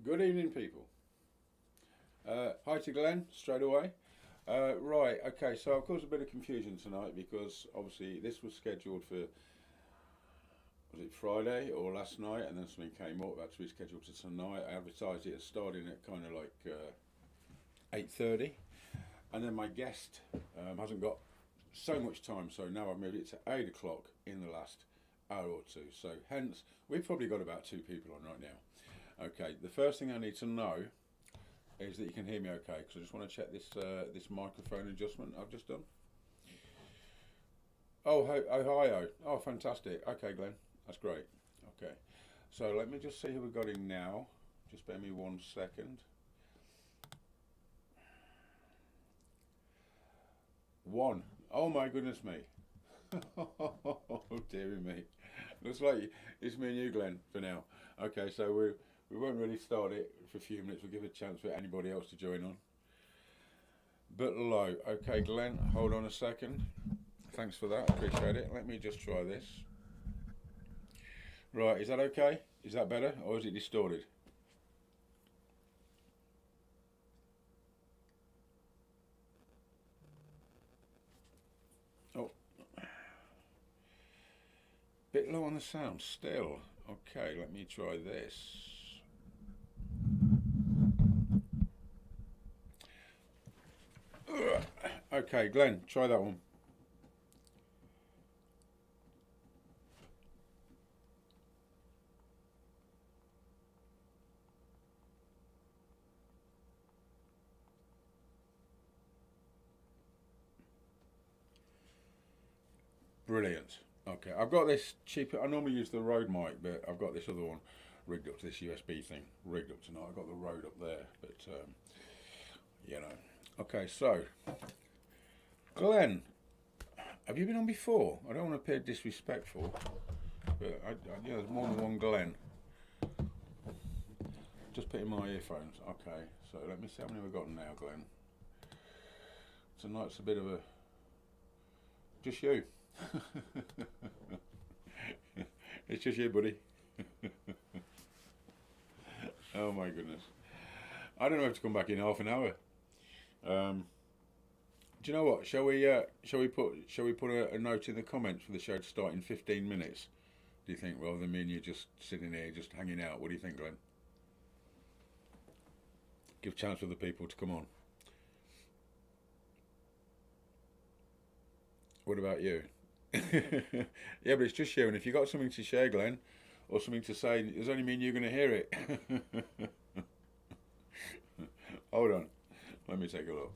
Good evening, people. Hi to Glenn straight away. Right, okay, so I've caused a bit of confusion tonight because obviously this was scheduled for, was it Friday or last night, and then something came up that's rescheduled to tonight. I advertised it as starting at kind of like 8:30, and then my guest hasn't got so much time, so now I've moved it to 8 o'clock in the last hour or two. So hence, we've probably got about two people on right now. Okay, the first thing I need to know is that you can hear me okay, because I just want to check this microphone adjustment I've just done. Oh, fantastic. Okay, Glenn, that's great. Okay, so let me just see who we've got in now. Just bear me 1 second. One. Oh my goodness me. Oh dearie me. Looks like it's me and you, Glenn, for now. Okay, so we won't really start it for a few minutes. We'll give a chance for anybody else to join on. But low. Okay, Glenn, hold on a second. Thanks for that. Appreciate it. Let me just try this. Right, is that okay? Is that better, or is it distorted? Oh, bit low on the sound still. Okay, let me try this. Okay, Glenn, try that one. Brilliant. Okay, I've got this cheap. I normally use the Rode mic, but I've got this other one rigged up to this USB thing. Rigged up tonight. I've got the Rode up there, but you know. Okay, so Glenn, have you been on before? I don't want to appear disrespectful, but there's more than one Glenn. Just put in my earphones. Okay, so let me see how many we've got now, Glenn. Tonight's a bit of a just you. It's just you, buddy. Oh my goodness. I don't know if to come back in half an hour. Um, do you know what? Shall we put a note in the comments for the show to start in 15 minutes? Do you think, rather than me and you just sitting here, just hanging out? What do you think, Glenn? Give chance for the people to come on. What about you? Yeah, but it's just you. And if you've got something to share, Glenn, or something to say, does only mean you're going to hear it. Hold on. Let me take a look.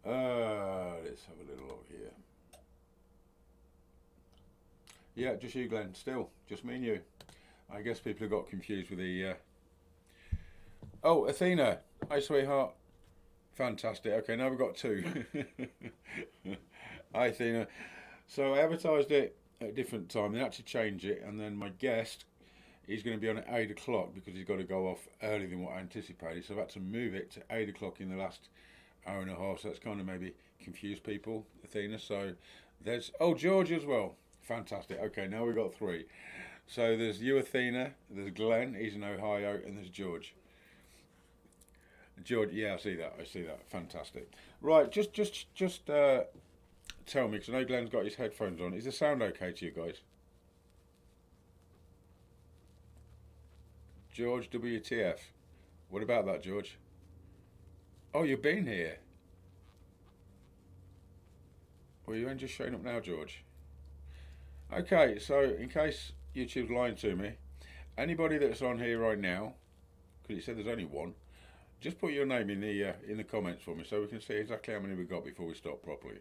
Let's have a little look here. Yeah, just you, Glenn. Still, just me and you. I guess people have got confused with the. Oh, Athena. Hi, sweetheart. Fantastic. Okay, now we've got two. Hi, Athena. So I advertised it at a different time. They had to change it, and then my guest is going to be on at 8 o'clock because he's got to go off earlier than what I anticipated. So I've had to move it to 8 o'clock in the last hour and a half. So that's kind of maybe confused people, Athena. So there's George as well. Fantastic. Okay, now we've got three. So there's you, Athena. There's Glenn. He's in Ohio, and there's George. George, yeah, I see that. I see that. Fantastic. Right, just tell me, because I know Glenn's got his headphones on. Is the sound okay to you guys? George, WTF? What about that, George? Oh, you've been here. Well, you ain't just showing up now, George. Okay, so in case YouTube's lying to me, anybody that's on here right now, because it said there's only one, just put your name in the comments for me so we can see exactly how many we've got before we start properly.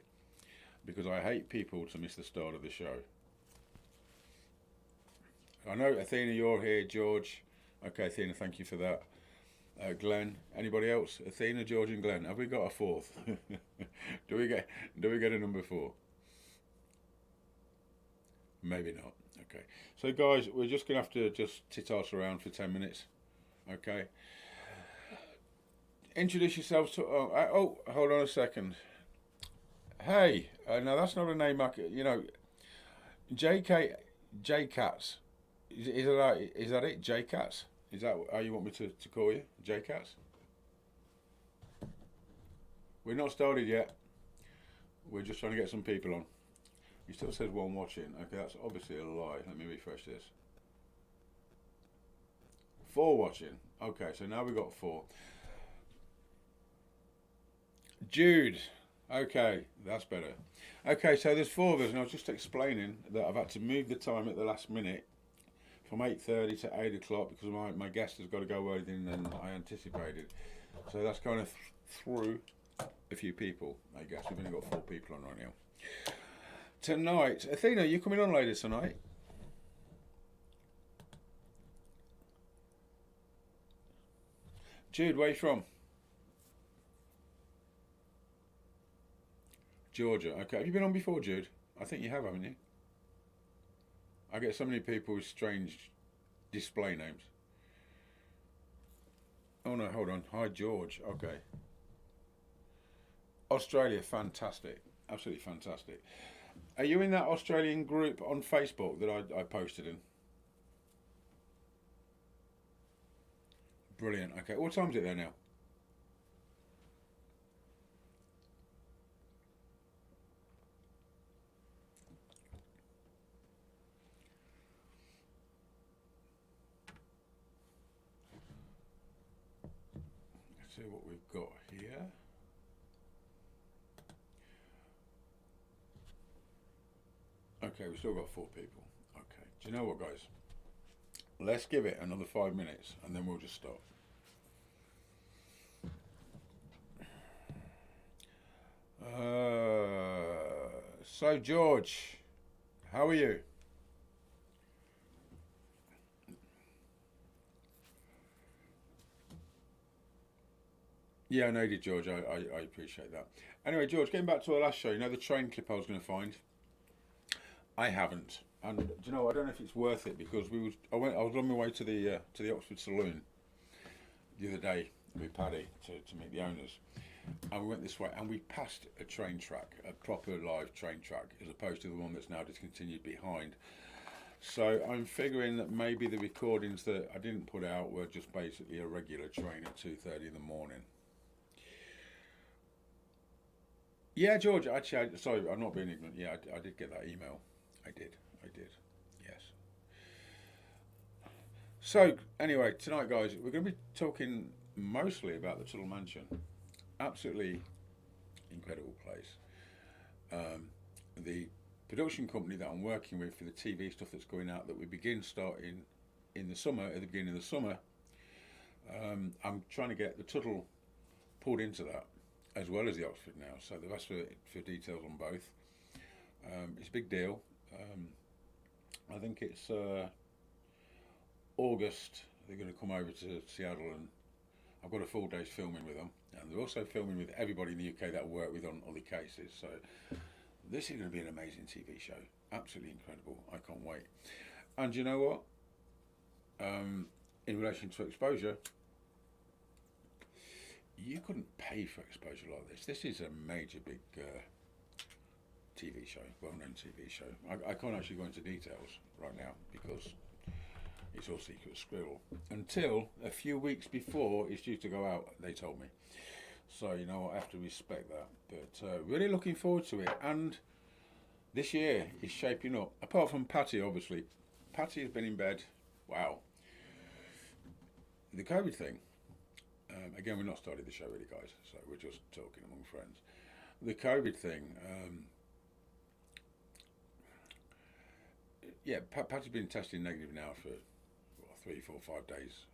Because I hate people to miss the start of the show. I know Athena, you're here. George, okay, Athena, thank you for that. Glenn, anybody else? Athena, George, and Glenn. Have we got a fourth? do we get Do we get a number four? Maybe not. Okay. So guys, we're just gonna have to just tit-ass around for 10 minutes. Okay. Introduce yourselves to. Hold on a second. Hey, now that's not a name I could, J K J Cats. Is that it? J Cats. Is that how you want me to call you? J-Cats? We're not started yet. We're just trying to get some people on. He still says one watching. Okay, that's obviously a lie. Let me refresh this. 4 watching. Okay, so now we've got 4. Jude. Okay, that's better. Okay, so there's 4 of us, and I was just explaining that I've had to move the time at the last minute from 8:30 to 8 o'clock because my guest has got to go earlier than I anticipated. So that's kind of through a few people, I guess. We've only got 4 people on right now. Tonight, Athena, you coming on later tonight? Jude, where are you from? Georgia. Okay, have you been on before, Jude? I think you have, haven't you? I get so many people with strange display names. Oh no, hold on. Hi, George. Okay. Australia, fantastic. Absolutely fantastic. Are you in that Australian group on Facebook that I posted in? Brilliant. Okay, what time is it there now? Let's see what we've got here. Okay, we've still got 4 people. Okay, do you know what, guys? Let's give it another 5 minutes and then we'll just stop. So, George, how are you? Yeah, I know you did, George. I appreciate that. Anyway, George, getting back to our last show, you know the train clip I was going to find? I haven't. And do you know, I don't know if it's worth it because I was on my way to the Oxford Saloon the other day with Paddy to meet the owners, and we went this way and we passed a train track, a proper live train track, as opposed to the one that's now discontinued behind. So I'm figuring that maybe the recordings that I didn't put out were just basically a regular train at 2:30 in the morning. Yeah, George. Actually, sorry, I'm not being ignorant. Yeah, I did get that email. I did. Yes. So anyway, tonight, guys, we're going to be talking mostly about the Tuttle Mansion. Absolutely incredible place. The production company that I'm working with for the TV stuff that's going out that we begin starting in the summer, at the beginning of the summer, I'm trying to get the Tuttle pulled into that as well as the Oxford now. So they've asked for details on both. It's a big deal. I think it's August. They're going to come over to Seattle, and I've got a full day's filming with them. And they're also filming with everybody in the UK that I work with on other cases. So this is going to be an amazing TV show. Absolutely incredible. I can't wait. And you know what? In relation to exposure, you couldn't pay for exposure like this. This is a major, big TV show, well-known TV show. I can't actually go into details right now because it's all secret squirrel. Until a few weeks before it's due to go out, they told me. So, you know, I have to respect that. But really looking forward to it. And this year is shaping up. Apart from Patty, obviously. Patty has been in bed. Wow. The COVID thing. Again, we're not starting the show really, guys. So we're just talking among friends. The COVID thing. Yeah, Patty's been testing negative now for 3, 4, 5 days.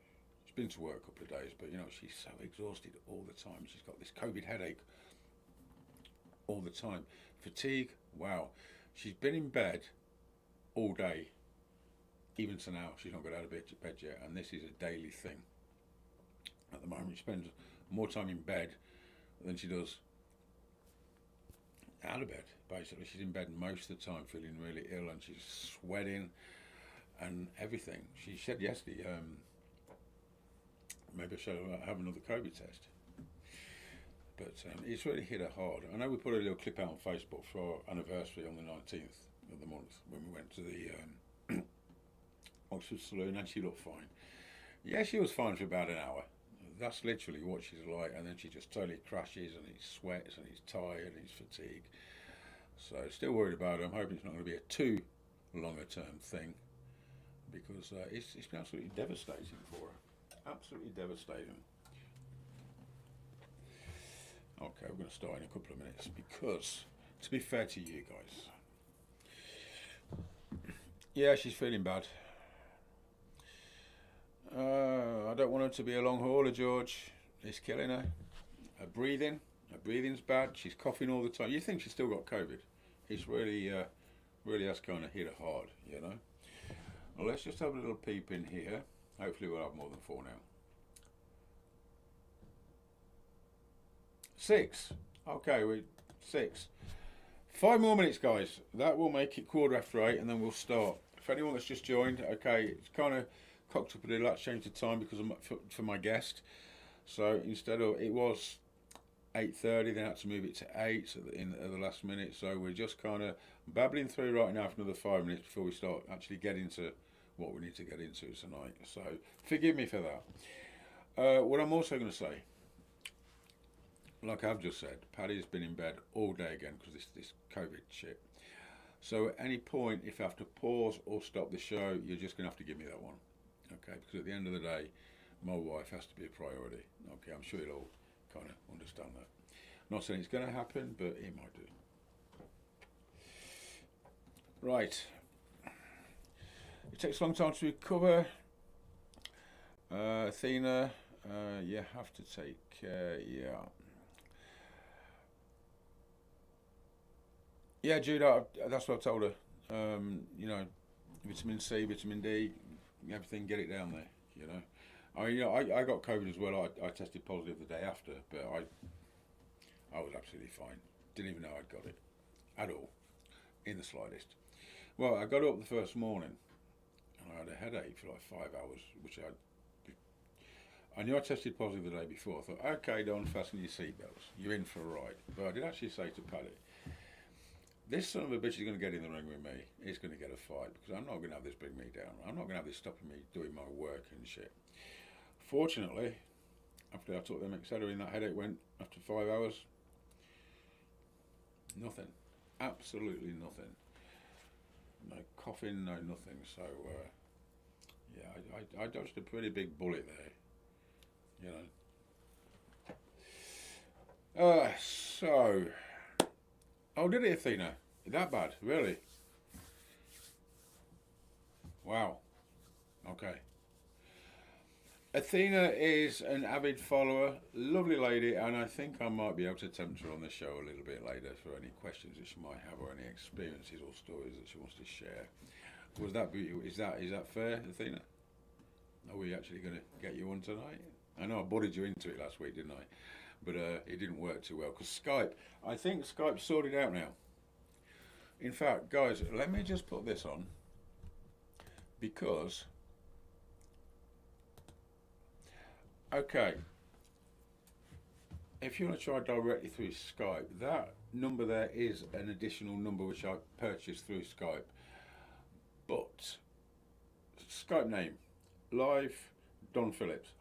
She's been to work a couple of days, but you know, she's so exhausted all the time. She's got this COVID headache all the time. Fatigue, wow. She's been in bed all day. Even to now, she's not got out of bed yet, and this is a daily thing. At the moment, she spends more time in bed than she does out of bed. Basically, she's in bed most of the time, feeling really ill, and she's sweating and everything. She said yesterday, maybe I should have another COVID test. But it's really hit her hard. I know we put a little clip out on Facebook for our anniversary on the 19th of the month when we went to the Oxford Saloon, and she looked fine. Yeah, she was fine for about an hour. That's literally what she's like, and then she just totally crashes, and he sweats, and he's tired, and he's fatigued. So still worried about her. I'm hoping it's not going to be a too longer term thing because it's been absolutely devastating for her. Absolutely devastating. Okay, we're going to start in a couple of minutes because, to be fair to you guys, yeah, she's feeling bad. I don't want her to be a long hauler, George. It's killing her. Her breathing's bad. She's coughing all the time. You think she's still got COVID? It's really has kind of hit her hard, you know. Well, let's just have a little peep in here. Hopefully, we'll have more than 4 now. 6. Okay, 6. 5 more minutes, guys. That will make it 8:15, and then we'll start. If anyone that's just joined, okay, it's kind of cocked up a little. That's changed the time because for my guest. So instead of it was 8:30, then I had to move it to 8 at the last minute. So we're just kind of babbling through right now for another 5 minutes before we start actually getting to what we need to get into tonight. So forgive me for that. What I'm also going to say, like I've just said, Paddy's been in bed all day again because this COVID shit. So at any point, if I have to pause or stop the show, you're just going to have to give me that one. Okay, because at the end of the day, my wife has to be a priority. Okay, I'm sure you'll all kind of understand that. Not saying it's going to happen, but it might do. Right. It takes a long time to recover. Athena, you have to take care, yeah. Yeah, Jude, that's what I told her. You know, vitamin C, vitamin D, everything, get it down there, you know. I got COVID as well. I tested positive the day after, but I was absolutely fine. Didn't even know I'd got it at all, in the slightest. Well, I got up the first morning and I had a headache for like 5 hours, which I knew I tested positive the day before. I thought, okay, Don, fasten your seatbelts. You're in for a ride. But I did actually say to Paddy, this son of a bitch is going to get in the ring with me. He's going to get a fight because I'm not going to have this bring me down. I'm not going to have this stopping me doing my work and shit. Fortunately, after I took them Excedrin, that headache went after 5 hours. Nothing. Absolutely nothing. No coughing, no nothing. So, yeah, I dodged a pretty big bullet there, you know. So, oh, did it, Athena? That bad? Really? Wow. Okay. Athena is an avid follower, lovely lady, and I think I might be able to tempt her on the show a little bit later for any questions that she might have or any experiences or stories that she wants to share. Is that fair, Athena? Are we actually going to get you on tonight? I know I bodied you into it last week, didn't I? But it didn't work too well because Skype. I think Skype's sorted out now. In fact, guys, let me just put this on because. Okay, if you want to try directly through Skype, that number there is an additional number which I purchased through Skype. But Skype name, live Don Phillips,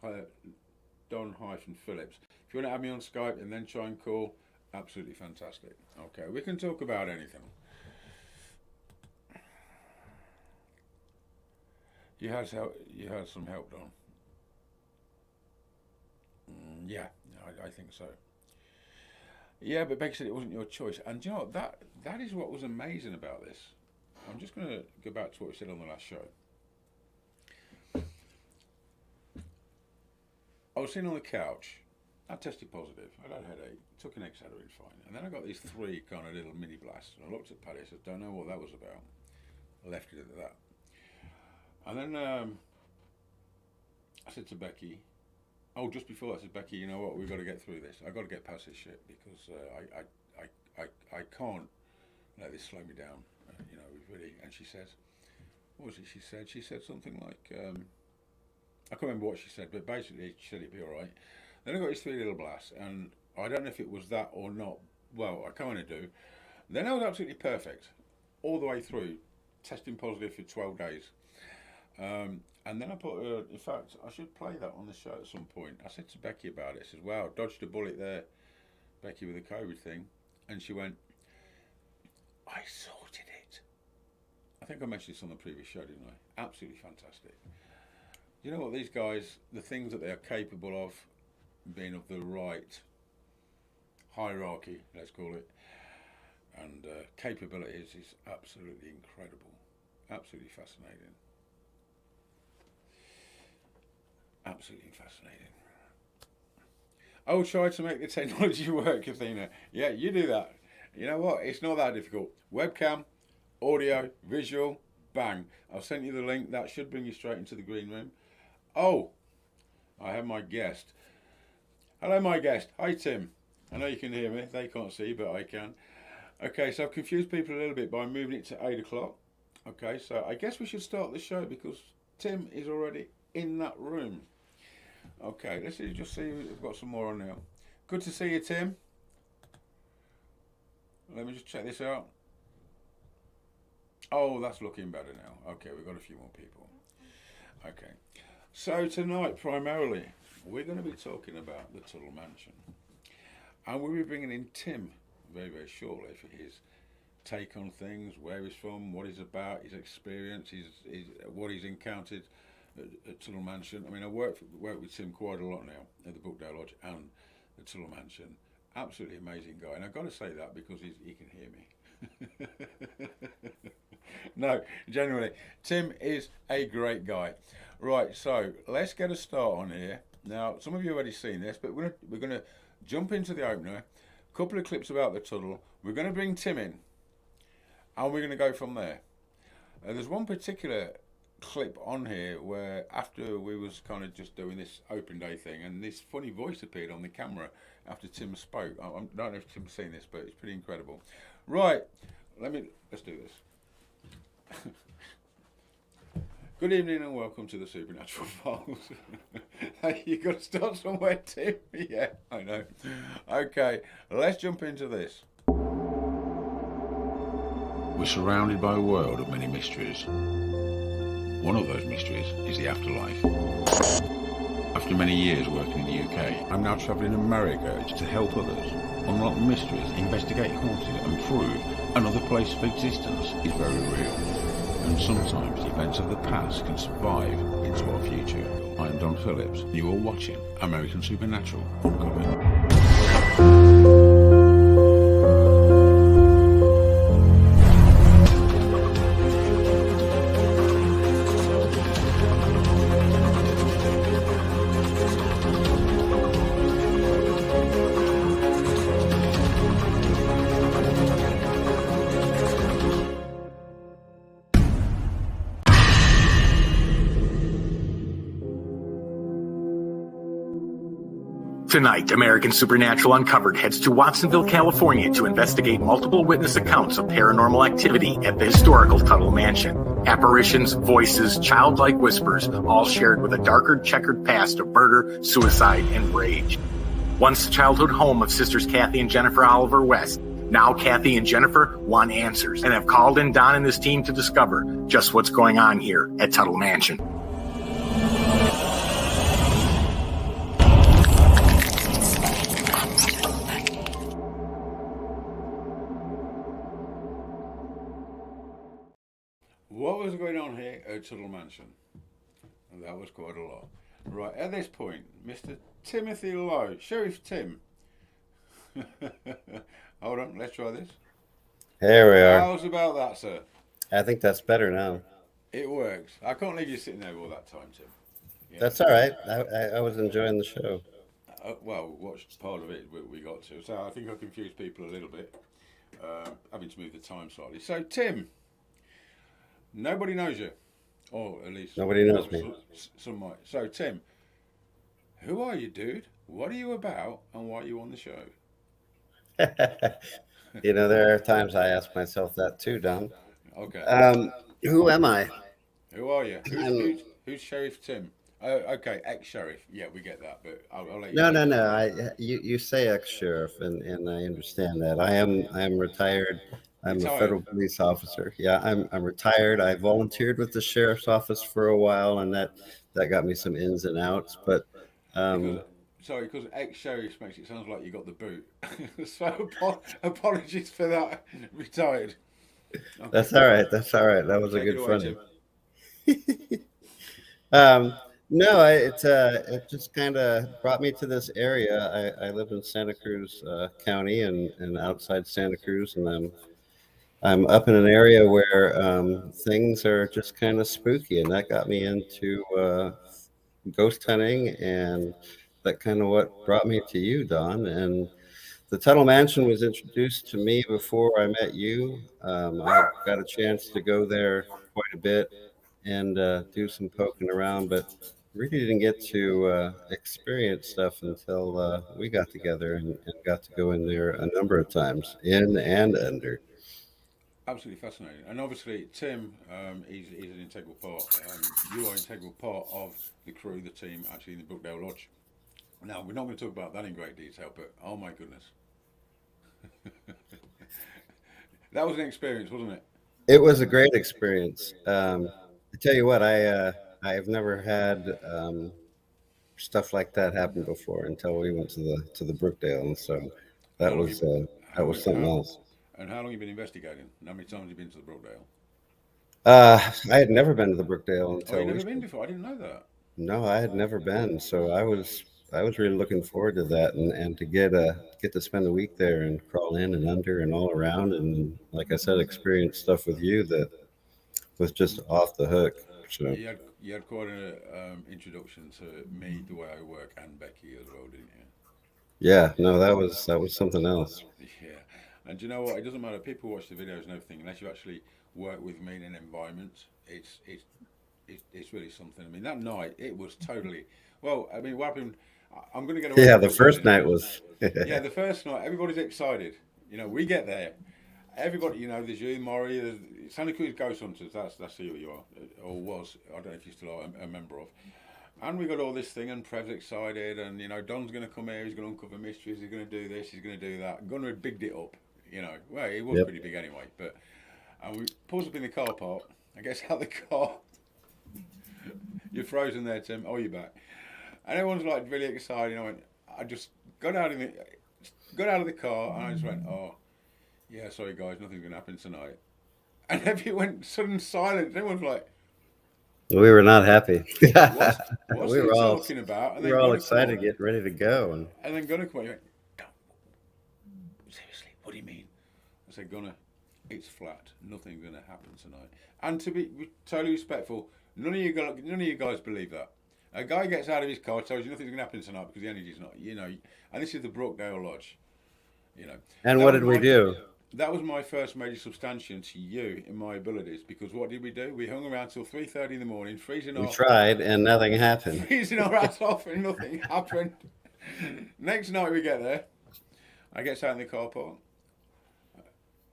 Don-Phillips. If you want to add me on Skype and then try and call, absolutely fantastic. Okay, we can talk about anything. You had some help, Don. Yeah, I think so. Yeah, but Becky said it wasn't your choice. And do you know what? That is what was amazing about this. I'm just going to go back to what we said on the last show. I was sitting on the couch. I tested positive. I had a headache. Took an Excedrin, fine. And then I got these 3 kind of little mini blasts. And I looked at Paddy and said, don't know what that was about. I left it at that. And then I said to Becky, oh, just before I said, Becky, you know what? We've got to get through this. I've got to get past this shit because I can't let this slow me down. You know, really. And she says, what was it she said? She said something like, I can't remember what she said, but basically she said it'd be all right. Then I got these 3 little blasts, and I don't know if it was that or not. Well, I kind of do. Then I was absolutely perfect all the way through, testing positive for 12 days. And then I put, in fact, I should play that on the show at some point. I said to Becky about it. I said, wow, dodged a bullet there, Becky, with the COVID thing. And she went, I sorted it. I think I mentioned this on the previous show, didn't I? Absolutely fantastic. You know what, these guys, the things that they are capable of, being of the right hierarchy, let's call it, and capabilities is absolutely incredible. Absolutely fascinating. Absolutely fascinating. I'll try to make the technology work, Athena. Yeah, you do that. You know what? It's not that difficult. Webcam, audio, visual, bang. I've sent you the link. That should bring you straight into the green room. Oh, I have my guest. Hello, my guest. Hi, Tim. I know you can hear me. They can't see, but I can. Okay, so I've confused people a little bit by moving it to 8 o'clock. Okay, so I guess we should start the show because Tim is already in that room. Okay, let's just see if we've got some more on now. Good to see you, Tim. Let me just check this out. Oh, that's looking better now. Okay, we've got a few more people. Okay, so tonight primarily we're going to be talking about the Tuttle Mansion, and we'll be bringing in Tim very, very shortly for his take on things, where he's from, what he's about, his experience, what he's encountered at Tuttle Mansion. I mean, I worked with Tim quite a lot now at the Brookdale Lodge and the Tuttle Mansion. Absolutely amazing guy, and I've got to say that because he can hear me. No, genuinely, Tim is a great guy. Right, so let's get a start on here. Now, some of you have already seen this, but we're gonna jump into the opener. A couple of clips about the Tuttle. We're going to bring Tim in, and we're going to go from there. There's one particular clip on here where after we was kind of just doing this open day thing, and this funny voice appeared on the camera after Tim spoke. I don't know if Tim's seen this, but it's pretty incredible. Right, let's do this. Good evening and welcome to the Supernatural Files. Hey, you got to start somewhere, Tim. Yeah, I know. Okay, let's jump into this. We're surrounded by a world of many mysteries. One of those mysteries is the afterlife. After many years working in the UK, I'm now travelling in America to help others unlock mysteries, investigate hauntings, and prove another place of existence is very real. And sometimes events of the past can survive into our future. I am Don Phillips, and you are watching American Supernatural Uncovered. Tonight, American Supernatural Uncovered heads to Watsonville, California to investigate multiple witness accounts of paranormal activity at the historical Tuttle Mansion. Apparitions, voices, childlike whispers, all shared with a darker checkered past of murder, suicide, and rage. Once the childhood home of sisters Kathy and Jennifer Oliver West, now Kathy and Jennifer want answers and have called in Don and his team to discover just what's going on here at Tuttle Mansion. What was going on here at Tuttle Mansion? And that was quite a lot. Right, at this point, Mr. Timothy Lowe, Sheriff Tim. Hold on, let's try this. Here we are. How's about that, sir? I think that's better now. It works. I can't leave you sitting there all that time, Tim. Yeah. That's all right. I was enjoying the show. Well, watched part of it we got to. So I think I confused people a little bit, having to move the time slightly. So, Tim, nobody knows you. Or at least nobody knows me. Some might. So, Tim, who are you, dude? What are you about, and why are you on the show? You know, there are times I ask myself that too, Don. Okay. Who am I? Who are you? Who's Sheriff Tim? Okay, ex-sheriff. Yeah, we get that, but I'll let you. No. You say ex-sheriff, and I understand that. I am retired I'm a Retired. federal police officer. Yeah, I'm retired. I volunteered with the sheriff's office for a while, and that got me some ins and outs. But Because um, sorry, because ex-sheriff makes it sound like you got the boot. So apologies for that. Retired. Okay, that's all right. That's all right. That was a take it good away, funny. Tim. No, it just kind of brought me to this area. I live in Santa Cruz County and outside Santa Cruz, and I'm up in an area where things are just kind of spooky, and that got me into ghost hunting, and that kind of what brought me to you, Don. And the Tuttle Mansion was introduced to me before I met you. I got a chance to go there quite a bit and do some poking around, but really didn't get to experience stuff until we got together and got to go in there a number of times, in and under. Absolutely fascinating. And obviously, Tim, he's an integral part. You are an integral part of the crew, the team, actually in the Brookdale Lodge. Now, we're not going to talk about that in great detail, but oh my goodness. That was an experience, wasn't it? It was a great experience. I tell you what, I have never had stuff like that happen before until we went to the Brookdale, and so How long you that how was many something how else. and how long you been investigating? And how many times you been to the Brookdale? I had never been to the Brookdale Oh, you until never been recently. before? I didn't know that. No, I had never been, so I was really looking forward to that, and to get to spend a week there and crawl in and under and all around, and like I said, experience stuff with you that was just off the hook. So You had quite an introduction to me, the way I work, and Becky as well, didn't yeah, no, that was something else. you? Yeah. And do you know what? It doesn't matter. People watch the videos and everything, unless you actually work with me in an environment. It's really something. I mean, that night it was totally. Well, I mean, what happened? I'm going to get away Yeah, from the the spoilers first a night bit. was. Yeah, the first night, everybody's excited. You know, we get there. Everybody, you know, there's you, Maury, there's Santa Cruz Ghost Hunters. That's who you are, or was. I don't know if you still are a member of. And we got all this thing, and Prev's excited, and you know, Don's going to come here. He's going to uncover mysteries. He's going to do this. He's going to do that. Gunnar had bigged it up. You know, well, it was Yep. pretty big anyway. But and we pulls up in the car park. I guess out the car. You're frozen there, Tim. Oh, you're back. And everyone's like really excited. I went. I just got out of the car, and I just went, oh. Yeah, sorry guys, nothing's going to happen tonight. And everyone went sudden silence. Everyone's like, We were not happy. what's we he were all talking about? And we then were all Gunnar come excited, up. getting ready to go, and And then Gunnar come up. He went, "Don't- seriously, what do you mean? I said, Gunnar, it's flat. Nothing's going to happen tonight. And to be totally respectful, none of you guys believe that. A guy gets out of his car, tells you nothing's going to happen tonight because the energy's not, you know. And this is the Brookdale Lodge, you know. and That what was did we my do? That was my first major substantiation to you in my abilities because what did we do? We hung around till 3:30 in the morning, We tried, and nothing happened. freezing our ass off, and nothing happened. Next night we get there, I get out in the car park.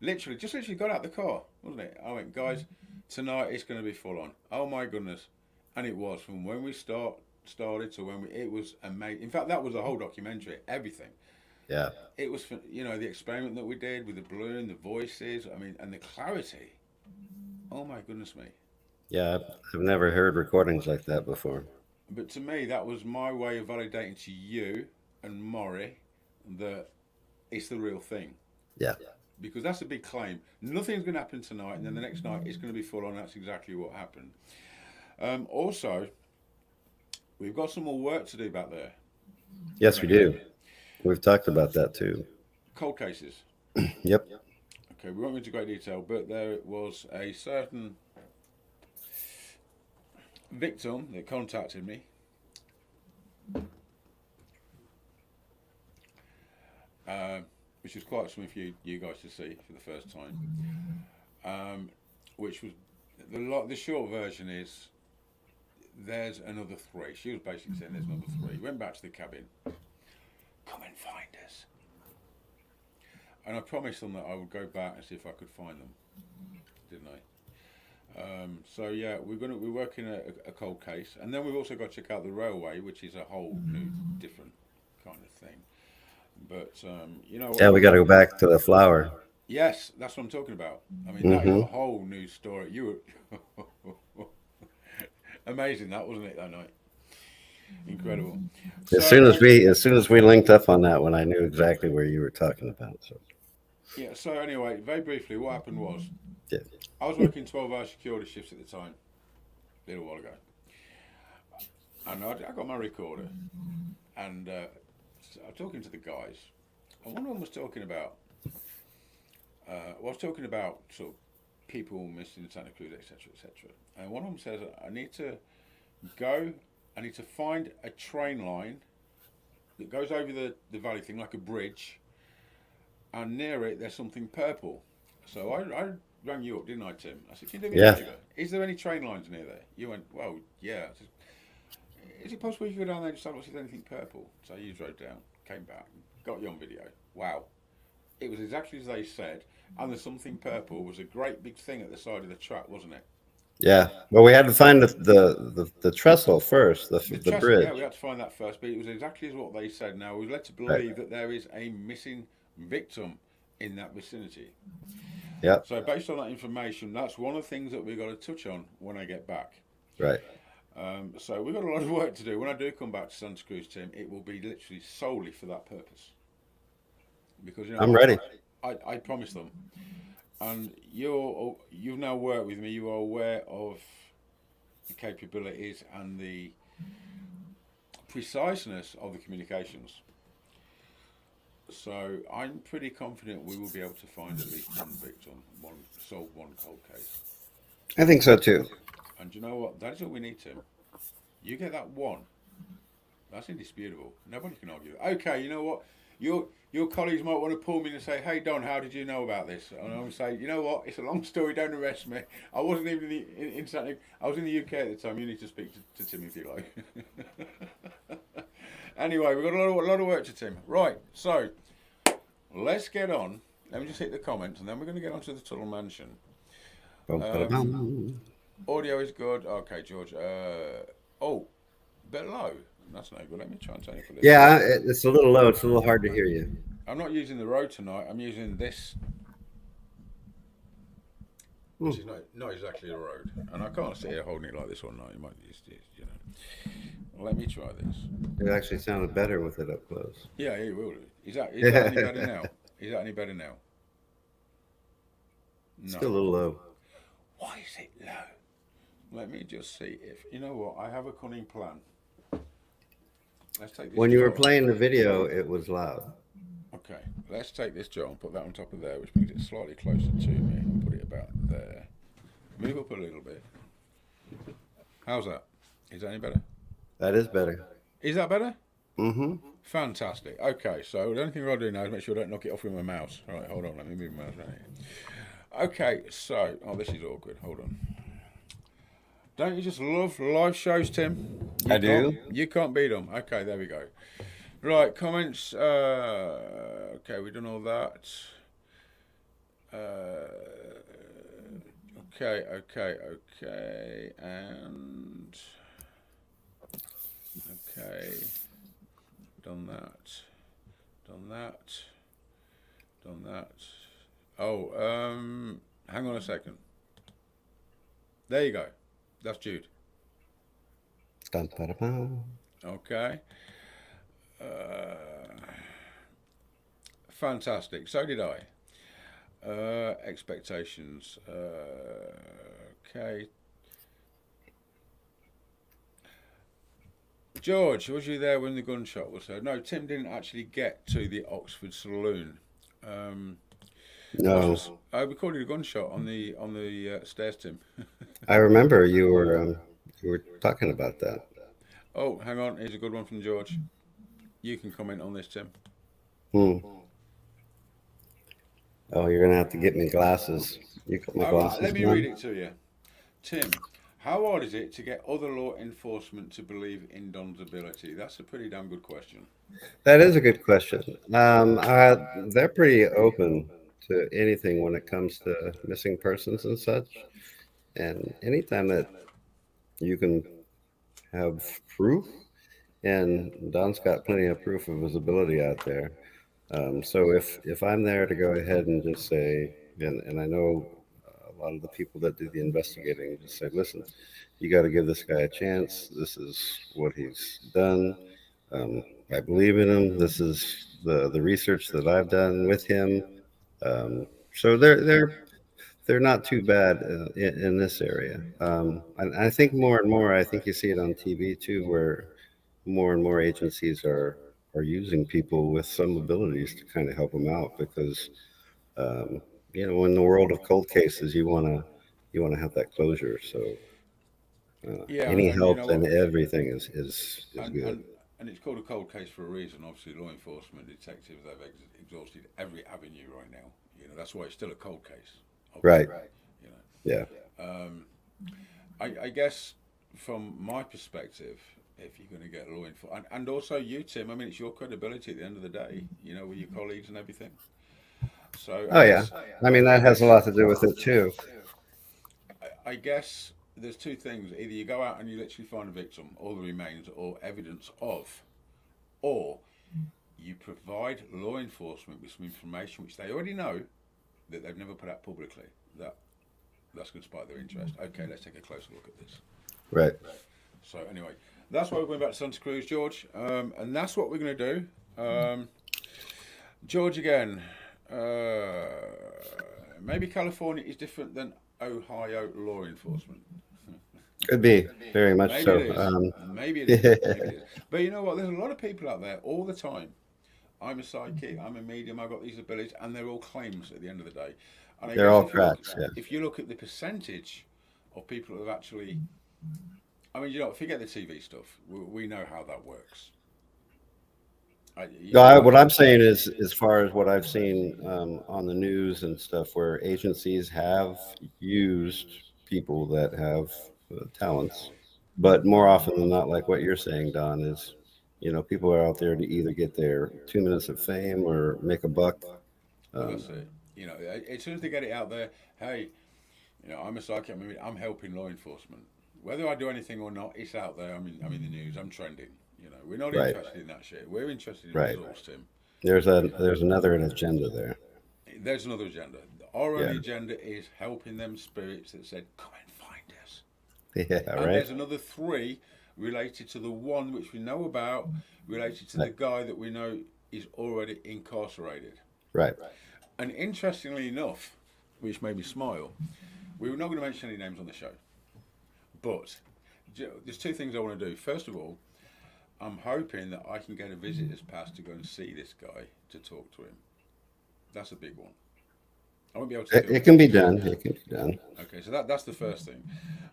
Literally got out the car, wasn't it? I went, guys, tonight it's going to be full on. Oh my goodness, and it was from when we started to when it was amazing. In fact, that was the whole documentary, everything. Yeah, It was, you know, the experiment that we did with the balloon, the voices, I mean, and the clarity. Oh my goodness me. yeah. I've never heard recordings like that before. But to me, that was my way of validating to you and Maury that it's the real thing. Yeah, Because that's a big claim. Nothing's going to happen tonight, and then the next night it's going to be full on. That's exactly what happened. Also, we've got some more work to do back there. yes, we do. We've talked about that too. Cold cases. Yep. Okay, we won't go into great detail, but there was a certain victim that contacted me. Which was quite something for you guys to see for the first time. Which was the short version is there's another three. She was basically saying there's another three. Went back to the cabin. Come and find us. And I promised them that I would go back and see if I could find them. Didn't I? So yeah, we're working a cold case, and then we've also got to check out the railway, which is a whole new, different kind of thing. But you know, Yeah, we got to go back to the flower. Yes, that's what I'm talking about. I mean, that is a Hmm. whole new story. You were amazing, that wasn't it that night? Incredible. So, As soon as we linked up on that one, I knew exactly where you were talking about. So yeah. So anyway, very briefly, what happened was yeah, I was working 12-hour security shifts at the time, a little while ago, and I got my recorder, and so I'm talking to the guys, and one of them was talking about, sort of people missing Santa Cruz, etc., etc. And one of them says, I need to go, I need to find a train line that goes over the valley thing like a bridge, and near it there's something purple. So I rang you up, didn't I, Tim? I said, can you do me a yeah, favour? Is there any train lines near there? You went, well, yeah. I said, is it possible you could go down there and just have a look, see if there's anything purple? So you drove down, came back, got you on video. Wow. It was exactly as they said, and the something purple was a great big thing at the side of the track, wasn't it? yeah. Well, we had to find the trestle first, The the trestle, yeah, we bridge. had to find that first, but it was exactly as what they said. Now, we were led to Right. believe that there is a missing victim in that vicinity. Yep. So, based on that information, that's one of the things that we've got to touch on when I get back. Right. So, we've got a lot of work to do. When I do come back to Santa Cruz, Tim, it will be literally solely for that purpose. Because, you know I'm what? ready. I promised them. And you've now worked with me, you are aware of the capabilities and the preciseness of the communications. So I'm pretty confident we will be able to find at least one victim, solve one cold case. I think so too. And you know what? That is all we need, Tim. You get that one. That's indisputable. Nobody can argue that. Okay, you know what? Your colleagues might want to pull me and say, "Hey Don, how did you know about this?" And I'm say, "You know what? It's a long story. Don't arrest me. I wasn't even in Santa. I was in the UK at the time. You need to speak to Tim if you like." Anyway, we've got a lot of work to Tim. Right, so let's get on. Let me just hit the comments, and then we're going to get on to the Tuttle Mansion. Bum, ba, bum. Audio is good. Okay, George. Oh, bit low. That's no good. Let me try and turn it up a little bit. Yeah, it's a little low. It's a little hard to hear you. I'm not using the road tonight. I'm using this, Hmm. which is not exactly a road. And I can't sit here holding it like this all night. You might just, you know. Let me try this. It actually sounded better with it up close. Yeah, it will do. Is that any better now? Is that any better now? Still a No. little low. Why is it low? Let me just see if you know what. I have a cunning plan. Let's take this When you were jar. playing the video, it was loud. Okay, let's take this jar and put that on top of there, which brings it slightly closer to me, and put it about there. Move up a little bit. How's that? Is that any better? That is better. Is that better? Mm-hmm. Fantastic. Okay, so the only thing I'll do now is make sure I don't knock it off with my mouse. All right, hold on. Let me move my mouse around here. Okay, so this is awkward. Hold on. Don't you just love live shows, Tim? I do. You can't beat them. Okay, there we go. Right, comments. Okay, we've done all that. Okay, and okay, done that. Oh, hang on a second. There you go. That's Jude. Dun, ba, da, ba. Okay. Fantastic. So did I. Expectations. Okay. George, was you there when the gunshot was heard? No, Tim didn't actually get to the Oxford Saloon. No, I recorded a gunshot on the stairs, Tim. I remember you were talking about that. Oh, hang on. Here's a good one from George. You can comment on this, Tim. Hmm. Oh, you're gonna have to get me glasses. You got my glasses Let me on? read it to you. Tim, how hard is it to get other law enforcement to believe in Don's ability? That's a pretty damn good question. That is a good question. They're pretty open to anything when it comes to missing persons and such. And anytime that you can have proof, and Don's got plenty of proof of his ability out there. So if I'm there to go ahead and just say, and I know a lot of the people that do the investigating just say, listen, you got to give this guy a chance. This is what he's done. I believe in him. This is the research that I've done with him. So they're not too bad in this area. And I think more and more, I think you see it on TV too, where more and more agencies are using people with some abilities to kind of help them out because um, in the world of cold cases, you want to have that closure. So Yeah, any and you help know and what? everything is And good. and and it's called a cold case for a reason. Obviously, law enforcement detectives they've exhausted every avenue right now. You know that's why it's still a cold case. Right. Obviously, you Yeah. know. I guess from my perspective, if you're going to get law enforcement, and also you, Tim, I mean, it's your credibility at the end of the day. You know, with your colleagues and everything. So Oh yeah. I mean I that has a guess lot to do with it too. I guess there's two things. Either you go out and you literally find a victim, or the remains, or evidence of, or you provide law enforcement with some information which they already know that they've never put out publicly. That's going to spark their interest. Okay, let's take a closer look at this. Right. So anyway, that's why we're going back to Santa Cruz, George, and that's what we're going to do. George again. Maybe California is different than Ohio law enforcement. Could be very much Maybe it so. is. Maybe it is. Maybe it is. But you know what? There's a lot of people out there all the time. I'm a psychic. I'm a medium. I've got these abilities, and they're all claims at the end of the day. And I They're guess all cracks. Yeah. if you look at the percentage of people who have actually, I mean, forget the TV stuff. We know how that works. No, You what can. I'm saying is, as far as what I've seen on the news and stuff, where agencies have used people that have talents, but more often than not, like what you're saying, Don, is people are out there to either get their 2 minutes of fame or make a buck. Well, Um, that's it. As soon as they get it out there, hey, I'm a psychic. I'm helping law enforcement. Whether I do anything or not, it's out there. I'm in the news. I'm trending. We're not right, interested in that shit. We're interested in right. results, Tim. There's another agenda there. There's another agenda. Our Yeah, only agenda is helping them spirits that said, "Come and find us." yeah, And right, there's another three related to the one which we know about, related to the right, guy that we know is already incarcerated. right. And interestingly enough, which made me smile, we were not going to mention any names on the show, but there's two things I want to do. First of all, I'm hoping that I can get a visitor's pass to go and see this guy to talk to him. That's a big one. I won't be able to It, film it it. can be done. It can be done. Okay, so that's the first thing.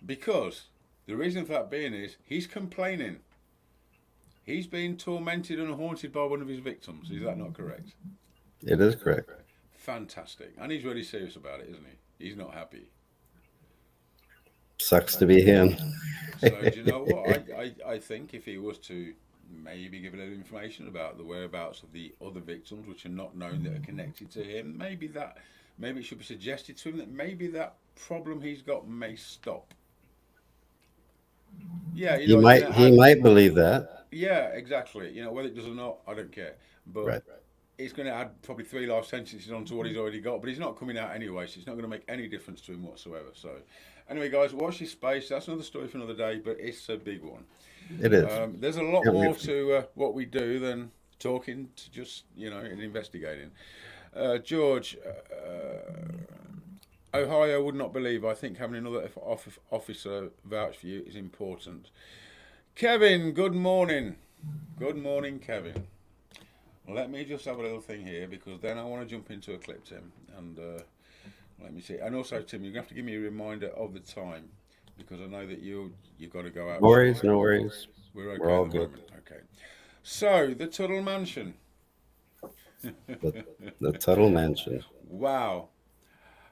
Because the reason for that being is he's complaining. He's being tormented and haunted by one of his victims. Is that not correct? It is correct. Fantastic. And he's really serious about it, isn't he? He's not happy. Sucks to be him. So do you know what? I think if he was to maybe give a little information about the whereabouts of the other victims which are not known that are connected to him, maybe it should be suggested to him that maybe that problem he's got may stop. Yeah, He it's might going to he add. might believe that. Yeah, exactly. Whether it does or not, I don't care. But Right. it's going to add probably 3 life sentences onto what he's already got. But he's not coming out anyway, so it's not going to make any difference to him whatsoever. So, anyway, guys, watch this space. That's another story for another day, but it's a big one. It is. There's a lot Yeah, more to what we do than talking to just and investigating. George, Ohio would not believe. I think having another officer vouch for you is important. Kevin, good morning. Good morning, Kevin. Let me just have a little thing here because then I want to jump into a clip, Tim. And let me see. And also, Tim, you're going to have to give me a reminder of the time because I know that you've got to go out. No worries. No worries. We're okay We're all at the good. moment. Okay. So, the Tuttle Mansion. The Tuttle Mansion. Wow.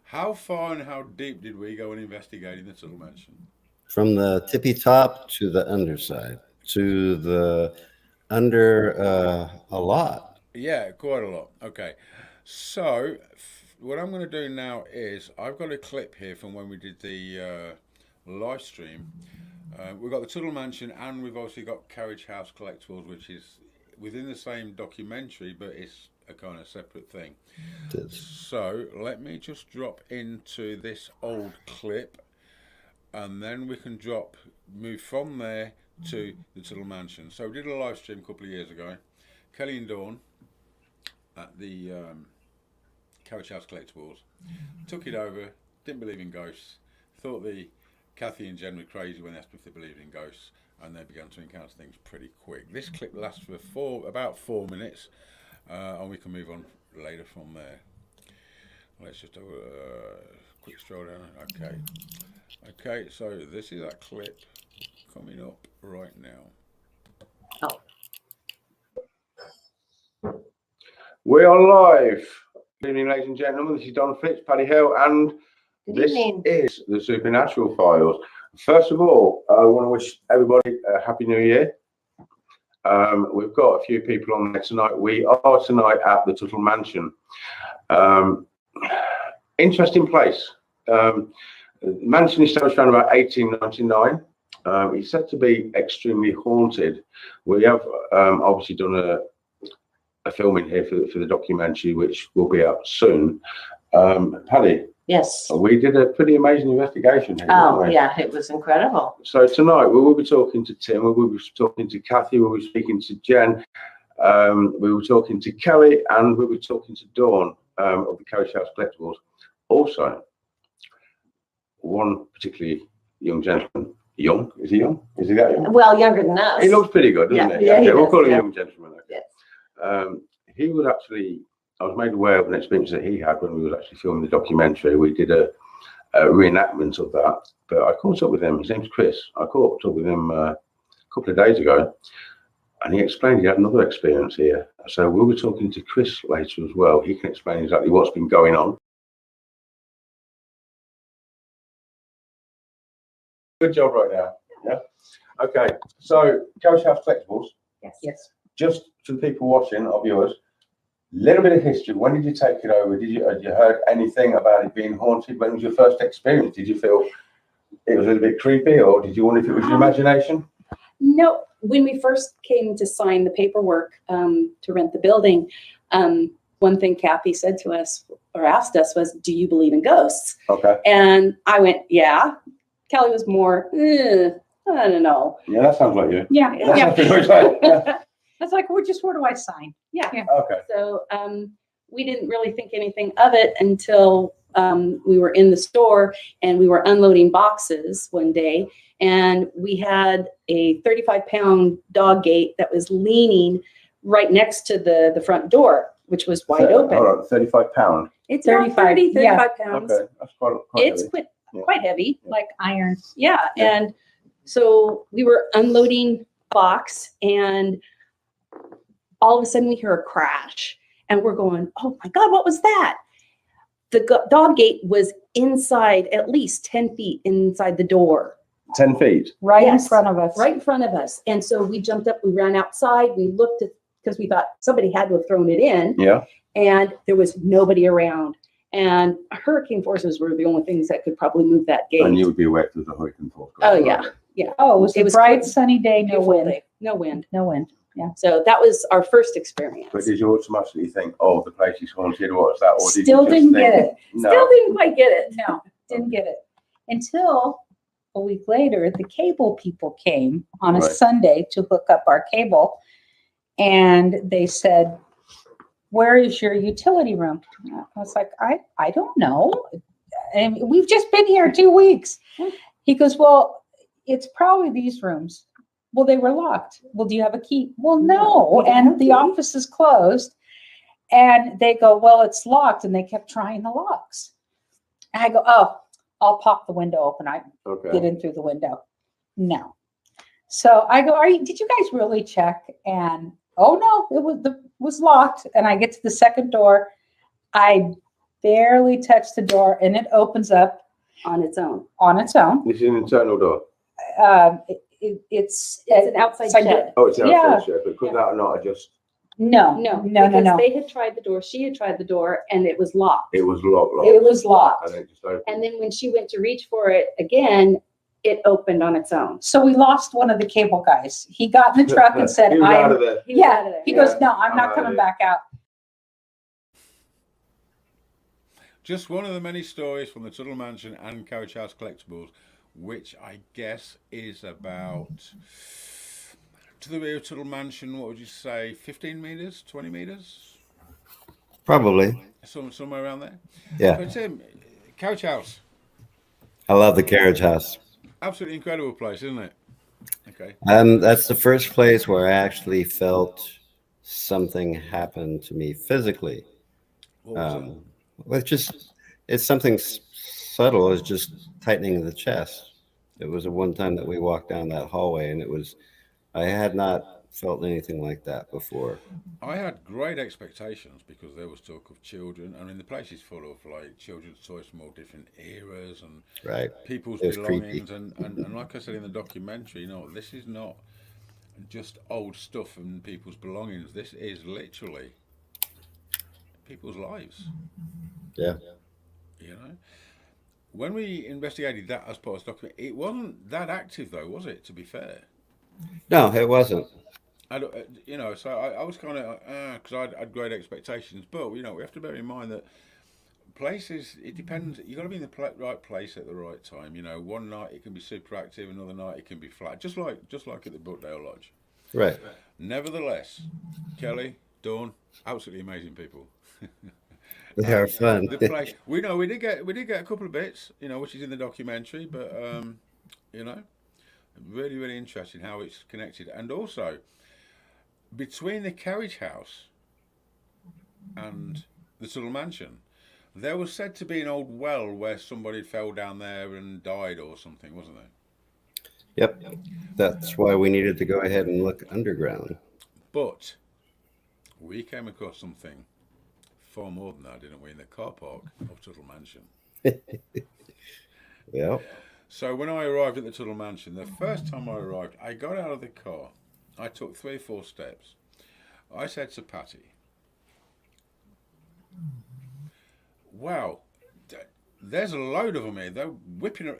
How far and how deep did we go in investigating the Tuttle Mansion? From the tippy top to the underside to the under a lot. Yeah, quite a lot. Okay. So, what I'm going to do now is I've got a clip here from when we did the live stream. We've got the Tuttle Mansion and we've obviously got Carriage House Collectibles, which is within the same documentary, but it's a kind of separate thing. It is. So let me just drop into this old clip, and then we can move from there to the Tuttle Mansion. So we did a live stream a couple of years ago. Kelly and Dawn at the Carriage House Collectibles took it over. Didn't believe in ghosts. Thought the Kathy and Jen were crazy when they asked if they believed in ghosts, and they began to encounter things pretty quick. This clip lasts for about 4 minutes, and we can move on later from there. Let's just have a quick stroll down. Okay, so this is that clip coming up right now. We are live. Good evening, ladies and gentlemen. This is Don Fitz, Paddy Hill, and this is the Supernatural Files. First of all, I want to wish everybody a Happy New Year. We've got a few people on there tonight. We are tonight at the Tuttle Mansion. Interesting place. Mansion established around about 1899. It's said to be extremely haunted. We have obviously done a film in here for the documentary, which will be out soon. Paddy? Yes. We did a pretty amazing investigation here. Oh, yeah, it was incredible. So tonight we will be talking to Tim, we will be talking to Kathy, we will be speaking to Jen, we will be talking to Kelly, and we'll be talking to Dawn of the Carriage House Collectibles. Also, one particularly young gentleman. Young? Is he young? Is he that young? Well, younger than us. He looks pretty good, doesn't he? Yeah, okay, he we'll does, call him yeah. young gentleman. Okay. Yes. He was actually, I was made aware of an experience that he had when we was actually filming the documentary. We did a reenactment of that, but I caught up with him. His name's Chris. I caught up with him a couple of days ago, and he explained he had another experience here. So we'll be talking to Chris later as well. He can explain exactly what's been going on. Good job right now. Yeah. Okay. So Carriage House Collectibles. Yes. Just for the people watching, our viewers, little bit of history. When did you take it over? Had you heard anything about it being haunted? When was your first experience? Did you feel it was a little bit creepy, or did you wonder if it was your imagination? No, when we first came to sign the paperwork to rent the building, one thing Kathy said to us or asked us was, "Do you believe in ghosts?" Okay. And I went, "Yeah." Kelly was more, I don't know. Yeah, that sounds like you. Yeah. That sounds pretty much like, yeah. That's like, where do I sign? Yeah. Okay. So we didn't really think anything of it until we were in the store and we were unloading boxes one day, and we had a 35-pound dog gate that was leaning right next to the front door, which was wide open. Hold on, 35 pounds. It's about 35 pounds. Okay, that's quite It's heavy. quite heavy. Like iron. Yeah. And so we were unloading a box, and all of a sudden we hear a crash, and we're going, "Oh my God, what was that?" The dog gate was inside, at least 10 feet inside the door. 10 feet. Right Yes. in front of us. Right in front of us. And so we jumped up, we ran outside, we looked at, because we thought somebody had to have thrown it in, Yeah. and there was nobody around. And hurricane forces were the only things that could probably move that gate. And you would be aware through the hurricane force. Oh, yeah. Yeah. Oh, it was a bright, clear. sunny day, no Beautiful wind. day. No wind. No wind. So that was our first experience. But did you automatically think, oh, the place is haunted, or what's that? Or did Still you just didn't think, get it. No. Still didn't quite get it. No, didn't get it. Until a week later, the cable people came on a Right. Sunday to hook up our cable. And they said, "Where is your utility room?" I was like, I don't know. And we've just been here 2 weeks. He goes, "Well, it's probably these rooms." Well, they were locked. Well, do you have a key? Well, no. And the office is closed. And they go, "Well, it's locked." And they kept trying the locks. And I go, "Oh, I'll pop the window open. I Okay. get in through the window." No. So I go, did you guys really check? And oh no, it was locked. And I get to the second door. I barely touch the door, and it opens up On its own. on its own. This is an internal door. It's It's an outside it's like shed. Oh, it's an Yeah. outside shed, but could that not have just, no, No, no. because they had tried the door, she had tried the door, and it was locked. it was locked. It was locked. And it just opened. And then when she went to reach for it again, it opened on its own. So we lost one of the cable guys. He got in the truck and said, He was out of there. He was out of there. He Yeah. goes, "No, I'm I'm not out of coming here." back out." Just one of the many stories from the Tuttle Mansion and Coach House Collectibles, which I guess is about, to the rear of Tuttle Mansion, what would you say, 15 metres, 20 metres? Probably. Somewhere around there. Yeah. But Tim, Coach House, I love the carriage house. absolutely incredible place, isn't it? Okay. That's the first place where I actually felt something happen to me physically. What was that? Well, it's something subtle as just tightening the chest. It was the one time that we walked down that hallway, and I had not felt anything like that before. I had great expectations because there was talk of children. I mean, the place is full of like children's toys from all different eras and Right. people's It was belongings. And like I said in the documentary, you know, this is not just old stuff and people's belongings. This is literally people's lives. Yeah. You know, when we investigated that as part of the document, it wasn't that active though, was it? To be fair. No, it wasn't. I don't, you know, so I was kind of because I had great expectations, but you know, we have to bear in mind that places, it depends. You got to be in the right place at the right time. You know, one night it can be super active, another night it can be flat, just like at the Brookdale Lodge. Right. Nevertheless, Kelly, Dawn, absolutely amazing people. They are fun. The place, we did get a couple of bits, you know, which is in the documentary, but you know, really, really interesting how it's connected, and also between the carriage house and the Tuttle Mansion, there was said to be an old well where somebody fell down there and died or something, wasn't there? Yep. That's why we needed to go ahead and look underground. But we came across something far more than that, didn't we, in the car park of Tuttle Mansion? Yep. So when I arrived at the Tuttle Mansion, the first time I arrived, I got out of the car. I took 3 or 4 steps. I said to Patty, wow, there's a load of them here. They're whipping.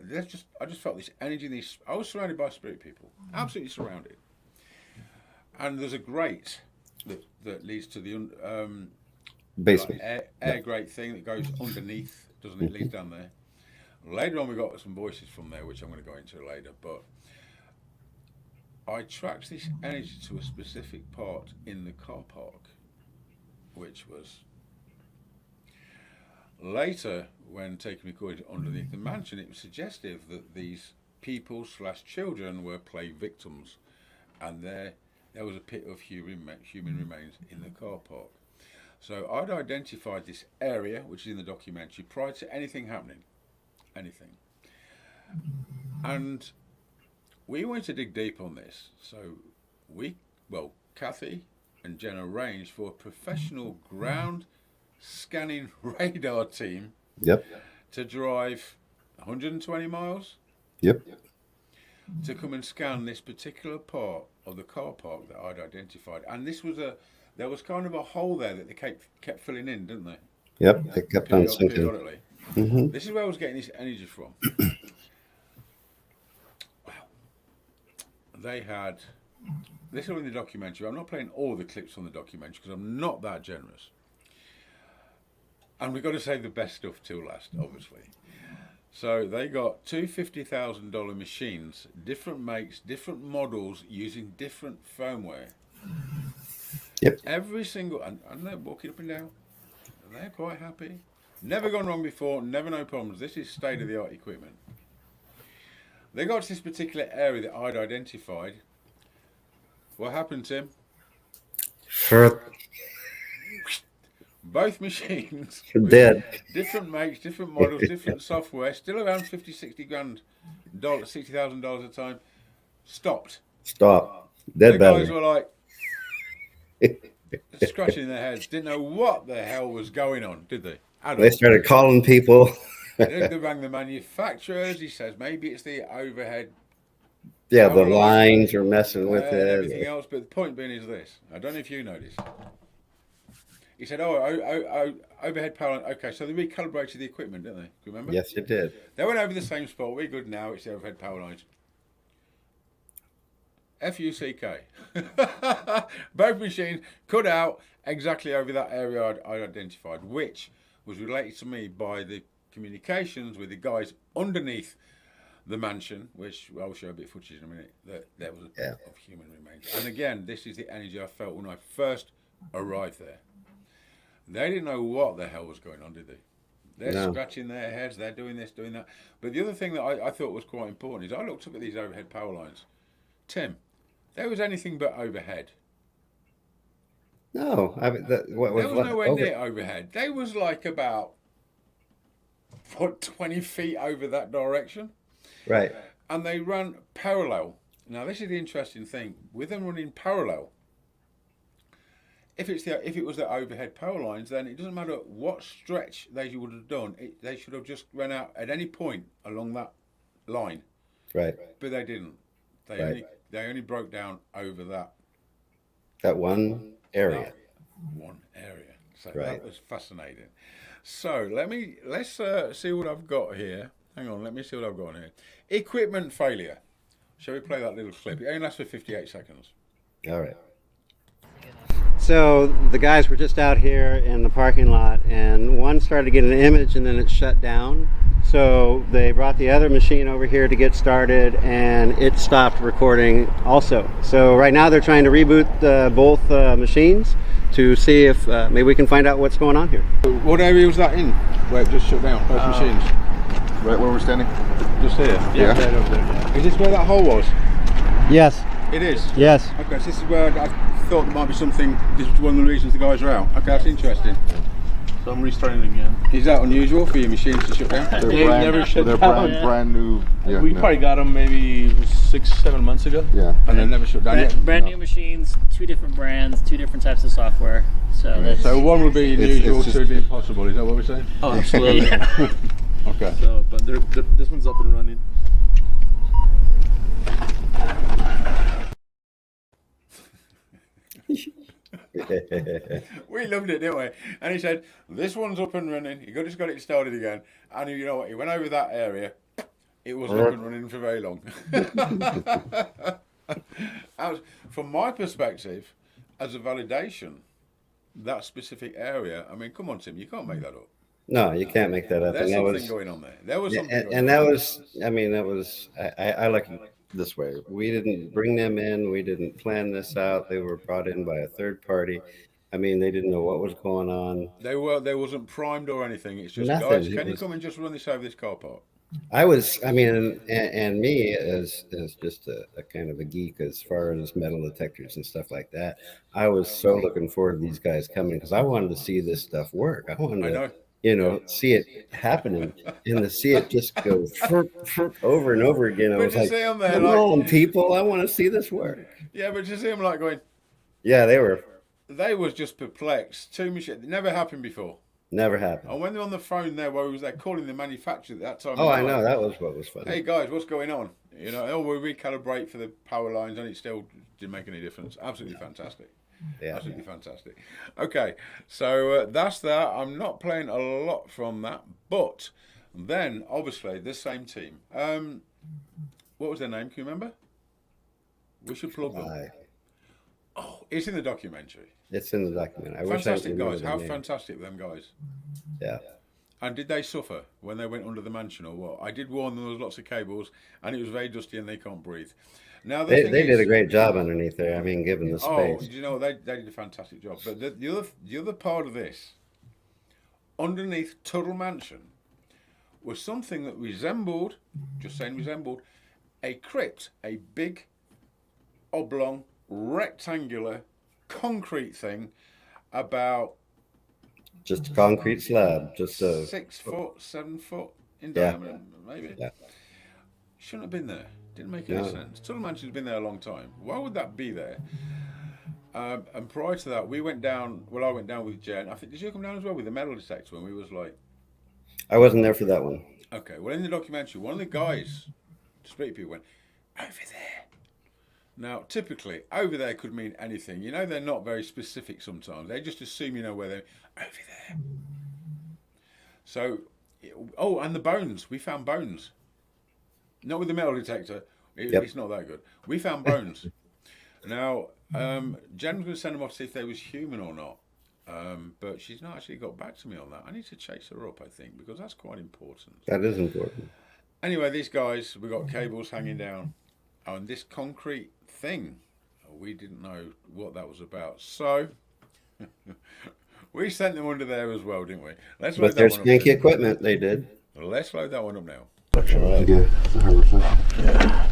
I just felt this energy. I was surrounded by spirit people, absolutely surrounded. And there's a grate that leads to the Basement. air grate thing that goes underneath, doesn't it? Leads down there. Later on, we got some voices from there, which I'm going to go into later. But I tracked this energy to a specific part in the car park, which was later, when taking recordings underneath the mansion, it was suggestive that these people / children were play victims, and there was a pit of human remains in the car park. So I'd identified this area, which is in the documentary, prior to anything happening. Anything. And we wanted to dig deep on this. So Kathy and Jen arranged for a professional ground scanning radar team Yep. to drive 120 miles Yep. to come and scan this particular part of the car park that I'd identified. And there was kind of a hole there that they kept filling in, didn't they? Yep. They kept on sinking. Periodically. Mm-hmm. This is where I was getting this energy from. Wow. They had, this is in the documentary. I'm not playing all the clips from the documentary because I'm not that generous. And we've got to save the best stuff till last, obviously. So they got 2 $50,000 machines, different makes, different models, using different firmware. Yep. Every single, and they're walking up and down. And they're quite happy. Never gone wrong before, never no problems. This is state-of-the-art equipment. They got to this particular area that I'd identified. What happened, Tim? For Both machines. dead. Different makes, different models, different software, still around 50, 60 grand, $60,000 a time. Stopped. Stop. Dead The guys battery. were like scratching their heads, didn't know what the hell was going on, did they? They started calling people. They rang the manufacturers. He says maybe it's the overhead. Yeah, the Power line, lines are messing with and everything it. else. But the point being is this: I don't know if you noticed. He said, "Oh, overhead power line." Okay, so they recalibrated the equipment, didn't they? Do you remember? Yes, it did. They went over the same spot. We're good now. It's the overhead power lines. FUCK. Both machines cut out exactly over that area I'd identified, which was related to me by the communications with the guys underneath the mansion, which I'll show a bit of footage in a minute, that there was a bit of human remains. And again, this is the energy I felt when I first arrived there. They didn't know what the hell was going on, did they? They're scratching their heads, they're doing this, doing that. But the other thing that I thought was quite important is I looked up at these overhead power lines. Tim, there was anything but overhead. No, I mean, There was nowhere near overhead. They was like about, 20 feet over that direction. Right. And they ran parallel. Now, this is the interesting thing. With them running parallel, if it was the overhead power lines, then it doesn't matter what stretch they would have done. They should have just run out at any point along that line. Right. But they didn't. They only broke down over that one area. One area. So right. That was fascinating. So let's see what I've got here. Hang on, let me see what I've got here. Equipment failure. Shall we play that little clip? It only lasts for 58 seconds. All right. So the guys were just out here in the parking lot, and one started to get an image, and then it shut down. So they brought the other machine over here to get started, and it stopped recording also. So right now they're trying to reboot both machines to see if maybe we can find out what's going on here. What area was that in, where it just shut down, both machines? Right where we're standing? Just here? Yeah. Right over there. Is this where that hole was? Yes. It is? Yes. Okay, so this is where I thought there might be something, this is one of the reasons the guys are out. Okay, that's interesting. So I'm restarting it again. Is that unusual for your machines to shut down? They never shut they're down. brand new. Yeah, We probably got them maybe 6-7 months ago. Yeah. And they never shut down yet? Brand new machines, 2 different brands, 2 different types of software. So that's So one would be unusual, it's just- 2 would be impossible. Is that what we're saying? Oh, absolutely. Okay. So, but this one's up and running. We loved it, didn't we? And he said, this one's up and running. He just got it started again. And you know what? He went over that area. It wasn't up and running for very long. From my perspective, as a validation, that specific area, I mean, come on, Tim, you can't make that up. No, you can't make that up. There's And that something was, going on there. There was something going and on. that was, I mean, that was, I like it this way. We didn't bring them in. We didn't plan this out. They were brought in by a third party. I mean, they didn't know what was going on. They wasn't primed or anything. It's just, Nothing. guys, It can you was- come and just run this over this car park? I was, I mean, and me as just a kind of a geek as far as metal detectors and stuff like that. I was so looking forward to these guys coming because I wanted to see this stuff work. I wanted I to, know. you know, see it happening and to see it just go over and over again. I But was to like, see them there, come like, on, people, I want to see this work. yeah, but to see them like going, Yeah, they was just perplexed. 2 machines, it never happened before. never happened. And when they're on the phone there, where he was there calling the manufacturer at that time. Oh, I like, know. That was what was funny. Hey guys, what's going on? You know, oh, we recalibrate for the power lines, and it still didn't make any difference. Absolutely fantastic. Yeah. Absolutely fantastic. Okay, so that's that. I'm not playing a lot from that, but then obviously the same team. What was their name? Can you remember? We should plug them. Oh, it's in the documentary. It's in the document. I Fantastic wish I guys. remembered How the name. fantastic them guys. Yeah. And did they suffer when they went under the mansion or what? I did warn them there was lots of cables and it was very dusty and they can't breathe. Now They did a great job underneath there. I mean, given the Oh, space. you know, they did a fantastic job. But the other part of this, underneath Tuttle Mansion, was something that resembled, just saying resembled, a crypt, a big, oblong, rectangular, concrete thing about Just a concrete slab. Just a 6 foot, 7 foot in Yeah. diameter, maybe. Yeah. Shouldn't have been there. Didn't make any No. sense. Tuttle Mansion's been there a long time. Why would that be there? And prior to that, we went down. Well, I went down with Jen. I think did you come down as well with the metal detector? And we was like, I wasn't there for that one. okay. Well, in the documentary, one of the guys, street people, went over there. Now, typically, over there could mean anything. You know, they're not very specific sometimes. They just assume you know where they're over there. So, oh, and the bones. We found bones. Not with the metal detector. Yep. It's not that good. We found bones. Now, Jen was going to send them off to see if they was human or not. But she's not actually got back to me on that. I need to chase her up, I think, because that's quite important. That is important. Anyway, these guys, we got cables hanging down on this concrete thing. We didn't know what that was about. So we sent them under there as well, didn't we? Let's load But their that one up skanky now. equipment, they did. Let's load that one up now. All right. Yeah, it's a hard reflection. Yeah.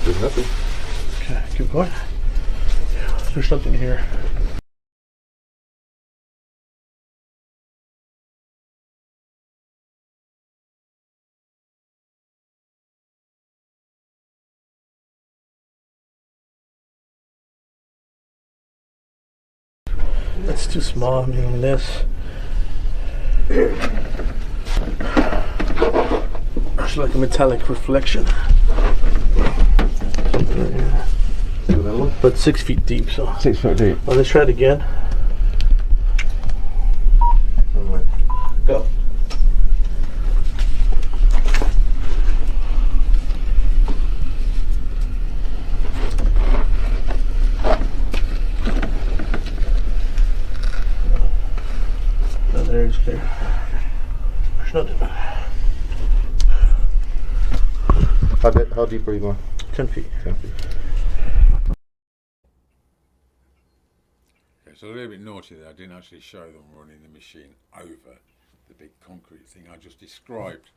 There's nothing. Okay, keep going. There's something here. That's too small. I'm doing this. It's like a metallic reflection. But 6 feet deep, so. 6 foot deep. Well, let's try it again. Go. No, there it's clear. There's nothing. How deep are you going? 10 feet. 10 feet. It's a little bit naughty there. I didn't actually show them running the machine over the big concrete thing I just described.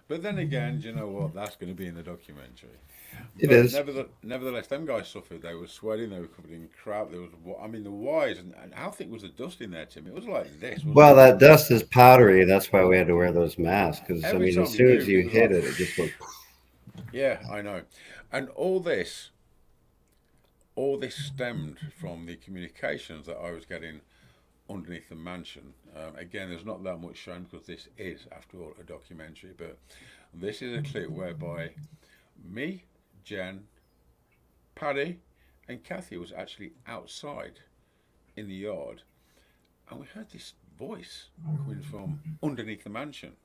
But then again, do you know what? That's going to be in the documentary. It But is. Nevertheless, them guys suffered. They were sweating. They were covered in crap. There was, I mean, the wires and how thick was the dust in there, Tim? It was like this. Wasn't Well, it? that dust is powdery. That's why we had to wear those masks. Because, I Every mean, time as you soon moved, as you it was hit like- it, it just went. Yeah, I know. And all this stemmed from the communications that I was getting underneath the mansion. Again, there's not that much shown because this is, after all, a documentary. But this is a clip whereby me, Jen, Paddy, and Kathy was actually outside in the yard, and we heard this voice coming from underneath the mansion.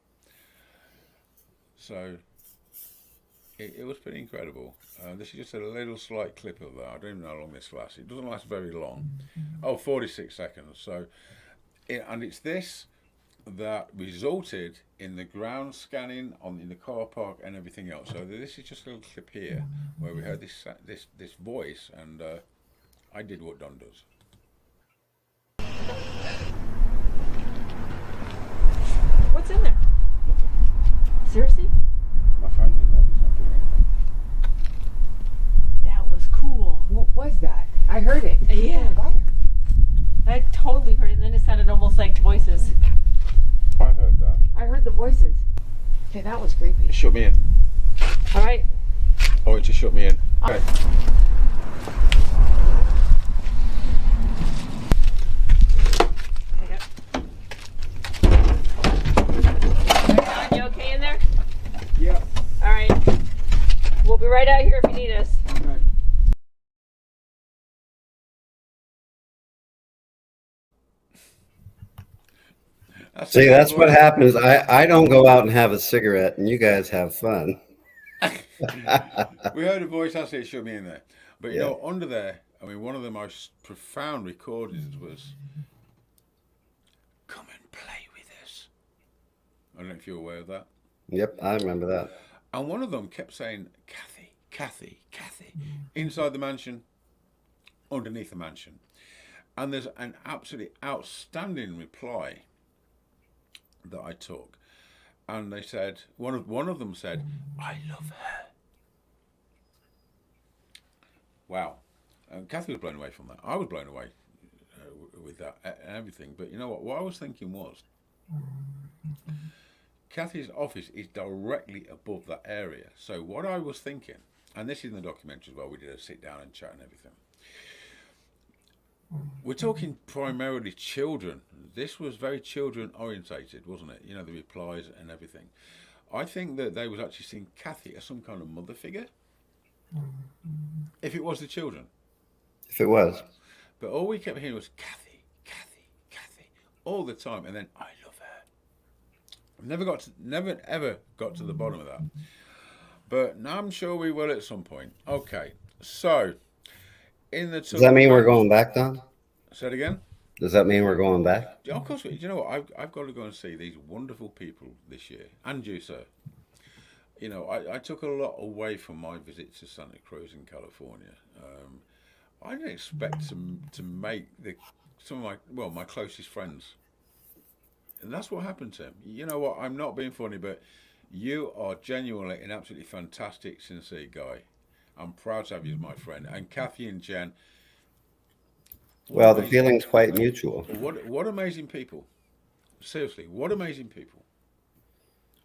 So it was pretty incredible. This is just a little slight clip of that. I don't even know how long this lasts. It doesn't last very long. Oh, 46 seconds. So, and it's this that resulted in the ground scanning in the car park and everything else. So this is just a little clip here where we heard this voice, and I did what Don does. What's in there? Seriously? My phone did that. It's not doing anything. That was cool. What was that? I heard it. Yeah. Oh, I totally heard it, and then it sounded almost like voices. I heard that. I heard the voices. Okay, that was creepy. It shut me in. All right. Oh, it just shut me in. Okay. You okay in there? Yeah. All right. We'll be right out here if you need us. Okay. See, that's what happens. I don't go out and have a cigarette, and you guys have fun. We heard a voice. I said it shut me in there. But you Yeah. know, under there, I mean, one of the most profound recordings was, "Come and play with us." I don't know if you're aware of that. Yep, I remember that. And one of them kept saying, "Kathy, Kathy, Kathy," inside the mansion, underneath the mansion. And there's an absolutely outstanding reply that I took. And they said, one of them said, "I love her." Wow. And Kathy was blown away from that. I was blown away with that and everything. But you know what I was thinking was, Kathy's office is directly above that area. So what I was thinking, and this is in the documentary as well, we did a sit down and chat and everything. We're talking primarily children. This was very children orientated, wasn't it? You know, the replies and everything. I think that they was actually seeing Kathy as some kind of mother figure. If it was the children. If it was. But all we kept hearing was Kathy, Kathy, Kathy, all the time, and then I love her. Never ever got to the bottom of that. But now I'm sure we will at some point. Okay, so in the Does that mean we're going back, Don? Say it again. Does that mean we're going back? Of course, do you know what? I've got to go and see these wonderful people this year, and you, sir. You know, I took a lot away from my visit to Santa Cruz in California. I didn't expect to make some of my closest friends, and that's what happened to him. You know what? I'm not being funny, but you are genuinely an absolutely fantastic, sincere guy. I'm proud to have you as my friend, and Kathy and Jen. Well, the feeling's quite mutual. What amazing people! Seriously, what amazing people!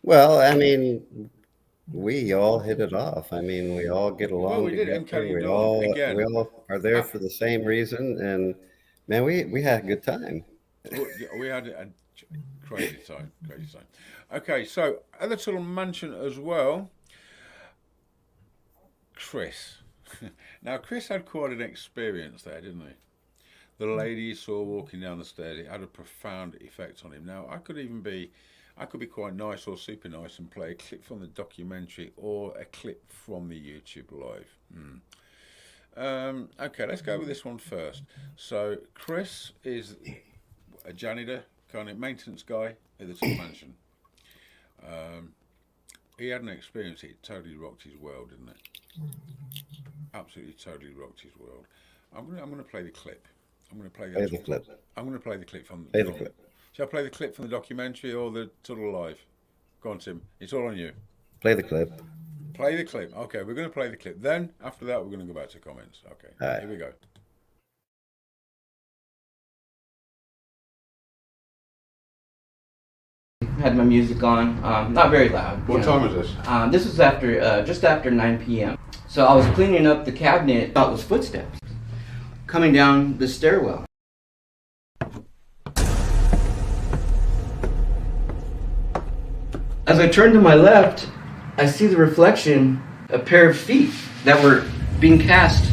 Well, I mean, we all hit it off. I mean, we all get along we did, and together. Kelly We Dawn, all again. we all are there for the same reason, and man, we had a good time. We had a crazy time, crazy time. Okay, so at the Tuttle Mansion as well, Chris. Now, Chris had quite an experience there, didn't he? The lady he saw walking down the stairs, it had a profound effect on him. Now, I could be quite nice or super nice and play a clip from the documentary or a clip from the YouTube live. Okay, let's go with this one first. So, Chris is a janitor, kind of maintenance guy at the Tuttle Mansion. He had an experience, it totally rocked his world, didn't it? Absolutely, totally rocked his world. I'm going to play the clip. I'm going to play the clip. I'm going to play the clip from. Play the clip. Shall I play the clip from the documentary or the Tuttle Live? Go on, Tim. It's all on you. Play the clip. Play the clip. Okay, we're going to play the clip. Then, after that, we're going to go back to comments. Okay, All right. Here we go. Had my music on, not very loud. What time is this? This was after, just after 9 p.m. So I was cleaning up the cabinet, thought it was footsteps coming down the stairwell. As I turned to my left, I see the reflection, a pair of feet that were being cast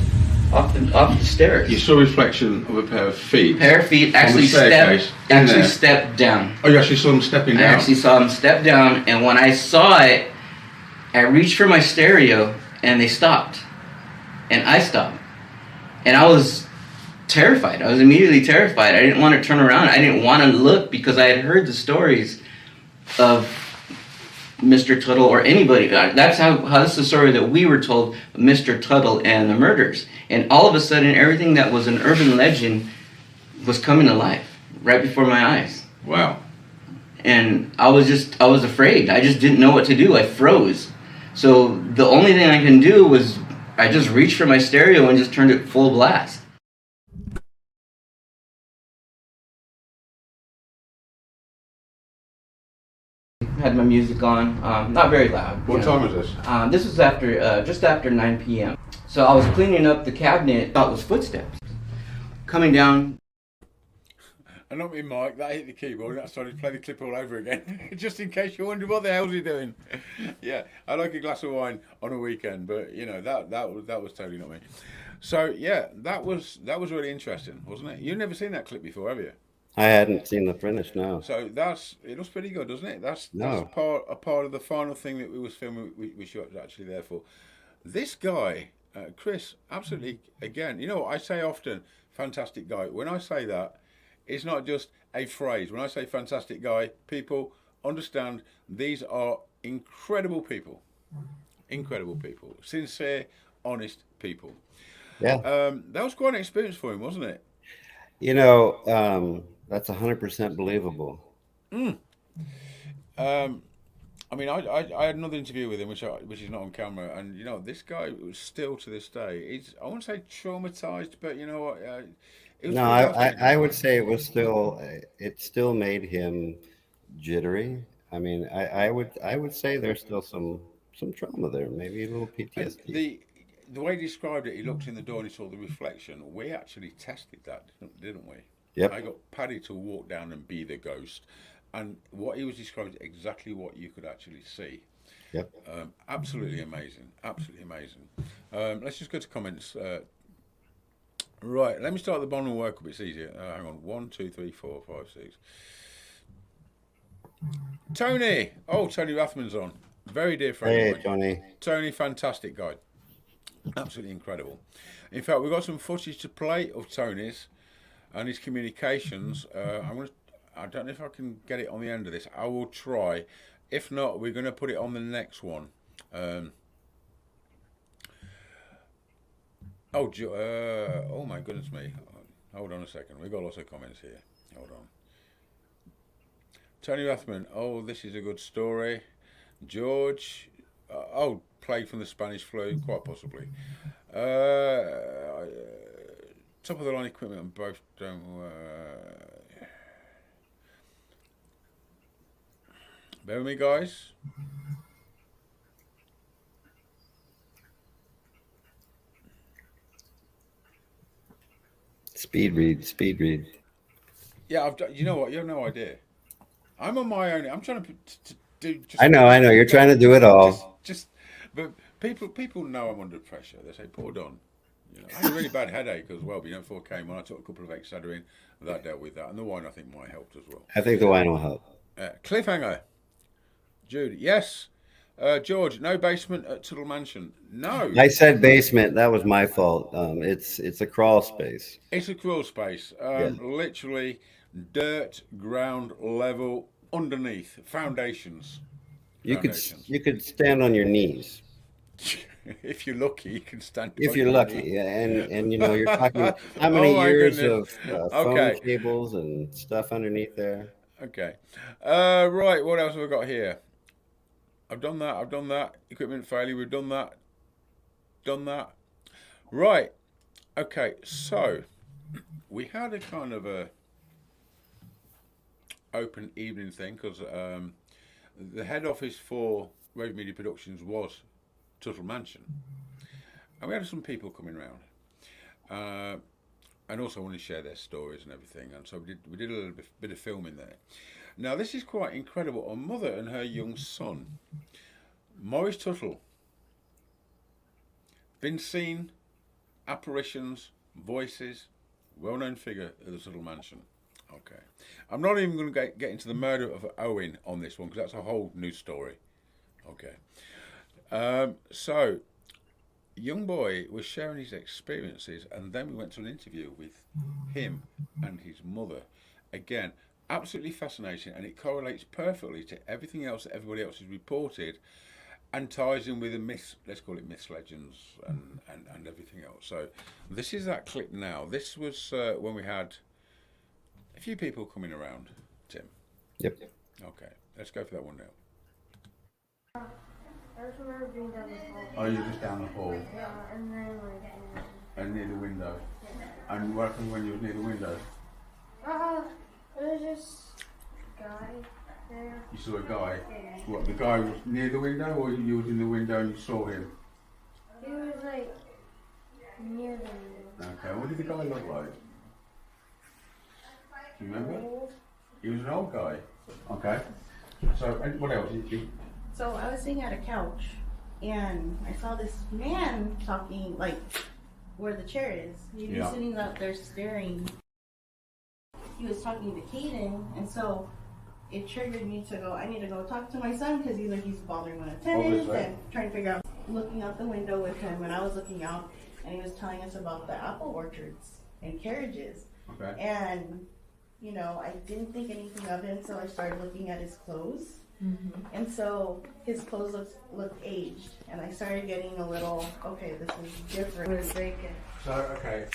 off the stairs. You saw a reflection of a pair of feet. Pair of feet actually stepped down. Oh, you actually saw them stepping down? I actually saw them step down, and when I saw it, I reached for my stereo, and they stopped. And I stopped. And I was terrified. I was immediately terrified. I didn't want to turn around. I didn't want to look because I had heard the stories of Mr. Tuttle or anybody. That's how that's the story that we were told, Mr. Tuttle and the murders. And all of a sudden, everything that was an urban legend was coming to life right before my eyes. Wow. And I was afraid. I just didn't know what to do. I froze. So the only thing I can do was I just reached for my stereo and just turned it full blast. Had my music on, not very loud. What time is this? This was after, just after 9 p.m. So I was cleaning up the cabinet, thought it was footsteps coming down. And not me, Mike. That hit the keyboard and I started to play the clip all over again. Just in case you wonder what the hell's he doing. Yeah, I like a glass of wine on a weekend, but you know that was totally not me. So yeah, that was really interesting, wasn't it? You've never seen that clip before, have you? I hadn't seen the finish, no. So it looks pretty good, doesn't it? That's a part of the final thing that we was filming, which you were actually there for. This guy, Chris, absolutely, again, you know what I say often, fantastic guy. When I say that, it's not just a phrase. When I say fantastic guy, people understand these are incredible people. Incredible people. Sincere, honest people. Yeah. That was quite an experience for him, wasn't it? You know, that's 100% believable. I mean, I had another interview with him, which is not on camera, and you know, this guy was still to this day. I won't say traumatized, but you know what? No, I would say it still made him jittery. I mean, I would say there's still some trauma there, maybe a little PTSD. The way he described it, he looked in the door and he saw the reflection. We actually tested that, didn't we? Yep. I got Paddy to walk down and be the ghost. And what he was describing is exactly what you could actually see. Yep. Absolutely amazing. Absolutely amazing. Let's just go to comments. Right, let me start at the bottom and work up. It's easier. Hang on. 1, 2, 3, 4, 5, 6. Tony. Oh, Tony Rathman's on. Very dear friend. Hey, Tony. Tony, fantastic guy. Absolutely incredible. In fact, we've got some footage to play of Tony's and his communications. I don't know if I can get it on the end of this. I will try. If not, we're going to put it on the next one. Oh my goodness me. Hold on a second. We've got lots of comments here. Hold on. Tony Rathman. Oh, this is a good story. George. Plague from the Spanish flu, quite possibly. Top of the line equipment on both don't. Bear with me, guys. Speed read. Yeah, I've done. You know what? You have no idea. I'm on my own. I'm trying to do. I know. You're trying to do it all. But people know I'm under pressure. They say, "Poor Don." You know, I had a really bad headache as well. But before I came on, I took a couple of Excedrin. That dealt with that, and the wine I think might help as well. I think the wine will help. Cliffhanger. Jude, yes. George, no basement at Tuttle Mansion. No. I said basement. That was my fault. It's a crawl space. It's a crawl space. Literally dirt, ground level, underneath, foundations. You could stand on your knees. If you're lucky, you can stand. If you're lucky, and you're talking how many years of phone cables and stuff underneath there. Okay, right. What else have we got here? I've done that. Equipment failure. We've done that. Right. Okay. So we had a kind of a open evening thing because the head office for Rave Media Productions was Tuttle Mansion, and we had some people coming around, and also want to share their stories and everything. And so we did a little bit of filming there. Now this is quite incredible. A mother and her young son, Maurice Tuttle, been seen, apparitions, voices, well-known figure at the Tuttle Mansion. Okay, I'm not even going to get into the murder of Owen on this one because that's a whole new story. Okay, so young boy was sharing his experiences, and then we went to an interview with him and his mother. Again, absolutely fascinating, and it correlates perfectly to everything else that everybody else has reported, and ties in with the myths. Let's call it myths, legends, and everything else. So this is that clip now. This was when we had a few people coming around, Tim. Yep. Okay, let's go for that one now. I just remember being down the hall. Oh, you're just down the hall? Yeah, and then and near the window? Yeah. And what happened when you were near the window? There was this guy there. You saw a guy? Yeah. What, the guy was near the window, or you was in the window and you saw him? He was like near the window. Okay, what did the guy look like? Do you remember? He was an old guy. Okay. So, and what else? So I was sitting at a couch and I saw this man talking, like where the chair is. He'd be sitting up there staring. He was talking to Kaden, and so it triggered me to go, I need to go talk to my son because he's bothering one of the tenants and trying to figure out, looking out the window with him, and I was looking out and he was telling us about the apple orchards and carriages. Okay. And, I didn't think anything of it, so I started looking at his clothes. Mm-hmm. And so his clothes looked aged, and I started getting a little, okay, this is different. It was vacant. So, okay,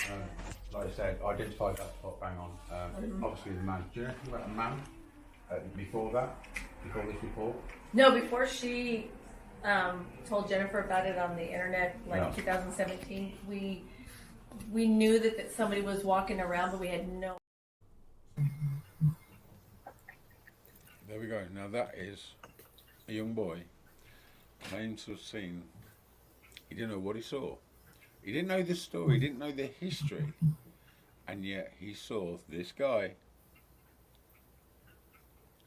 like I said, identified that spot bang on. Obviously the man. Do you know anything about the man before this report? No, before she told Jennifer about it on the internet, like 2017, we knew that somebody was walking around, but we had no. There we go. Now that is a young boy claims to have seen. He didn't know what he saw. He didn't know the story. He didn't know the history, and yet he saw this guy.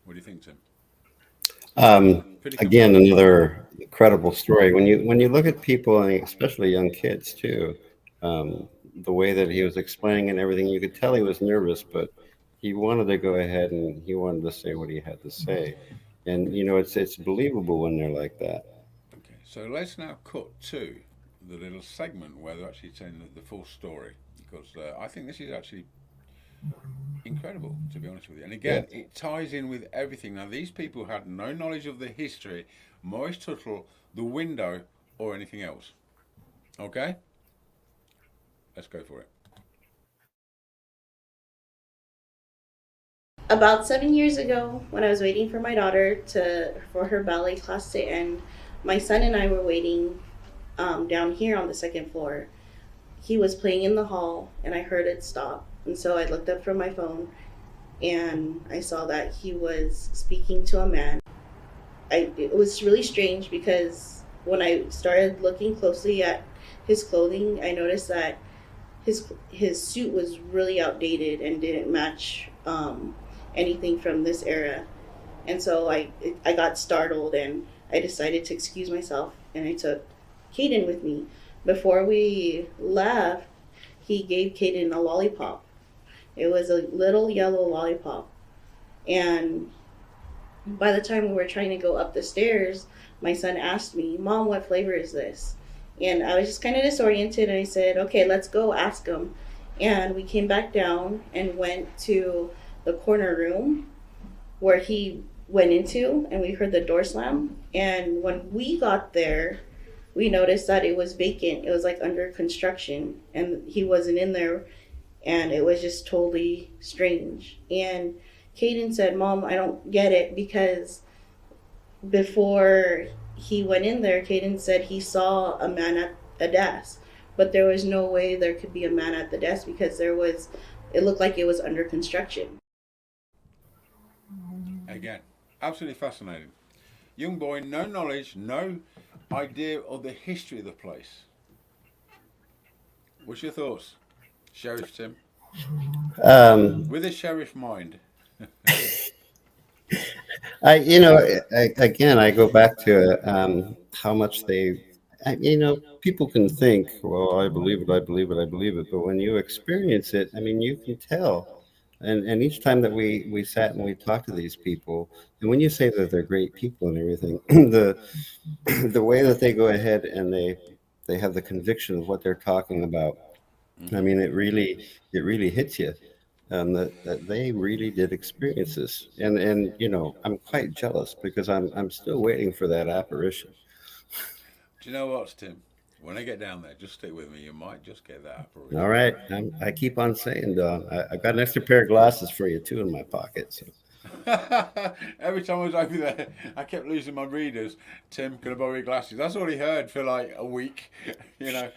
What do you think, Tim? Again, another incredible story. When you look at people, and especially young kids too, the way that he was explaining and everything, you could tell he was nervous, but he wanted to go ahead and he wanted to say what he had to say. And it's believable when they're like that. Okay, so let's now cut to the little segment where they're actually telling the full story, because I think this is actually incredible, to be honest with you. And again, it ties in with everything. Now, these people had no knowledge of the history, Maurice Tuttle, the window, or anything else. Okay? Let's go for it. About 7 years ago, when I was waiting for my daughter for her ballet class to end, my son and I were waiting down here on the second floor. He was playing in the hall, and I heard it stop. And so I looked up from my phone, and I saw that he was speaking to a man. It was really strange because when I started looking closely at his clothing, I noticed that his suit was really outdated and didn't match anything from this era. And so I got startled, and I decided to excuse myself, and I took Caden with me. Before we left, he gave Caden a lollipop. It was a little yellow lollipop. And by the time we were trying to go up the stairs, my son asked me, "Mom, what flavor is this?" And I was just kind of disoriented, and I said, "Okay, let's go ask him." And we came back down and went to the corner room where he went into, and we heard the door slam. And when we got there, we noticed that it was vacant. It was like under construction, and he wasn't in there, and it was just totally strange. And Caden said, "Mom, I don't get it," because before he went in there, Caden said he saw a man at a desk, but there was no way there could be a man at the desk because it looked like it was under construction. Again, absolutely fascinating. Young boy, no knowledge, no idea of the history of the place. What's your thoughts, Sheriff Tim? With a sheriff mind. I go back to how much people can think, well, I believe it, I believe it, I believe it. But when you experience it, you can tell. And each time that we sat and we talked to these people, and when you say that they're great people and everything, the way that they go ahead and they have the conviction of what they're talking about, it really hits you. That they really did experience this, and I'm quite jealous because I'm still waiting for that apparition. Do you know what, Tim? When I get down there, just stick with me. You might just get that apparition. All right, I keep on saying, Don. I've got an extra pair of glasses for you too in my pocket. So. Every time I was over there, I kept losing my readers. Tim, can I borrow your glasses? That's all he heard for like a week. Yeah,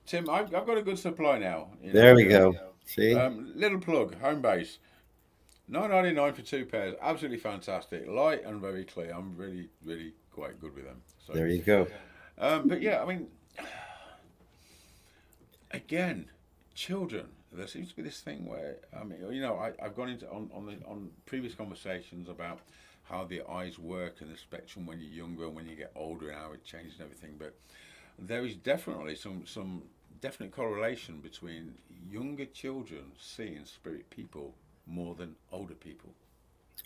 Tim, I've got a good supply now. There we go. See, little plug, home base, $9.99 for 2 pairs. Absolutely fantastic, light and very clear. I'm really, really quite good with them. So there you go. But yeah, again, children. There seems to be this thing where I've gone into on previous conversations about how the eyes work and the spectrum when you're younger and when you get older and how it changes and everything. But there is definitely some definite correlation between younger children seeing spirit people more than older people.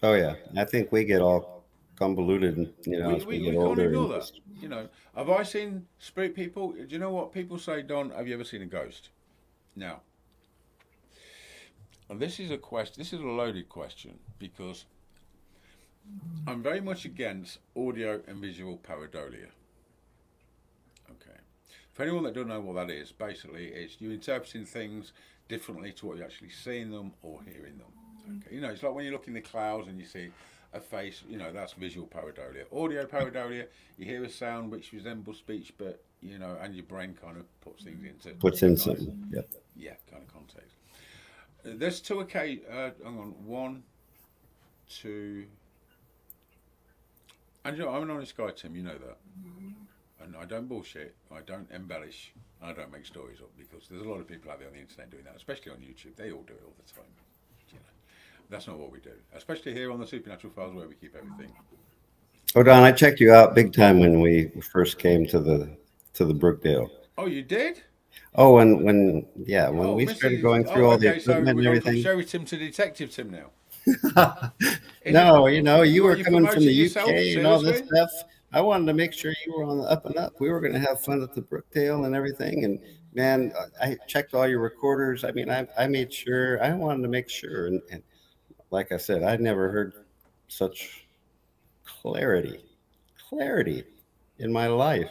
Oh yeah, I think we get all convoluted, as we get older. Can't ignore that. Have I seen spirit people? Do you know what people say, Don? Have you ever seen a ghost? Now, and this is a loaded question because I'm very much against audio and visual pareidolia. Okay. For anyone that don't know what that is, basically it's you interpreting things differently to what you're actually seeing them or hearing them. Okay. It's like when you look in the clouds and you see a face, that's visual pareidolia. Audio pareidolia, you hear a sound which resembles speech, but and your brain kind of puts things into something. Yeah, kind of context. There's two occasions. Hang on, 1, 2. And I'm an honest guy, Tim. You know that. And I don't bullshit. I don't embellish. I don't make stories up because there's a lot of people out there on the internet doing that, especially on YouTube. They all do it all the time. That's not what we do, especially here on the Supernatural Files where we keep everything. Oh, Don, I checked you out big time when we first came to the Brookdale. Oh, you did? Oh, when we started going through all the equipment and everything. From Sheriff Tim to Detective Tim now. No, you were coming from the UK and all this stuff. I wanted to make sure you were on the up and up. We were going to have fun at the Brookdale and everything. And man, I checked all your recorders. I mean, I made sure, I wanted to make sure. And like I said, I'd never heard such clarity in my life.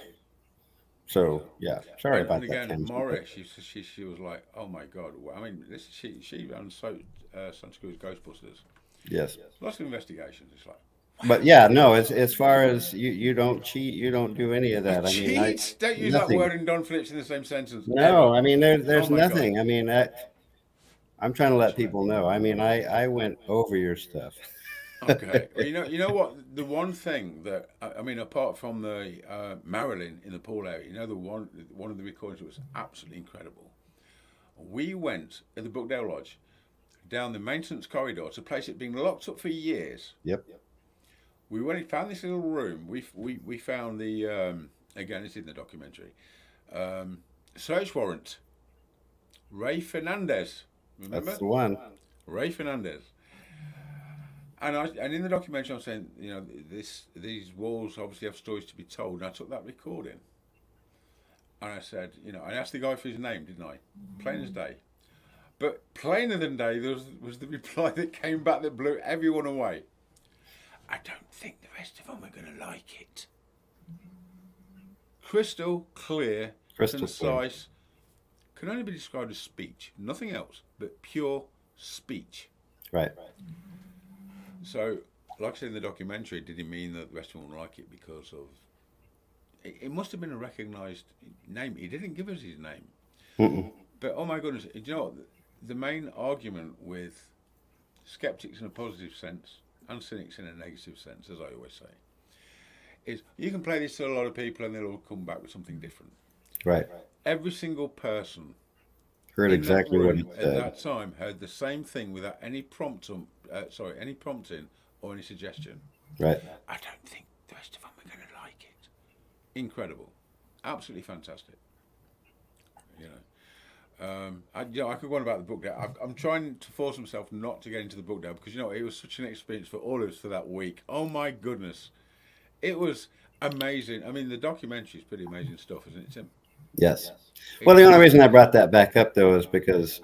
So yeah, sorry And about that, again, Ken. Maury, she was like, "Oh my God!" I mean, this she ran Santa Cruz Ghostbusters. Yes. Lots of investigations. It's like, But yeah, no, as far as you don't cheat, you don't do any of that. I mean, cheats. Don't use that nothing. word and Don Phillips in the same sentence. No, Ever. I mean there's Oh my God. nothing. I mean, I'm trying to let people know. I mean, I went over your stuff. Okay. Well, you know what? The one thing that I mean, apart from the Marilyn in the pool area, the one of the recordings that was absolutely incredible. We went at the Brookdale Lodge down the maintenance corridor to a place that had been locked up for years. Yep. We went and found this little room. We found the again, it's in the documentary. Search warrant. Ray Fernandez. Remember? That's the one. Ray Fernandez. And in the documentary, I'm saying, these walls obviously have stories to be told. And I took that recording, and I said, I asked the guy for his name, didn't I? Plain as day. But plainer than day, there was the reply that came back that blew everyone away. I don't think the rest of them are going to like it. Crystal clear, concise, can only be described as speech. Nothing else but pure speech. Right. So, like I said in the documentary, did he mean that the rest of them won't like it because of... It must have been a recognised name. He didn't give us his name. Mm-mm. But, oh my goodness, do you know what? The main argument with skeptics in a positive sense and cynics in a negative sense, as I always say, is you can play this to a lot of people and they'll all come back with something different. Right. Every single person heard exactly what he said at that time heard the same thing without any prompting or any suggestion. Right. I don't think the rest of them are going to like it. Incredible, absolutely fantastic. I could go on about the book now. I'm trying to force myself not to get into the book now because it was such an experience for all of us for that week. Oh my goodness, it was amazing. I mean, the documentary is pretty amazing stuff, isn't it, Tim? Yes. Well, the only reason I brought that back up though is because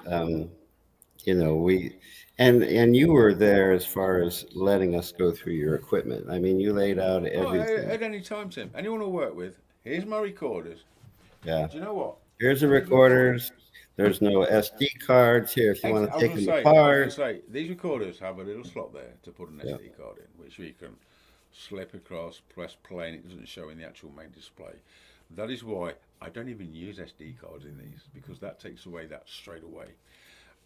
we and you were there as far as letting us go through your equipment. I mean, you laid out everything. At any time, Tim. Anyone to work with, here's my recorders. Yeah. Do you know what? Here's the recorders. There's no SD cards here if you want to take them apart. I was going to say, these recorders have a little slot there to put an SD card in, which we can slip across, press play, and it doesn't show in the actual main display. That is why I don't even use SD cards in these, because that takes away that straight away.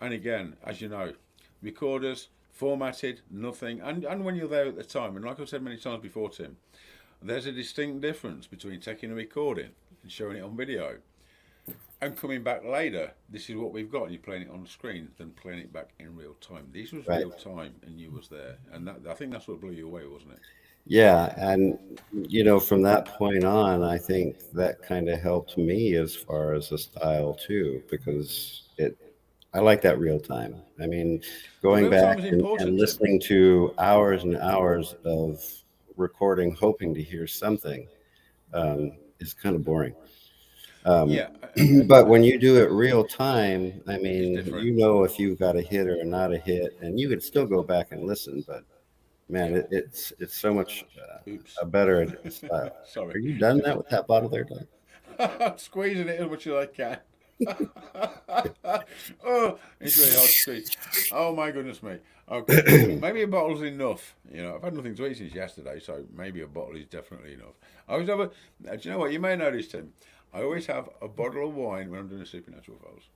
And again, as you know, recorders, formatted, nothing. And when you're there at the time, and like I've said many times before, Tim, there's a distinct difference between taking a recording and showing it on video and coming back later, this is what we've got, and you're playing it on the screen, than playing it back in real time. This was real time, and you was there. And I think that's what blew you away, wasn't it? Yeah, and from that point on, I think that kind of helped me as far as the style too, because I like that real time. I mean, going back and listening to hours and hours of recording, hoping to hear something, is kind of boring. But when you do it real time, I mean, if you've got a hit or not a hit, and you could still go back and listen, but man, it's so much a better style. Sorry. Are you done that with that bottle there, Doug? I'm squeezing it as much as I can. Oh, it's really hard to squeeze. Oh my goodness me. Okay, maybe a bottle's enough. I've had nothing to eat since yesterday, so maybe a bottle is definitely enough. I always have do you know what? You may notice, Tim, I always have a bottle of wine when I'm doing the supernatural files.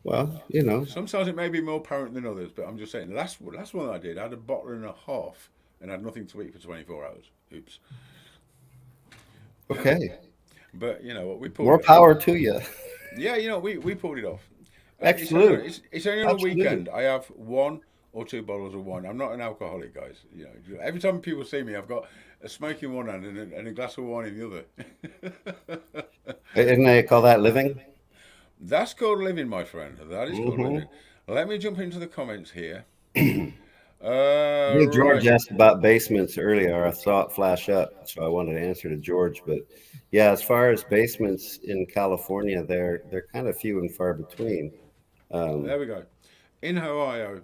Well, sometimes it may be more apparent than others, but I'm just saying. The last one I did, I had a bottle and a half, and had nothing to eat for 24 hours. Oops. Okay. But you know what? We pulled more power to you. Yeah, we pulled it off. Excellent. It's only on a weekend. I have 1 or 2 bottles of wine. I'm not an alcoholic, guys. Every time people see me, I've got a smoke in one hand and a glass of wine in the other. Isn't they call that living? That's called living, my friend. That is called living. Let me jump into the comments here. George Right. asked about basements earlier. I saw it flash up, so I wanted to answer to George. But yeah, as far as basements in California, they're kind of few and far between. There we go. In Ohio,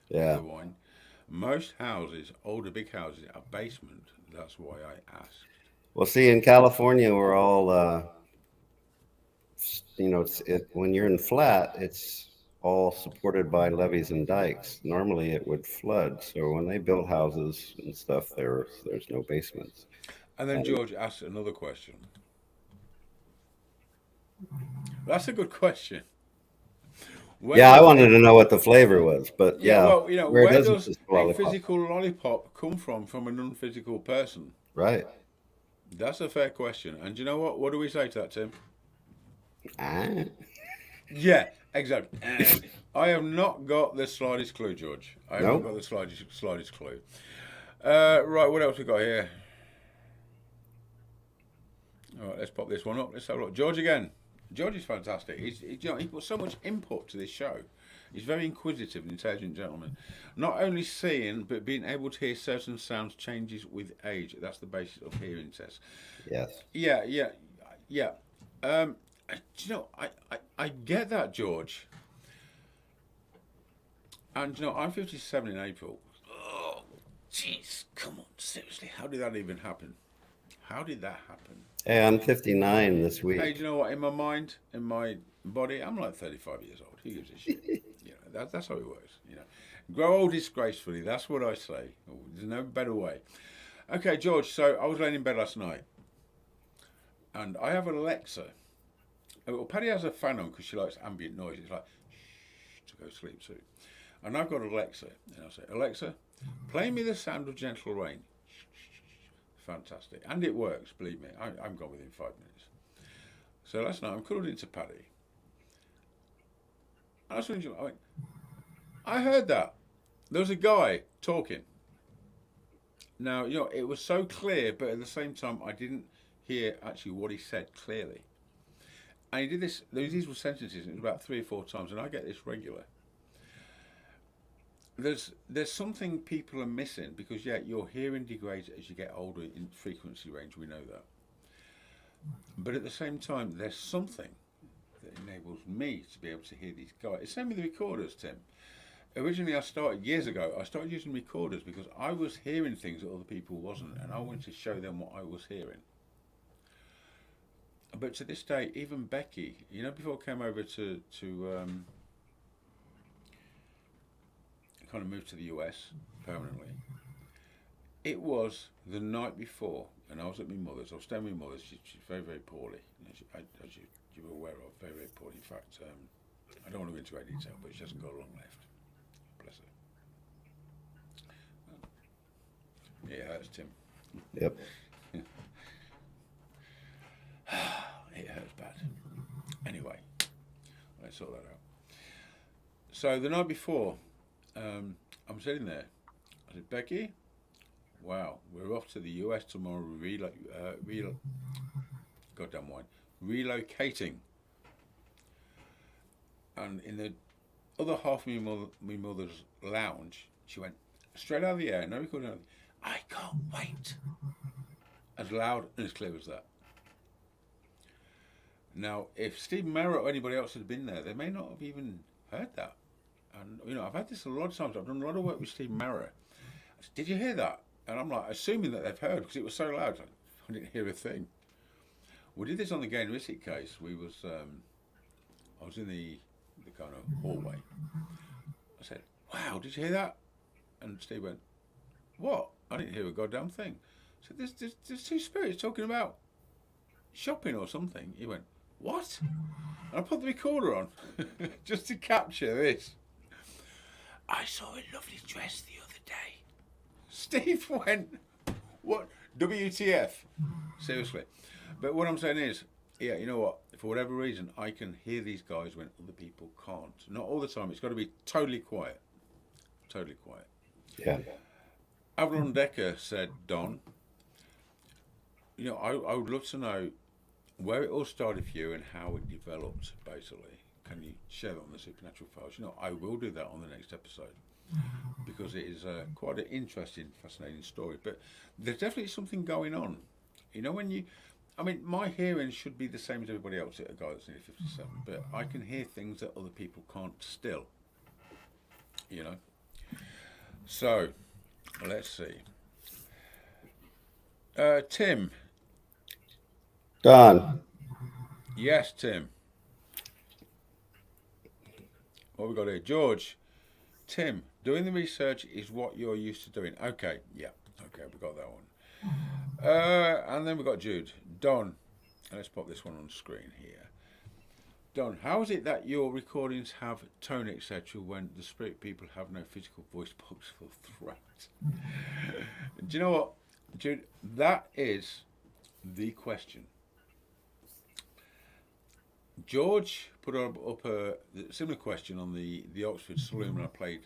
Yeah. the wine, most houses, older big houses, are basement. That's why I asked. Well, see, in California, we're all, when you're in flat, it's all supported by levees and dikes. Normally, it would flood. So when they build houses and stuff, there's no basements. And then George asked another question. That's a good question. I wanted to know what the flavor was, but well, where where doesn't does this a lollipop? physical lollipop come from a non-physical person? Right. That's a fair question. And do you know what? What do we say to that, Tim? Ah. Yeah, exactly. I have not got the slightest clue, George. I have not got the slightest clue. Right, what else we got here? All right, let's pop this one up. Let's have a look. George again. George is fantastic. He puts so much input to this show. He's very inquisitive and intelligent gentleman. Not only seeing, but being able to hear certain sounds changes with age. That's the basis of hearing tests. Yes. Yeah. I get that, George. And I'm 57 in April. Oh, jeez, come on, seriously, how did that even happen? How did that happen? Hey, I'm 59 this week. Hey, do you know what? In my mind, in my body, I'm like 35 years old. Who gives a shit? That's how it works. Grow old disgracefully. That's what I say. There's no better way. Okay, George. So I was laying in bed last night, and I have an Alexa. Well, Paddy has a fan on because she likes ambient noise. It's like shh, to go to sleep too. And I've got Alexa, and I say, Alexa, play me the sound of gentle rain. Fantastic. And it works, believe me. I'm gone within 5 minutes. So last night I'm cuddled into Paddy. I heard that. There was a guy talking. Now, it was so clear, but at the same time I didn't hear actually what he said clearly. And he did this, these were sentences, and it was about 3 or 4 times, and I get this regular. There's something people are missing because your hearing degrades as you get older in frequency range. We know that, but at the same time, there's something that enables me to be able to hear these guys. It's same with the recorders, Tim. Originally, years ago, I started using recorders because I was hearing things that other people wasn't, and I wanted to show them what I was hearing. But to this day, even Becky, before I came over to kind of moved to the US permanently, it was the night before, and I was at my mother's. I was staying with my mother. She's very, very poorly, as you were aware of, very, very poorly. In fact, I don't want to go into any detail, but she hasn't got long left. Bless her. It hurts, Tim. Yep. It hurts bad. Anyway, let's sort that out. So the night before, I'm sitting there. I said, Becky, wow, we're off to the US tomorrow. Goddamn wine. Relocating. And in the other half of my mother's lounge, she went straight out of the air. No recording. I can't wait. As loud and as clear as that. Now, if Steve Merritt or anybody else had been there, they may not have even heard that. And, I've had this a lot of times. I've done a lot of work with Steve Merritt. I said, did you hear that? And I'm like, assuming that they've heard because it was so loud. I didn't hear a thing. We did this on the Gain Rissick case. I was in the kind of hallway. I said, wow, did you hear that? And Steve went, what? I didn't hear a goddamn thing. I said, there's 2 spirits talking about shopping or something. He went, what? And I put the recorder on just to capture this. I saw a lovely dress the other day. Steve went, what? WTF? Seriously. But what I'm saying is, you know what? For whatever reason, I can hear these guys when other people can't. Not all the time. It's got to be totally quiet. Totally quiet. Yeah. Avalon Decker said, Don, I would love to know where it all started for you and how it developed, basically. Can you share that on the Supernatural Files? I will do that on the next episode. because it is quite an interesting, fascinating story. But there's definitely something going on. You know, my hearing should be the same as everybody else, a guy that's nearly 57, but I can hear things that other people can't still, you know. So, let's see. Tim. Don. Yes, Tim. What we got here? George. Tim, doing the research is what you're used to doing. Okay, yeah. Okay, we got that one. And then we got Jude. Don. Let's pop this one on screen here. Don, how is it that your recordings have tone, etc., when the spirit people have no physical voice box for threat? Do you know what, Jude? That is the question. George put up a similar question on the Oxford Saloon when I played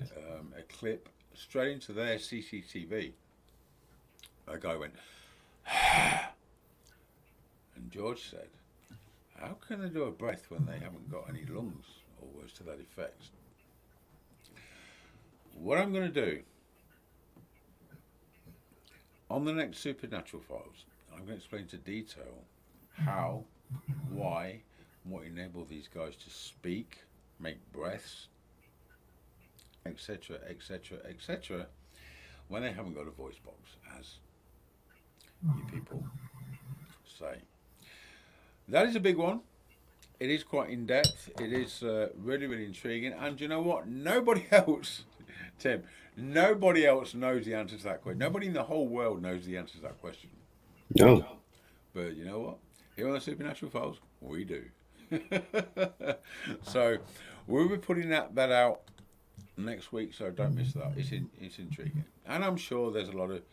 a clip straight into their CCTV. A guy went, and George said, how can they do a breath when they haven't got any lungs, or words to that effect? What I'm going to do, on the next Supernatural Files, I'm going to explain to detail how, why, and what enabled these guys to speak, make breaths, etc., etc., etc., when they haven't got a voice box, as you people say. That is a big one. It is quite in depth. It is really, really intriguing. And you know what? Nobody else, Tim, nobody else knows the answer to that question. Nobody in the whole world knows the answer to that question. No. But you know what? Here on the Supernatural Files, we do. So we'll be putting that out next week, so don't miss that. It's intriguing. And I'm sure there's a lot of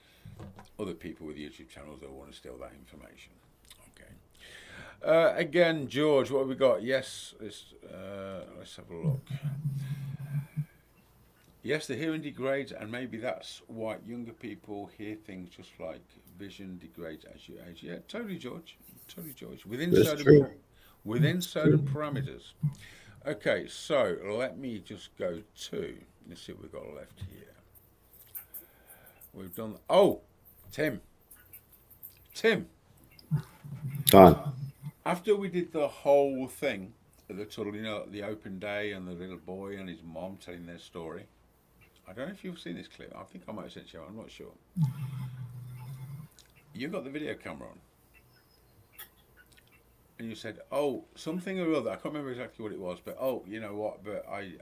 other people with YouTube channels that want to steal that information. Again, George, what have we got? Yes, let's have a look. Yes, the hearing degrades, and maybe that's why younger people hear things just like vision degrades as you age. Yeah, totally, George. Totally, George. Within certain parameters. Okay, so let me just go to. Let's see what we've got left here. We've done. Oh, Tim. Don. After we did the whole thing at the Tuttle, you know, the open day and the little boy and his mom telling their story. I don't know if you've seen this clip. I think I might have sent you. I'm not sure. You got the video camera on, and you said, "Oh, something or other." I can't remember exactly what it was, but oh, you know what? But I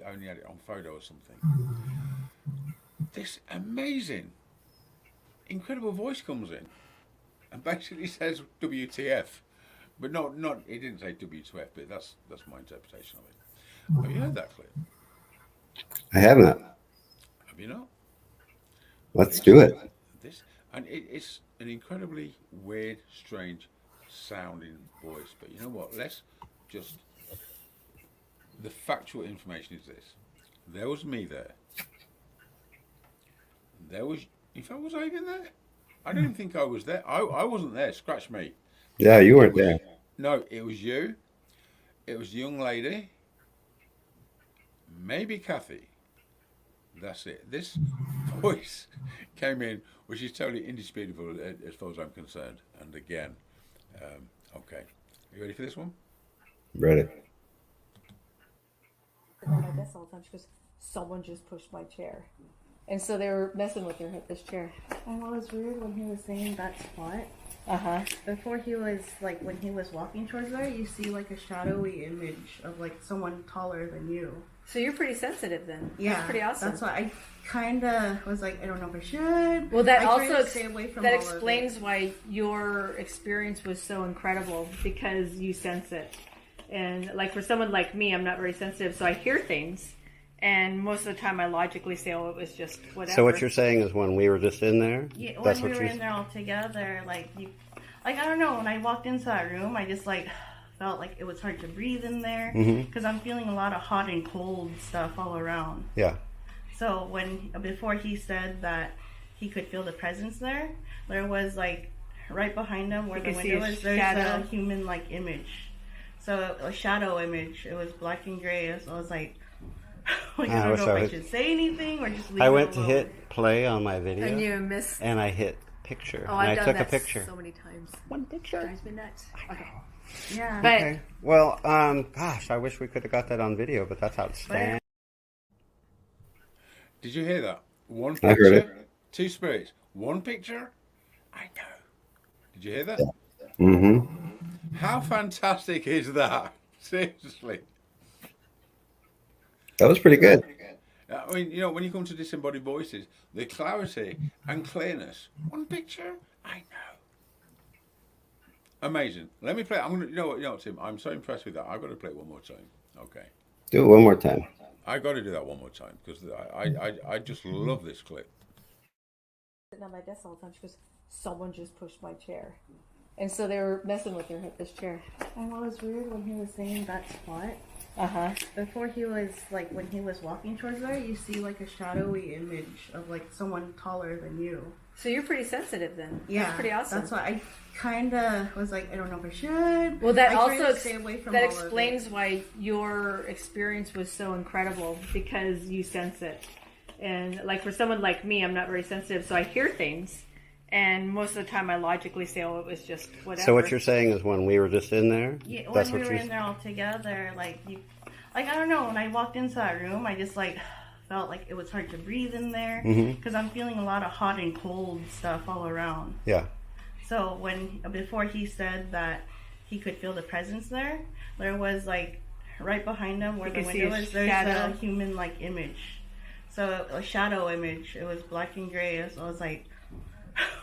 only had it on photo or something. This amazing, incredible voice comes in, and basically says WTF. But not. He didn't say W2F, but that's my interpretation of it. Have you heard that clip? I have not. Have you not? Let's do it. It's an incredibly weird, strange sounding voice. But you know what? Let's just. The factual information is this: there was me there. There was. In fact, was I even there? I don't even think I was there. I wasn't there. Scratch me. Yeah, you weren't there. No, it was you. It was the young lady. Maybe Kathy. That's it. This voice came in, which is totally indisputable as far as I'm concerned. And again, okay. You ready for this one? Ready. Like this all the time. She goes, someone just pushed my chair. And so they were messing with her at this chair. And what was weird when he was saying that spot, before he was like, when he was walking towards there, you see like a shadowy image of like someone taller than you. So you're pretty sensitive then. Yeah, that's pretty awesome. That's why I kind of was like, I don't know if I should. Well, that I also stay away from that all explains why your experience was so incredible, because you sense it. And like for someone like me, I'm not very sensitive, so I hear things. And most of the time I logically say, oh, it was just whatever. So what you're saying is when we were just in there? Yeah, when we were in there all together, like I don't know, when I walked into that room, I just like felt like it was hard to breathe in there because I'm feeling a lot of hot and cold stuff all around. Yeah. So before he said that he could feel the presence there was like right behind him where the window is, there's a human like image. So a shadow image. It was black and gray. So I was like, Like, I I don't wish know I if I was- should say anything or just leave I it went to alone. hit play on my video, And you missed. and I hit picture, Oh, and I I've done took a that picture. so many times. One picture. Drives me nuts. Okay. Yeah. But Okay. Well, gosh, I wish we could have got that on video, but that's outstanding. Did you hear that? One picture, I heard it. two spirits. One picture? I know. Did you hear that? Mm-hmm. How fantastic is that? Seriously. That was pretty good. I mean, you know, when you come to disembodied voices, the clarity and clearness. One picture? I know. Amazing. Let me play. I'm gonna. You know what, Tim? I'm so impressed with that. I've got to play it one more time. Okay. Do it one more time. I got to do that one more time because I just love this clip. sitting on my desk all the time. She goes, someone just pushed my chair. And so they were messing with her at this chair. And what was weird when he was saying that spot, before he was like, when he was walking towards there, you see like a shadowy image of like someone taller than you. So you're pretty sensitive then. Yeah, That's pretty awesome. That's why I kind of was like, I don't know if I should. Well, that I try also to stay away from that all of explains it. why your experience was so incredible, because you sense it. And like for someone like me, I'm not very sensitive, so I hear things. And most of the time, I logically say, "Oh, it was just whatever." So what you're saying is, when we were just in there, Yeah, that's when what we were you're. in there all together, like I don't know. When I walked into that room, I just like felt like it was hard to breathe in there because I'm feeling a lot of hot and cold stuff all around. Yeah. So before he said that he could feel the presence there was like right behind him where You the could see window a is. There's shadow. a human like image. So a shadow image. It was black and gray. So I was like.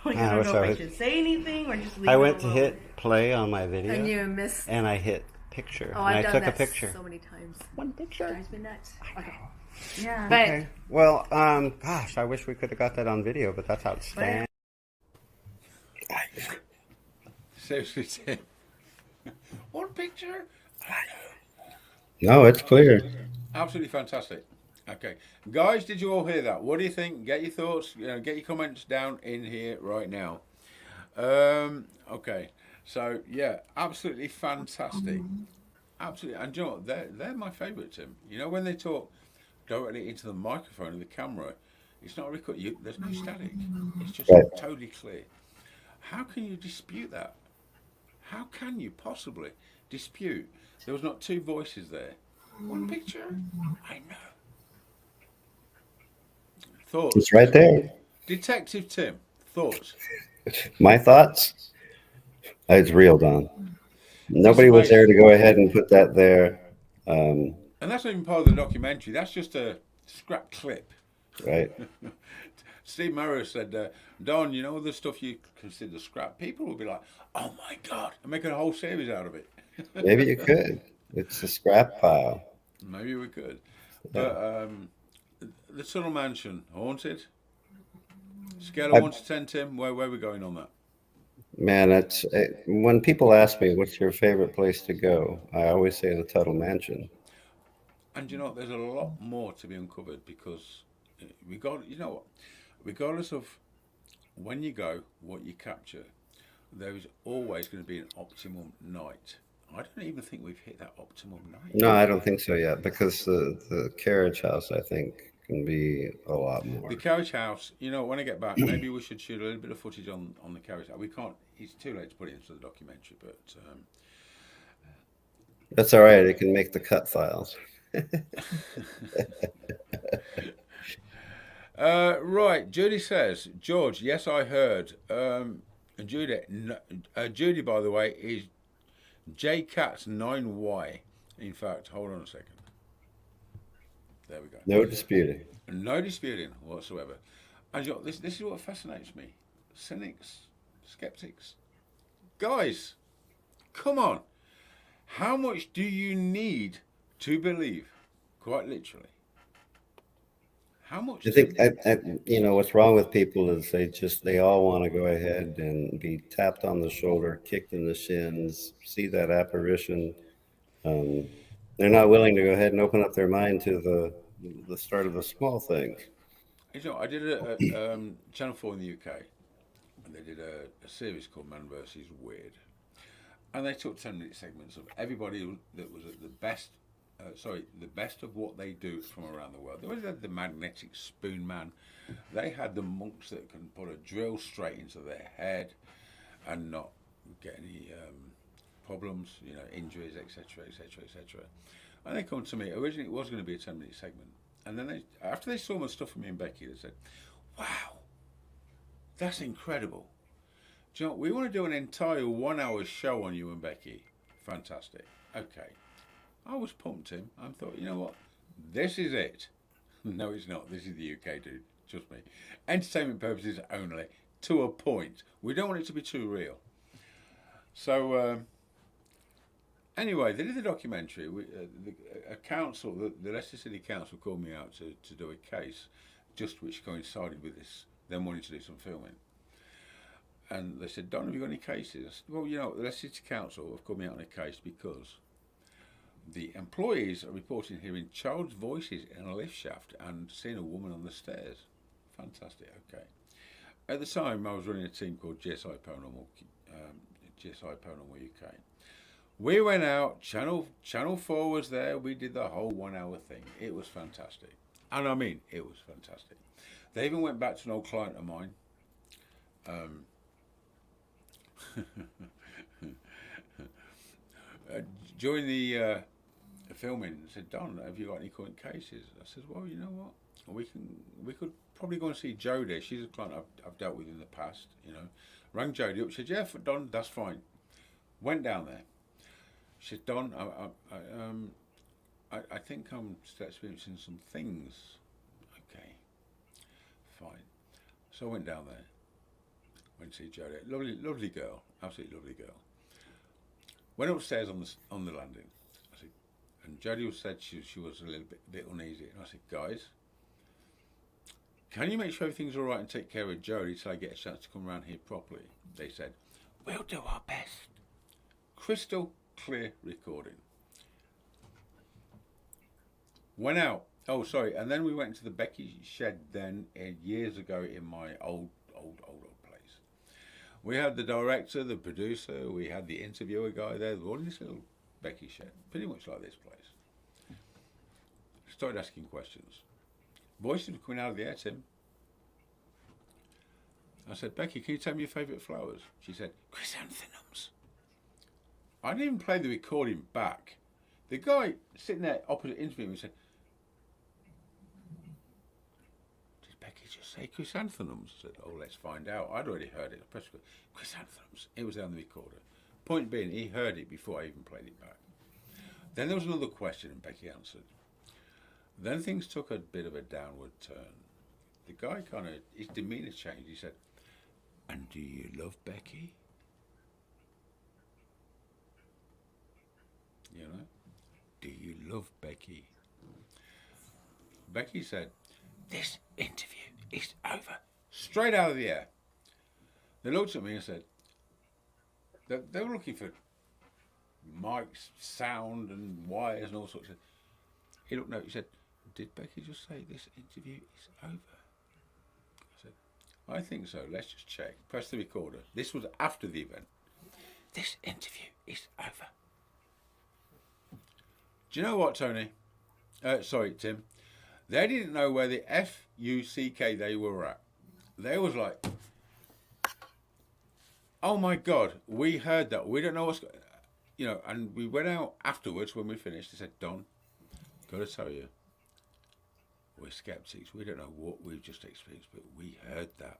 Like, I don't know if I should say anything or just leave I it went to alone. hit play on my video, And you missed. and I hit picture, Oh, and I've I done took a that picture. so many times. One picture. Drives me nuts. Okay. Yeah. But Okay. Well, gosh, I wish we could have got that on video, but that's outstanding. Seriously, Tim. One picture? No, it's clear. Absolutely fantastic. Okay, guys, did you all hear that? What do you think? Get your thoughts. Get your comments down in here right now. Okay, so yeah, absolutely fantastic. Absolutely, and you know what? They're my favourite, Tim. You know when they talk directly into the microphone of the camera, it's not record. There's no static. It's just totally clear. How can you dispute that? How can you possibly dispute? There was not two voices there. One picture. I know. Thoughts? It's right there. Detective Tim, thoughts? My thoughts? It's real, Don. Nobody was there to go ahead and put that there. And that's not even part of the documentary. That's just a scrap clip. Right. Steve Morrow said, Don, you know the stuff you consider scrap? People will be like, oh my God, and make a whole series out of it. Maybe you could. It's a scrap pile. Maybe we could. But the Tuttle Mansion, haunted? Scale of 1 to 10, Tim, where are we going on that? Man, when people ask me what's your favorite place to go, I always say the Tuttle Mansion. And you know, there's a lot more to be uncovered because regardless of when you go, what you capture, there is always going to be an optimum night. I don't even think we've hit that optimum night. No, I don't think so yet, because the carriage house, I think, can be a lot more. The carriage house, when I get back, maybe we should shoot a little bit of footage on the carriage house. We can't, it's too late to put it into the documentary, but... That's all right, it can make the cut files. Right, Judy says, George, yes, I heard. And Judy, by the way, is JCats9Y. In fact, hold on a second. There we go. No disputing. No disputing whatsoever. And this is what fascinates me. Cynics, skeptics. Guys, come on. How much do you need to believe? Quite literally. How much? I think what's wrong with people is they all want to go ahead and be tapped on the shoulder, kicked in the shins, see that apparition. They're not willing to go ahead and open up their mind to the start of the small things. I did a Channel 4 in the UK, and they did a series called Man vs. Weird. And they took 10-minute segments of everybody that was at the best the best of what they do from around the world. They always had the magnetic spoon man. They had the monks that can put a drill straight into their head and not get any problems, you know, injuries, etc., etc., etc. And they come to me. Originally, it was going to be a 10-minute segment, and then after they saw my stuff from me and Becky, they said, "Wow, that's incredible. Do you know, we want to do an entire 1-hour show on you and Becky. Fantastic. Okay." I was pumped, Tim. I thought, you know what? This is it. No, it's not. This is the UK, dude. Trust me. Entertainment purposes only, to a point. We don't want it to be too real. So, anyway, they did the documentary. A council, the Leicester City Council called me out to do a case, just which coincided with this, them wanting to do some filming. And they said, "Don, have you got any cases?" I said, "Well, you know, the Leicester City Council have called me out on a case because the employees are reporting hearing child's voices in a lift shaft and seeing a woman on the stairs." Fantastic. Okay. At the time, I was running a team called GSI Paranormal UK. We went out. Channel 4 was there. We did the whole 1-hour thing. It was fantastic, and I mean, it was fantastic. They even went back to an old client of mine. During the filming, I said, "Don, have you got any current cases?" I said, "Well, you know what, we could probably go and see Jodie. She's a client I've dealt with in the past, you know." Rang Jodie up, said, "Yeah, Don, that's fine." Went down there. She said, "Don, I think I'm still experiencing some things." Okay, fine. So I went down there. Went to see Jodie. Lovely girl, absolutely lovely girl. Went upstairs on the landing. I said, and Jodie said she was a little bit uneasy. And I said, "Guys, can you make sure everything's all right and take care of Jodie till I get a chance to come around here properly?" They said, "We'll do our best." Crystal clear recording. Went out. Oh, sorry. And then we went to the Becky shed then years ago in my old place. We had the director, the producer, we had the interviewer guy there. All in this little Becky shed, pretty much like this place. Started asking questions. Voices were coming out of the air, Tim. I said, "Becky, can you tell me your favourite flowers?" She said, "Chrysanthemums." I didn't even play the recording back. The guy sitting there opposite interviewing me said, "Did Becky just say chrysanthemums?" I said, "Oh, let's find out." I'd already heard it. I pressed chrysanthemums. It was on the recorder. Point being, he heard it before I even played it back. Then there was another question and Becky answered. Then things took a bit of a downward turn. The guy his demeanour changed. He said, "And do you love Becky?" You know? "Do you love Becky?" Becky said, "This interview is over." Straight out of the air. They looked at me and said, they were looking for mics, sound and wires and all sorts of. He looked at me, he said, "Did Becky just say this interview is over?" I said, "I think so. Let's just check." Press the recorder. This was after the event. "This interview is over." Do you know what, Tony? Sorry, Tim. They didn't know where the F-U-C-K they were at. They was like, "Oh my God, we heard that. We don't know what's..." You know, and we went out afterwards when we finished. They said, "Don, got to tell you, we're skeptics. We don't know what we've just experienced, but we heard that.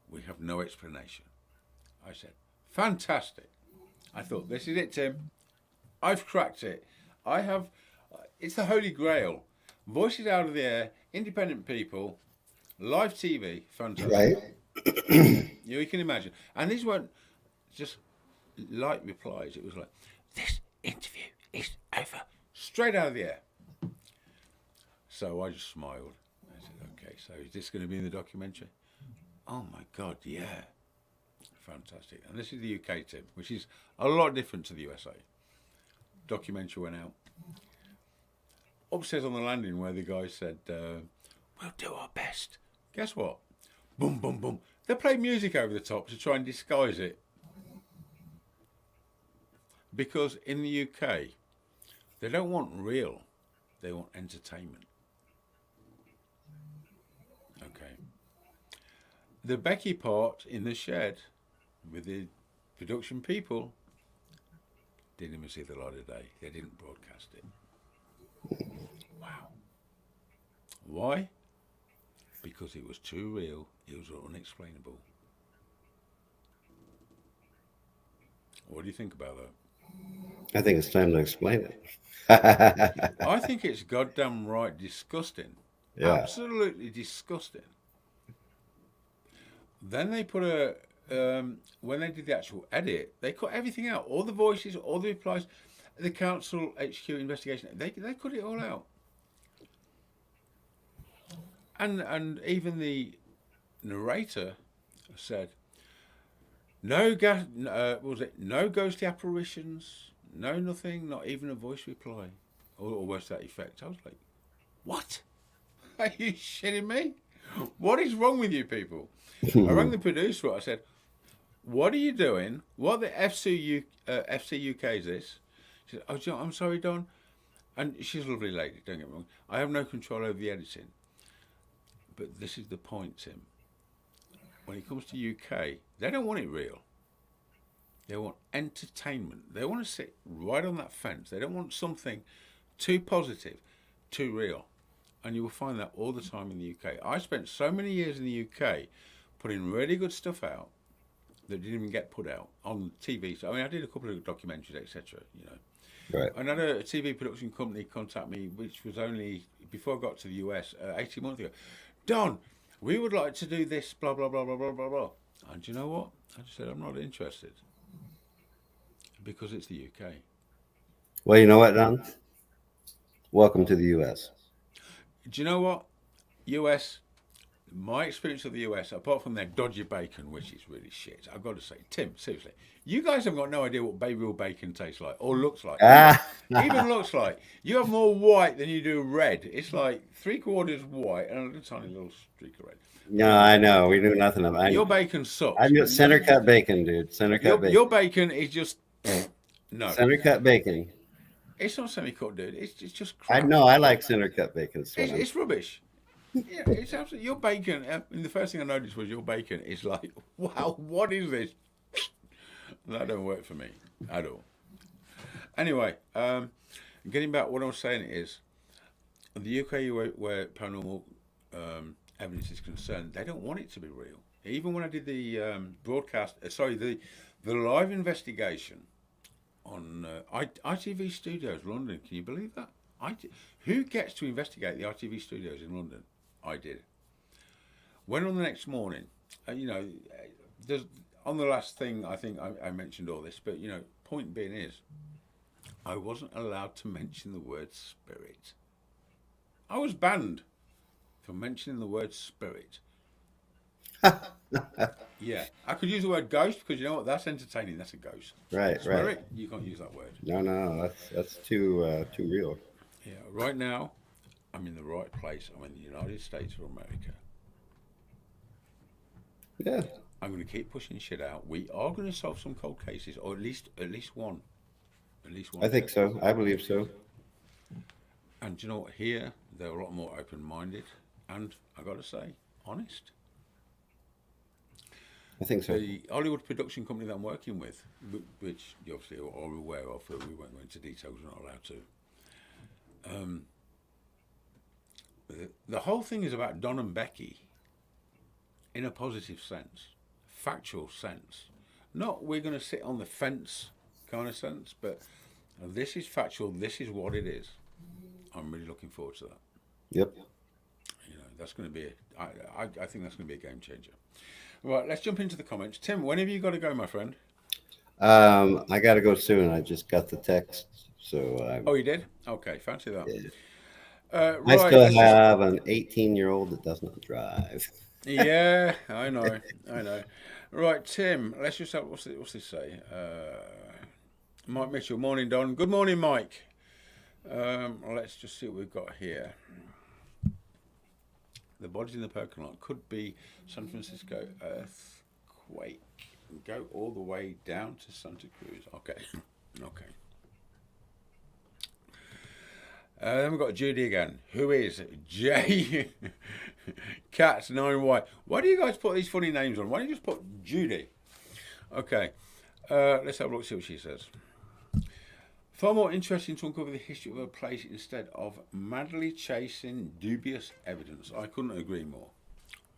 We have no explanation." I said, "Fantastic." I thought, this is it, Tim. I've cracked it. It's the Holy Grail. Voices out of the air, independent people, live TV, fantastic. Right. You can imagine. And these weren't just light replies. It was like, "This interview is over." Straight out of the air. So I just smiled. I said, "Okay, so is this going to be in the documentary?" "Oh my God, yeah." Fantastic. And this is the UK, Tim, which is a lot different to the USA. Documentary went out. Upstairs on the landing where the guy said, "We'll do our best." Guess what? Boom, boom, boom. They played music over the top to try and disguise it. Because in the UK, They don't want real. They want entertainment. Okay. The Becky part in the shed with the production people didn't even see the light of day. They didn't broadcast it. Wow. Why? Because it was too real. It was unexplainable. What do you think about that? I think it's time to explain it. I think it's goddamn right disgusting. Yeah. Absolutely disgusting. Then they put when they did the actual edit, they cut everything out. All the voices, all the replies, the council HQ investigation, they cut it all out. And even the narrator said, no ghostly apparitions, no nothing, not even a voice reply, or worse to that effect. I was like, what? Are you shitting me? What is wrong with you people? I rang the producer. I said, what are you doing? What the FC UK is this? She said, oh, John, I'm sorry, Don. And she's a lovely lady, don't get me wrong. I have no control over the editing. But this is the point, Tim. When it comes to UK, they don't want it real. They want entertainment. They want to sit right on that fence. They don't want something too positive, too real. And you will find that all the time in the UK. I spent so many years in the UK putting really good stuff out that didn't even get put out on TV. So, I mean, I did a couple of documentaries, etc. You know, right. And I had a TV production company contact me, which was only before I got to the US 18 months ago. Don, we would like to do this, blah blah blah blah blah blah blah. And you know what? I just said I'm not interested because it's the UK. Well, you know what, Don? Welcome to the US. Do you know what? US, my experience of the US, apart from their dodgy bacon, which is really shit, I've got to say, Tim, seriously, you guys have got no idea what Bay Real bacon tastes like or looks like. Even looks like. You have more white than you do red. It's like 3/4 white and a tiny little streak of red. No, I know. We do nothing about it. Your bacon sucks. I get center cut bacon, dude. Center cut bacon. Your bacon is just no. Center cut bacon. It's not semi-cut, dude. It's just crap. I know. I like center cut bacon. It's rubbish. Yeah, it's absolutely your bacon. And the first thing I noticed was your bacon is like, wow, what is this? That don't work for me at all. Anyway, getting back, what I was saying is, the UK where paranormal evidence is concerned, they don't want it to be real. Even when I did the the live investigation on ITV Studios, London. Can you believe that? Who gets to investigate the ITV Studios in London? I did. Went on the next morning. You know, there's on the last thing, I think I mentioned all this, but you know, point being is, I wasn't allowed to mention the word spirit. I was banned from mentioning the word spirit. Yeah, I could use the word ghost because you know what? That's entertaining. That's a ghost. Right, spirit, right. You can't use that word. No, that's too real. Yeah, right now, I'm in the right place. I'm in the United States of America. Yeah. I'm going to keep pushing shit out. We are going to solve some cold cases, or at least one. At least one. I think so. I believe so. And you know what? Here, they're a lot more open-minded, and I got to say, honest. I think so. The Hollywood production company that I'm working with, which you obviously are aware of, but we won't go into details. We're not allowed to. The whole thing is about Don and Becky in a positive sense, factual sense. Not we're going to sit on the fence kind of sense, but this is factual. This is what it is. I'm really looking forward to that. Yep. You know, that's going to be. I think that's going to be a game changer. Right, let's jump into the comments. Tim, when have you got to go, my friend? I got to go soon. I just got the text, so. Oh, you did? Okay, fancy that. Yeah. Right, I still have an 18-year-old that does not drive. Yeah, I know. Right, Tim, let's just have, what's this say? Mike Mitchell, morning, Don. Good morning, Mike. Let's just see what we've got here. The bodies in the parking lot could be San Francisco earthquake. Go all the way down to Santa Cruz. Okay. Then we've got Judy again, who is J Cats 9Y. Why do you guys put these funny names on? Why don't you just put Judy? Okay, let's have a look, see what she says. Far more interesting to uncover the history of a place instead of madly chasing dubious evidence. I couldn't agree more.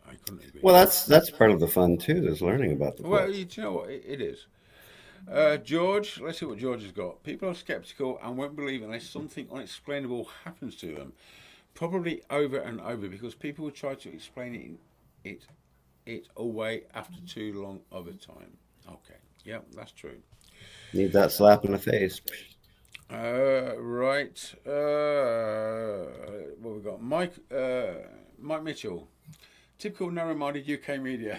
I couldn't agree. Well, more. that's part of the fun too, is learning about the Well, place. you know what? It is. George, let's see what George has got. People are skeptical and won't believe unless something unexplainable happens to them. Probably over and over because people will try to explain it away after too long of a time. Okay, yeah, that's true. Need that slap in the face. Right. What we got? Mike Mitchell. Typical narrow-minded UK media.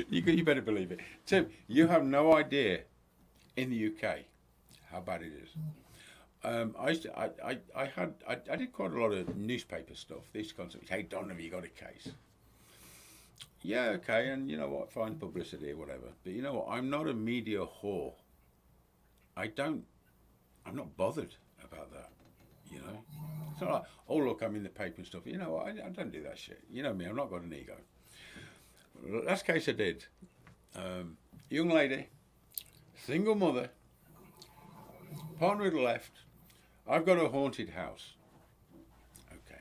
you better believe it. Tim, you have no idea in the UK how bad it is. I did quite a lot of newspaper stuff. These concepts. Hey Don, have you got a case? Yeah, okay, and you know what? Find publicity or whatever. But you know what? I'm not a media whore. I'm not bothered about that. You know, it's not like, oh look, I'm in the paper and stuff. You know what? I don't do that shit. You know me. I've not got an ego. Last case I did. Young lady, single mother, partner had left. I've got a haunted house. Okay,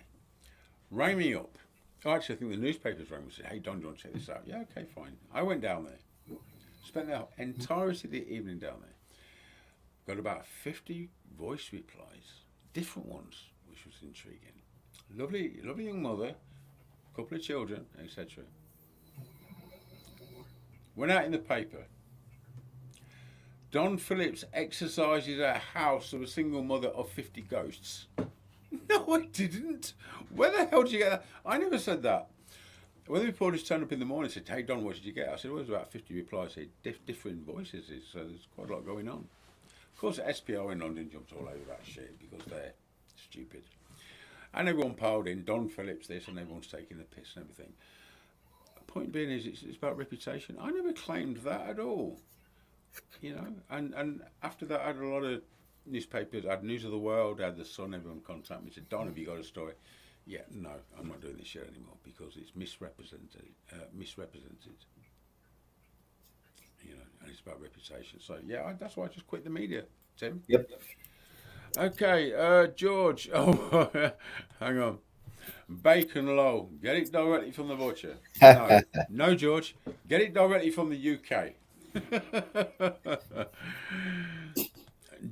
rang me up. Oh, actually, I think the newspapers rang me and said, "Hey Don, do you want to check this out?" Yeah, okay, fine. I went down there. Spent the entirety of the evening down there. Got about 50 voice replies, different ones, which was intriguing. Lovely young mother, couple of children, etc. Went out in the paper. Don Phillips exercises a house of a single mother of 50 ghosts. No, I didn't. Where the hell did you get that? I never said that. When the reporters turned up in the morning and said, "Hey Don, what did you get?" I said, "Well, there's about 50 replies here, different voices, so there's quite a lot going on." Of course, SPO in London jumped all over that shit because they're stupid. And everyone piled in, Don Phillips this, and everyone's taking the piss and everything. Point being is, it's about reputation. I never claimed that at all. You know, and after that, I had a lot of newspapers. I had News of the World, I had The Sun, everyone contacted me, said, "Don, have you got a story?" Yeah, no, I'm not doing this shit anymore because it's misrepresented. You know, and it's about reputation. So yeah, that's why I just quit the media, Tim. Yep. Okay, George. Oh, hang on. Bacon low. Get it directly from the butcher. No, no, George. Get it directly from the UK.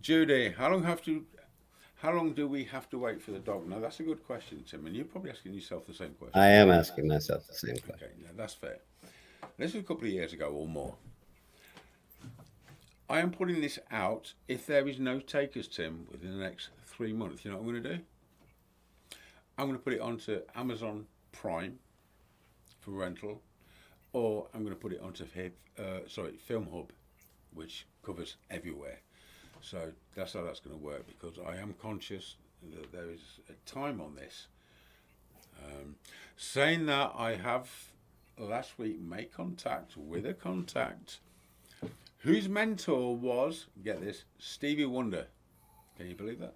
Judy, how long do we have to wait for the dog? Now that's a good question, Tim, and you're probably asking yourself the same question. I am asking myself the same question. Okay, yeah, that's fair. This was a couple of years ago or more. I am putting this out if there is no takers, Tim, within the next 3 months. You know what I'm going to do? I'm going to put it onto Amazon Prime for rental, or I'm going to put it onto Film Hub, which covers everywhere. So that's how that's going to work, because I am conscious that there is a time on this. Saying that, I have last week made contact with a contact whose mentor was, get this, Stevie Wonder. Can you believe that?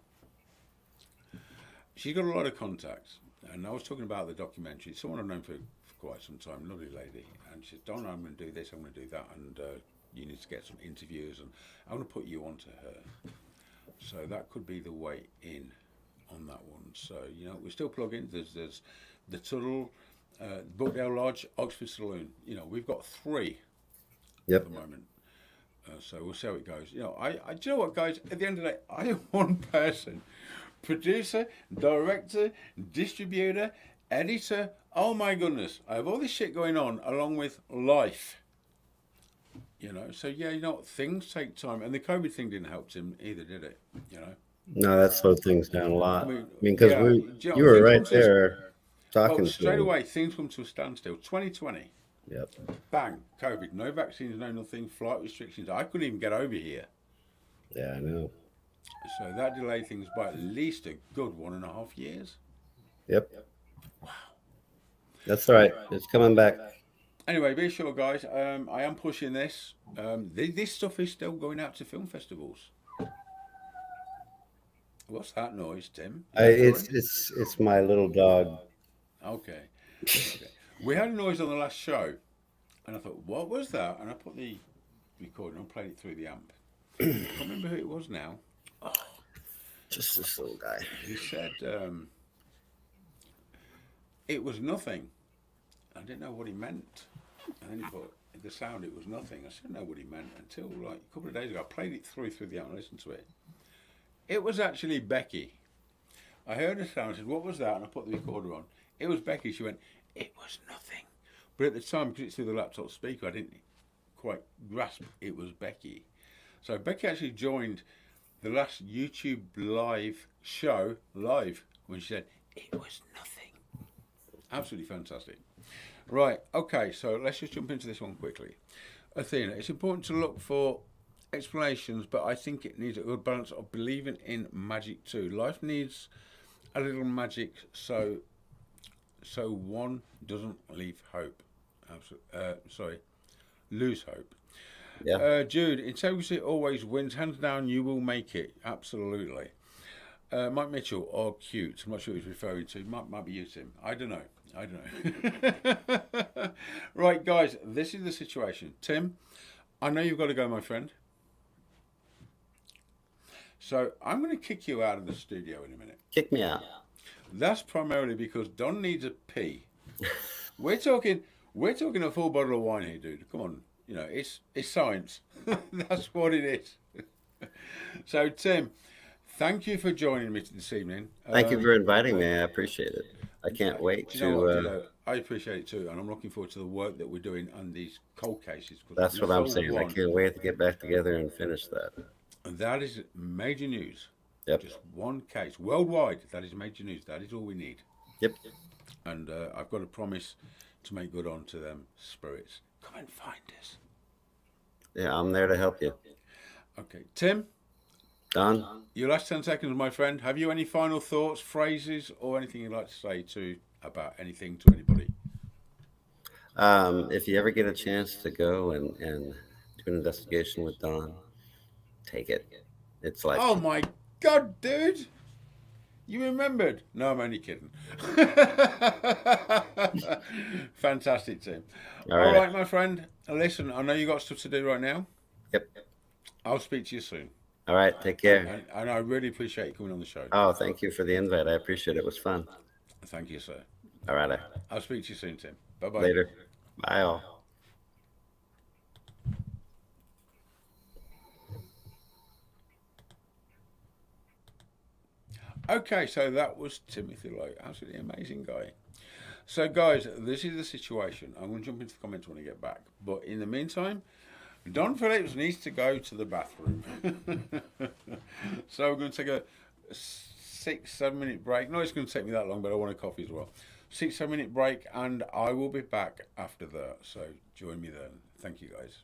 She's got a lot of contacts, and I was talking about the documentary. Someone I've known for quite some time, lovely lady, and she said, "Don, I'm going to do this, I'm going to do that, and you need to get some interviews, and I'm going to put you onto her." So that could be the way in on that one. So, you know, we're still plugging. There's the Tuttle, Brookdale Lodge, Oxford Saloon. You know, we've got 3 at the moment. So we'll see how it goes. You know, do you know what, guys? At the end of the day, I am one person. Producer, director, distributor, editor. Oh my goodness. I have all this shit going on along with life. You know, so yeah, you know, things take time. And the COVID thing didn't help Tim either, did it? You know? No, that slowed things down a lot. I mean, because yeah, you were right there talking straight to me. away, things come to a standstill. 2020. Yep. Bang, COVID. No vaccines, no nothing. Flight restrictions. I couldn't even get over here. Yeah, I know. So that delayed things by at least a good 1.5 years. Yep. Wow. That's all right. It's coming back. Anyway, be sure, guys. I am pushing this. This stuff is still going out to film festivals. What's that noise, Tim? It's my little dog. Okay. Okay. We had a noise on the last show, and I thought, what was that? And I put the recording on, played it through the amp. I can't remember who it was now. Oh, just this little guy. He said it was nothing. I didn't know what he meant. And then he put the sound, it was nothing. I didn't know what he meant until like a couple of days ago. I played it through the amp and listened to it. It was actually Becky. I heard a sound, I said, what was that? And I put the recorder on. It was Becky. She went, it was nothing. But at the time, because it's through the laptop speaker, I didn't quite grasp it was Becky. So Becky actually joined the last YouTube live show live when she said, it was nothing. Absolutely fantastic. Right, okay, so let's just jump into this one quickly. Athena, it's important to look for explanations, but I think it needs a good balance of believing in magic too. Life needs a little magic so one doesn't leave hope. Lose hope. Yeah. Jude, integrity always wins. Hands down, you will make it. Absolutely. Mike Mitchell, or cute. I'm not sure what he's referring to. Might be you, Tim. I don't know. Right, guys, this is the situation. Tim, I know you've got to go, my friend. So I'm going to kick you out of the studio in a minute. Kick me out. That's primarily because Don needs a pee. We're talking a full bottle of wine here, dude. Come on, you know it's science. That's what it is. So Tim, thank you for joining me this evening. Thank you for inviting me. I appreciate it. I can't wait to. I appreciate it too, and I'm looking forward to the work that we're doing on these cold cases. That's what I'm saying. I can't wait to get back together and finish that. And that is major news. Yep. Just one case worldwide. That is major news. That is all we need. Yep. And I've got a promise to make good on to them spirits. Come and find us. Yeah, I'm there to help you. Okay, Tim. Don. Your last 10 seconds, my friend. Have you any final thoughts, phrases, or anything you'd like to say about anything to anybody? If you ever get a chance to go and do an investigation with Don, take it. It's like, oh my God, dude. You remembered. No, I'm only kidding. Fantastic, Tim. All right, my friend. Listen, I know you got stuff to do right now. Yep. I'll speak to you soon. All right, take care. And I really appreciate you coming on the show. Oh, thank you for the invite. I appreciate it. It was fun. Thank you, sir. All right. I'll speak to you soon, Tim. Bye-bye. Later. Bye, all. Okay, so that was Timothy Lowe. Absolutely amazing guy. So, guys, this is the situation. I'm going to jump into the comments when I get back. But in the meantime, Don Phillips needs to go to the bathroom. So we're going to take a 6-7 minute break. No, it's going to take me that long, but I want a coffee as well. 6-7 minute break, and I will be back after that. So join me then. Thank you, guys.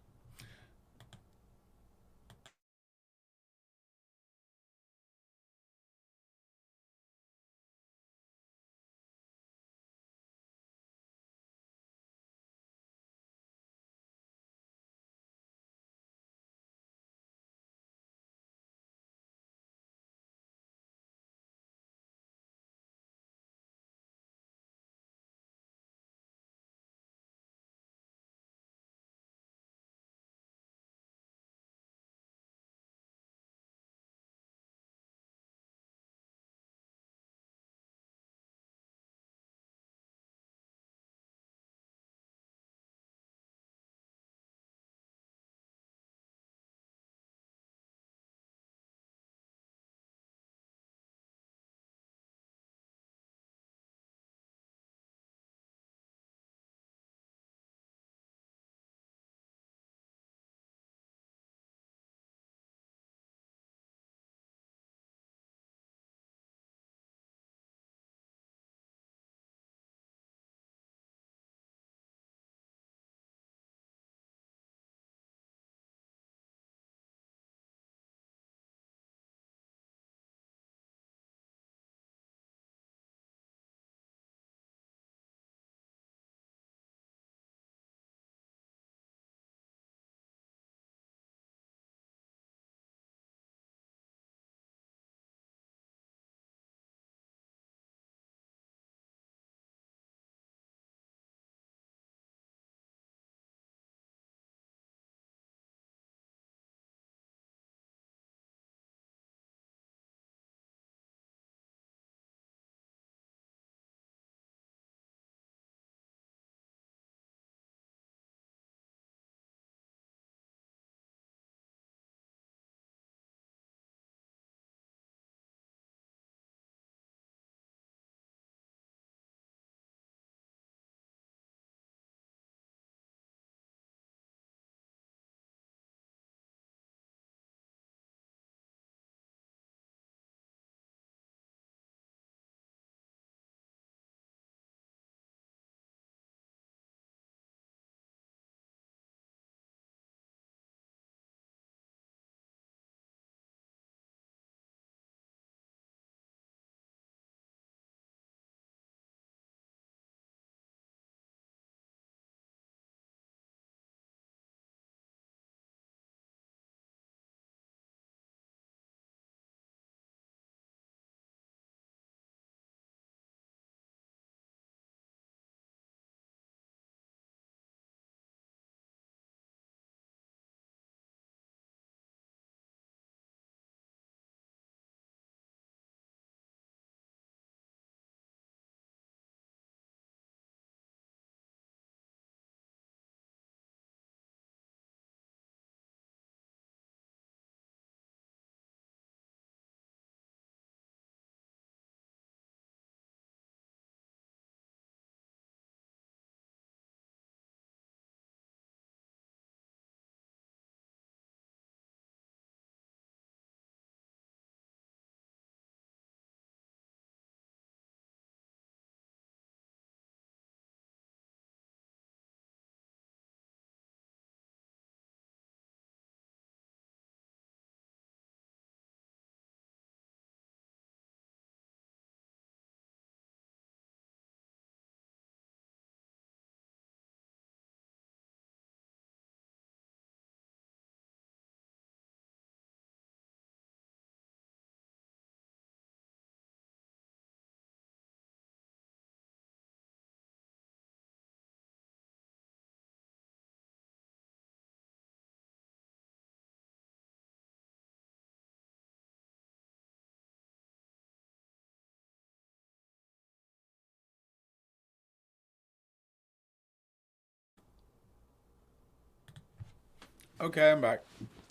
Okay, I'm back.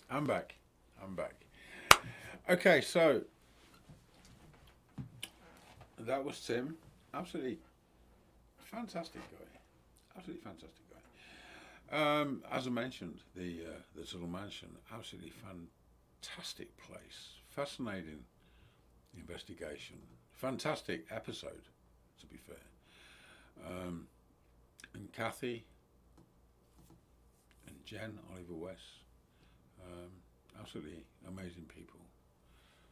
I'm back. I'm back. Okay, so that was Tim. Absolutely fantastic guy. Absolutely fantastic guy. As I mentioned, the Tuttle Mansion, absolutely fantastic place. Fascinating investigation. Fantastic episode, to be fair. And Kathy and Jen, Oliver West, absolutely amazing people.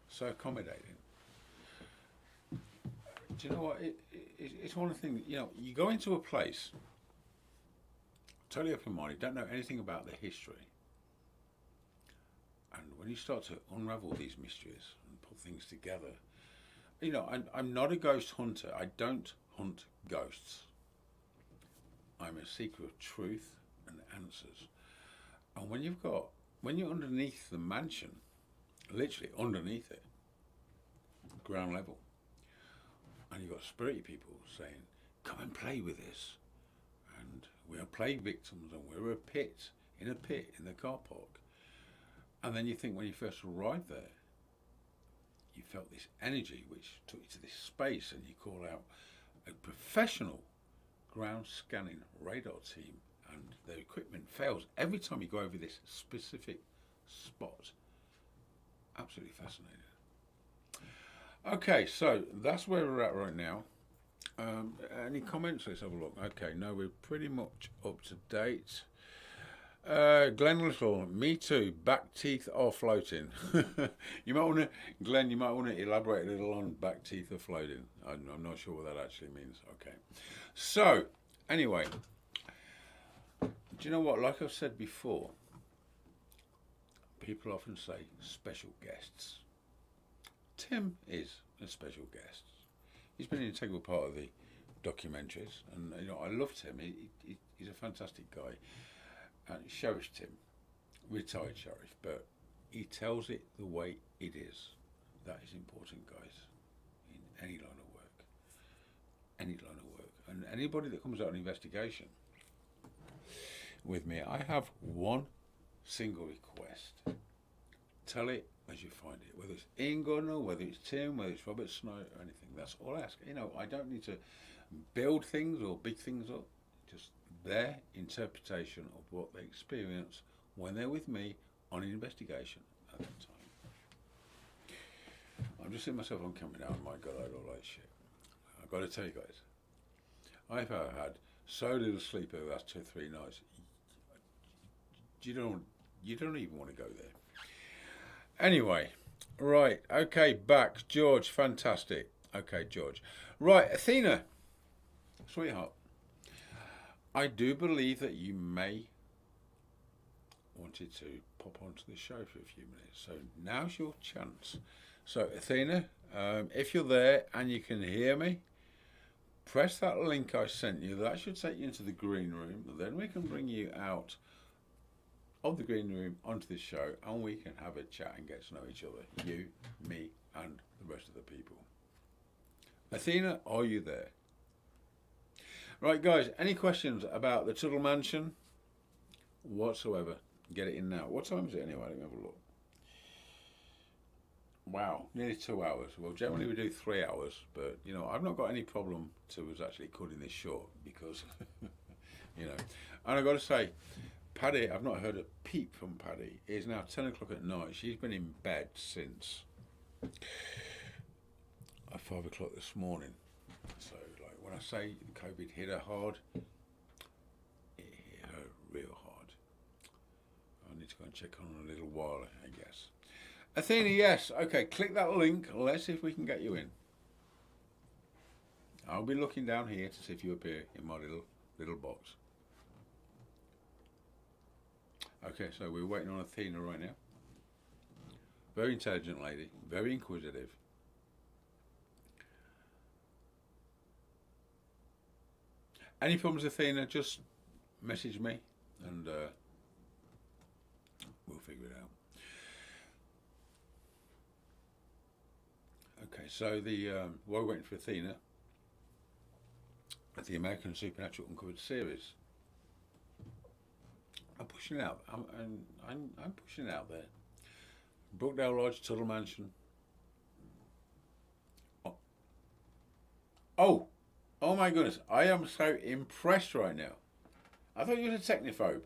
So accommodating. Do you know what? It's one of the things, you know, you go into a place, totally open-minded, don't know anything about the history. And when you start to unravel these mysteries and put things together, you know, I'm not a ghost hunter. I don't hunt ghosts. I'm a seeker of truth and answers. And when you're underneath the mansion, literally underneath it, ground level, and you've got spirit people saying, come and play with this. And we are plague victims and we're in a pit in the car park. And then you think when you first arrived there, you felt this energy which took you to this space, and you call out a professional ground scanning radar team, and their equipment fails every time you go over this specific spot. Absolutely fascinating. Okay, so that's where we're at right now. Any comments? Let's have a look. Okay, no, we're pretty much up to date. Glenn Little, me too. Back teeth are floating. You might want to, Glenn. You might want to elaborate a little on back teeth are floating. I'm not sure what that actually means. Okay. So, anyway, do you know what? Like I've said before, people often say special guests. Tim is a special guest. He's been an integral part of the documentaries, and you know I love Tim. He's a fantastic guy. Sheriff Tim, retired sheriff, but he tells it the way it is. That is important, guys, in any line of work. Any line of work. And anybody that comes out an investigation with me, I have one single request. Tell it as you find it, whether it's Ian Gardner, whether it's Tim, whether it's Robert Snow, or anything. That's all I ask. You know, I don't need to build things or big things up. Just their interpretation of what they experience when they're with me on an investigation at that time. I'm just seeing myself on camera now, and my God, I look like shit. I've got to tell you guys, I've had so little sleep over the last 2 or 3 nights. You don't even want to go there. Anyway, right, okay, back. George, fantastic. Okay, George. Right, Athena, sweetheart, I do believe that you may wanted to pop onto the show for a few minutes. So now's your chance. So Athena, if you're there and you can hear me, press that link I sent you. That should take you into the green room. Then we can bring you out of the green room onto the show, and we can have a chat and get to know each other. You, me, and the rest of the people. Athena, are you there? Right, guys, any questions about the Tuttle Mansion whatsoever? Get it in now. What time is it anyway? Let me have a look. Wow, nearly 2 hours. Well, generally we do 3 hours, but, you know, I've not got any problem to us actually cutting this short because, you know, and I've got to say, Paddy, I've not heard a peep from Paddy. It is now 10 o'clock at night. She's been in bed since 5 o'clock this morning. So, like, when I say COVID hit her hard, it hit her real hard. I need to go and check on her in a little while, I guess. Athena, yes. Okay, click that link. Let's see if we can get you in. I'll be looking down here to see if you appear in my little box. Okay, so we're waiting on Athena right now. Very intelligent lady, very inquisitive. Any problems, Athena, just message me and we'll figure it out. Okay, so while we're waiting for Athena, at the American Supernatural Uncovered series, I pushing it out. I'm pushing it out there. Brookdale Lodge, Tuttle Mansion. Oh my goodness! I am so impressed right now. I thought you was a technophobe.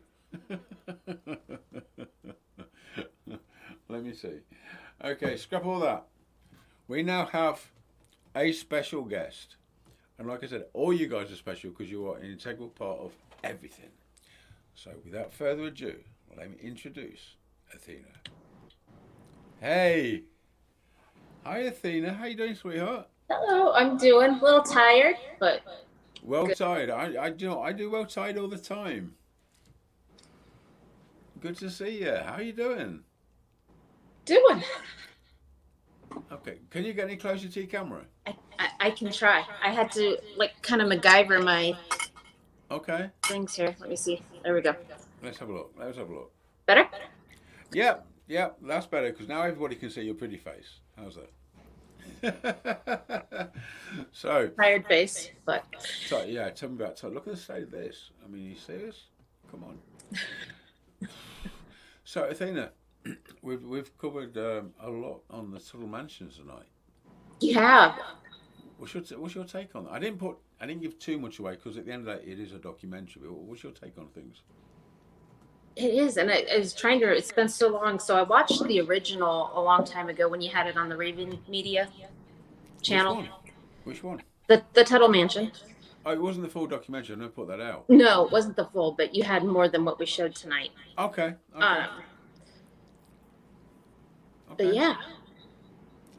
Let me see. Okay, scrap all that. We now have a special guest. And like I said, all you guys are special because you are an integral part of everything. So without further ado, let me introduce Athena. Hey! Hi Athena, how you doing, sweetheart? Hello, I'm doing a little tired, but Well good. tired. I do well tired all the time. Good to see you. How are you doing? Doing. Okay. Can you get any closer to your camera? I can try. I had to like kind of MacGyver my things here. Let me see. There we go. Let's have a look. Let's have a look. Better? Yep, that's better because now everybody can see your pretty face. How's that? So Tired face, but tell me about. Look at the state of this. I mean, you see this? Come on. So Athena, we've covered a lot on the Tuttle Mansion tonight. You have. What's your take on that? I didn't give too much away because at the end of the day, it is a documentary. But what's your take on things? It is, and I was trying to. It's been so long, so I watched the original a long time ago when you had it on the Raven Media channel. Which one? The Tuttle Mansion. Oh, it wasn't the full documentary. I never put that out. No, it wasn't the full, but you had more than what we showed tonight. Okay. But yeah,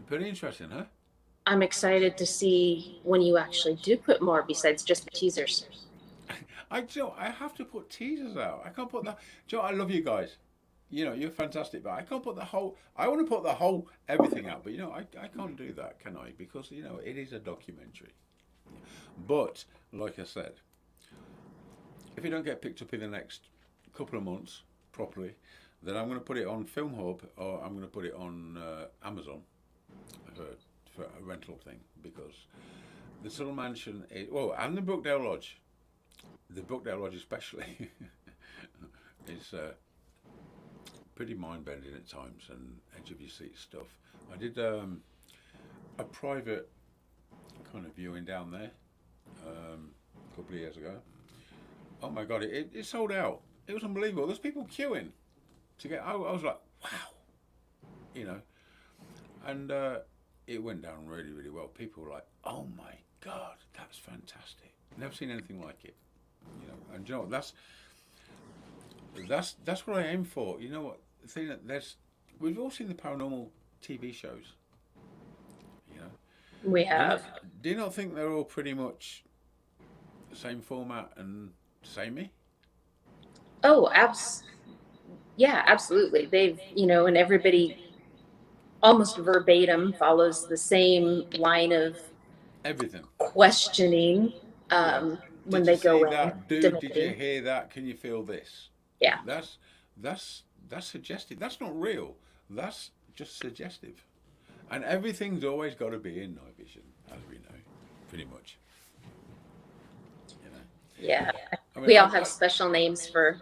pretty interesting, huh? I'm excited to see when you actually do put more besides just the teasers. I have to put teasers out. I can't put that. Joe, I love you guys. You know, you're fantastic, but I can't put the whole. I want to put the whole everything out, but you know, I can't do that, can I? Because you know, it is a documentary. But like I said, if it don't get picked up in the next couple of months properly, then I'm going to put it on Film Hub or I'm going to put it on Amazon for a rental thing because the Tuttle Mansion is, and the Brookdale Lodge. The Brookdale Lodge especially is pretty mind-bending at times and edge-of-your-seat stuff. I did a private kind of viewing down there a couple of years ago. Oh my God, it sold out. It was unbelievable. There's people queuing to get. I was like, wow, you know, and it went down really, really well. People were like, oh my God, that's fantastic. Never seen anything like it. You know, and you know what, that's what I aim for. You know what? The thing that we've all seen the paranormal TV shows. You know, we have. Do you not think they're all pretty much the same format and samey? Oh, yeah, absolutely. They've, you know, and everybody almost verbatim follows the same line of everything questioning. When they go in. Dude, did you hear that? Can you feel this? Yeah. That's suggestive. That's not real. That's just suggestive. And everything's always got to be in night vision, as we know, pretty much. You know. Yeah. I mean, we all have special names for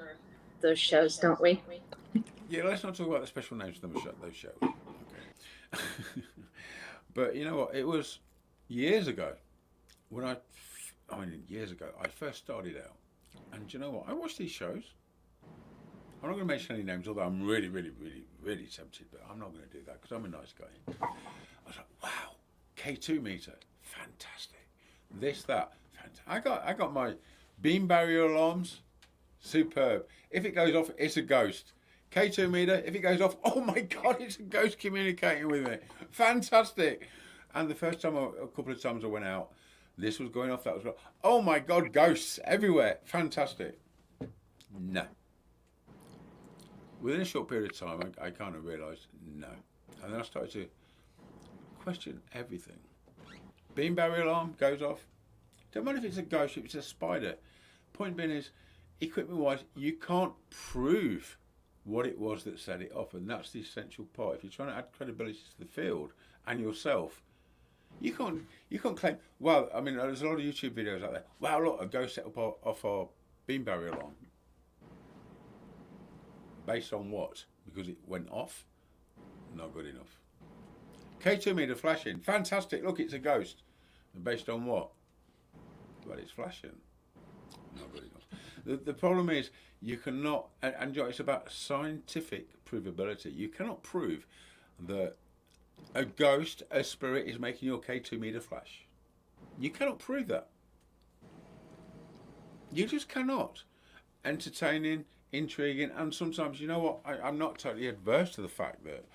those shows, don't we? Yeah, let's not talk about the special names for those shows. Okay. But you know what? It was years ago when I first started out. And do you know what? I watched these shows. I'm not going to mention any names, although I'm really, really, really, really tempted, but I'm not going to do that because I'm a nice guy. I was like, wow, K2 meter, fantastic. This, that, fantastic. I got my beam barrier alarms, superb. If it goes off, it's a ghost. K2 meter, if it goes off, oh my God, it's a ghost communicating with me. Fantastic. And the first time, a couple of times I went out, this was going off, that was going off. Oh my God, ghosts everywhere. Fantastic. No. Within a short period of time, I kind of realised no. And then I started to question everything. Beam barrier alarm goes off. Don't mind if it's a ghost, if it's a spider. Point being is, equipment-wise, you can't prove what it was that set it off. And that's the essential part. If you're trying to add credibility to the field and yourself, you can't claim, well, I mean, there's a lot of YouTube videos out there. Wow, look, a ghost set up off our beam barrier alarm. Based on what? Because it went off? Not good enough. K2 meter flashing. Fantastic. Look, it's a ghost. And based on what? Well, it's flashing. Not good enough. The problem is you cannot, and it's about scientific provability. You cannot prove that a ghost, a spirit, is making your K2 meter flash. You cannot prove that. You just cannot. Entertaining, intriguing, and sometimes, you know what, I'm not totally adverse to the fact that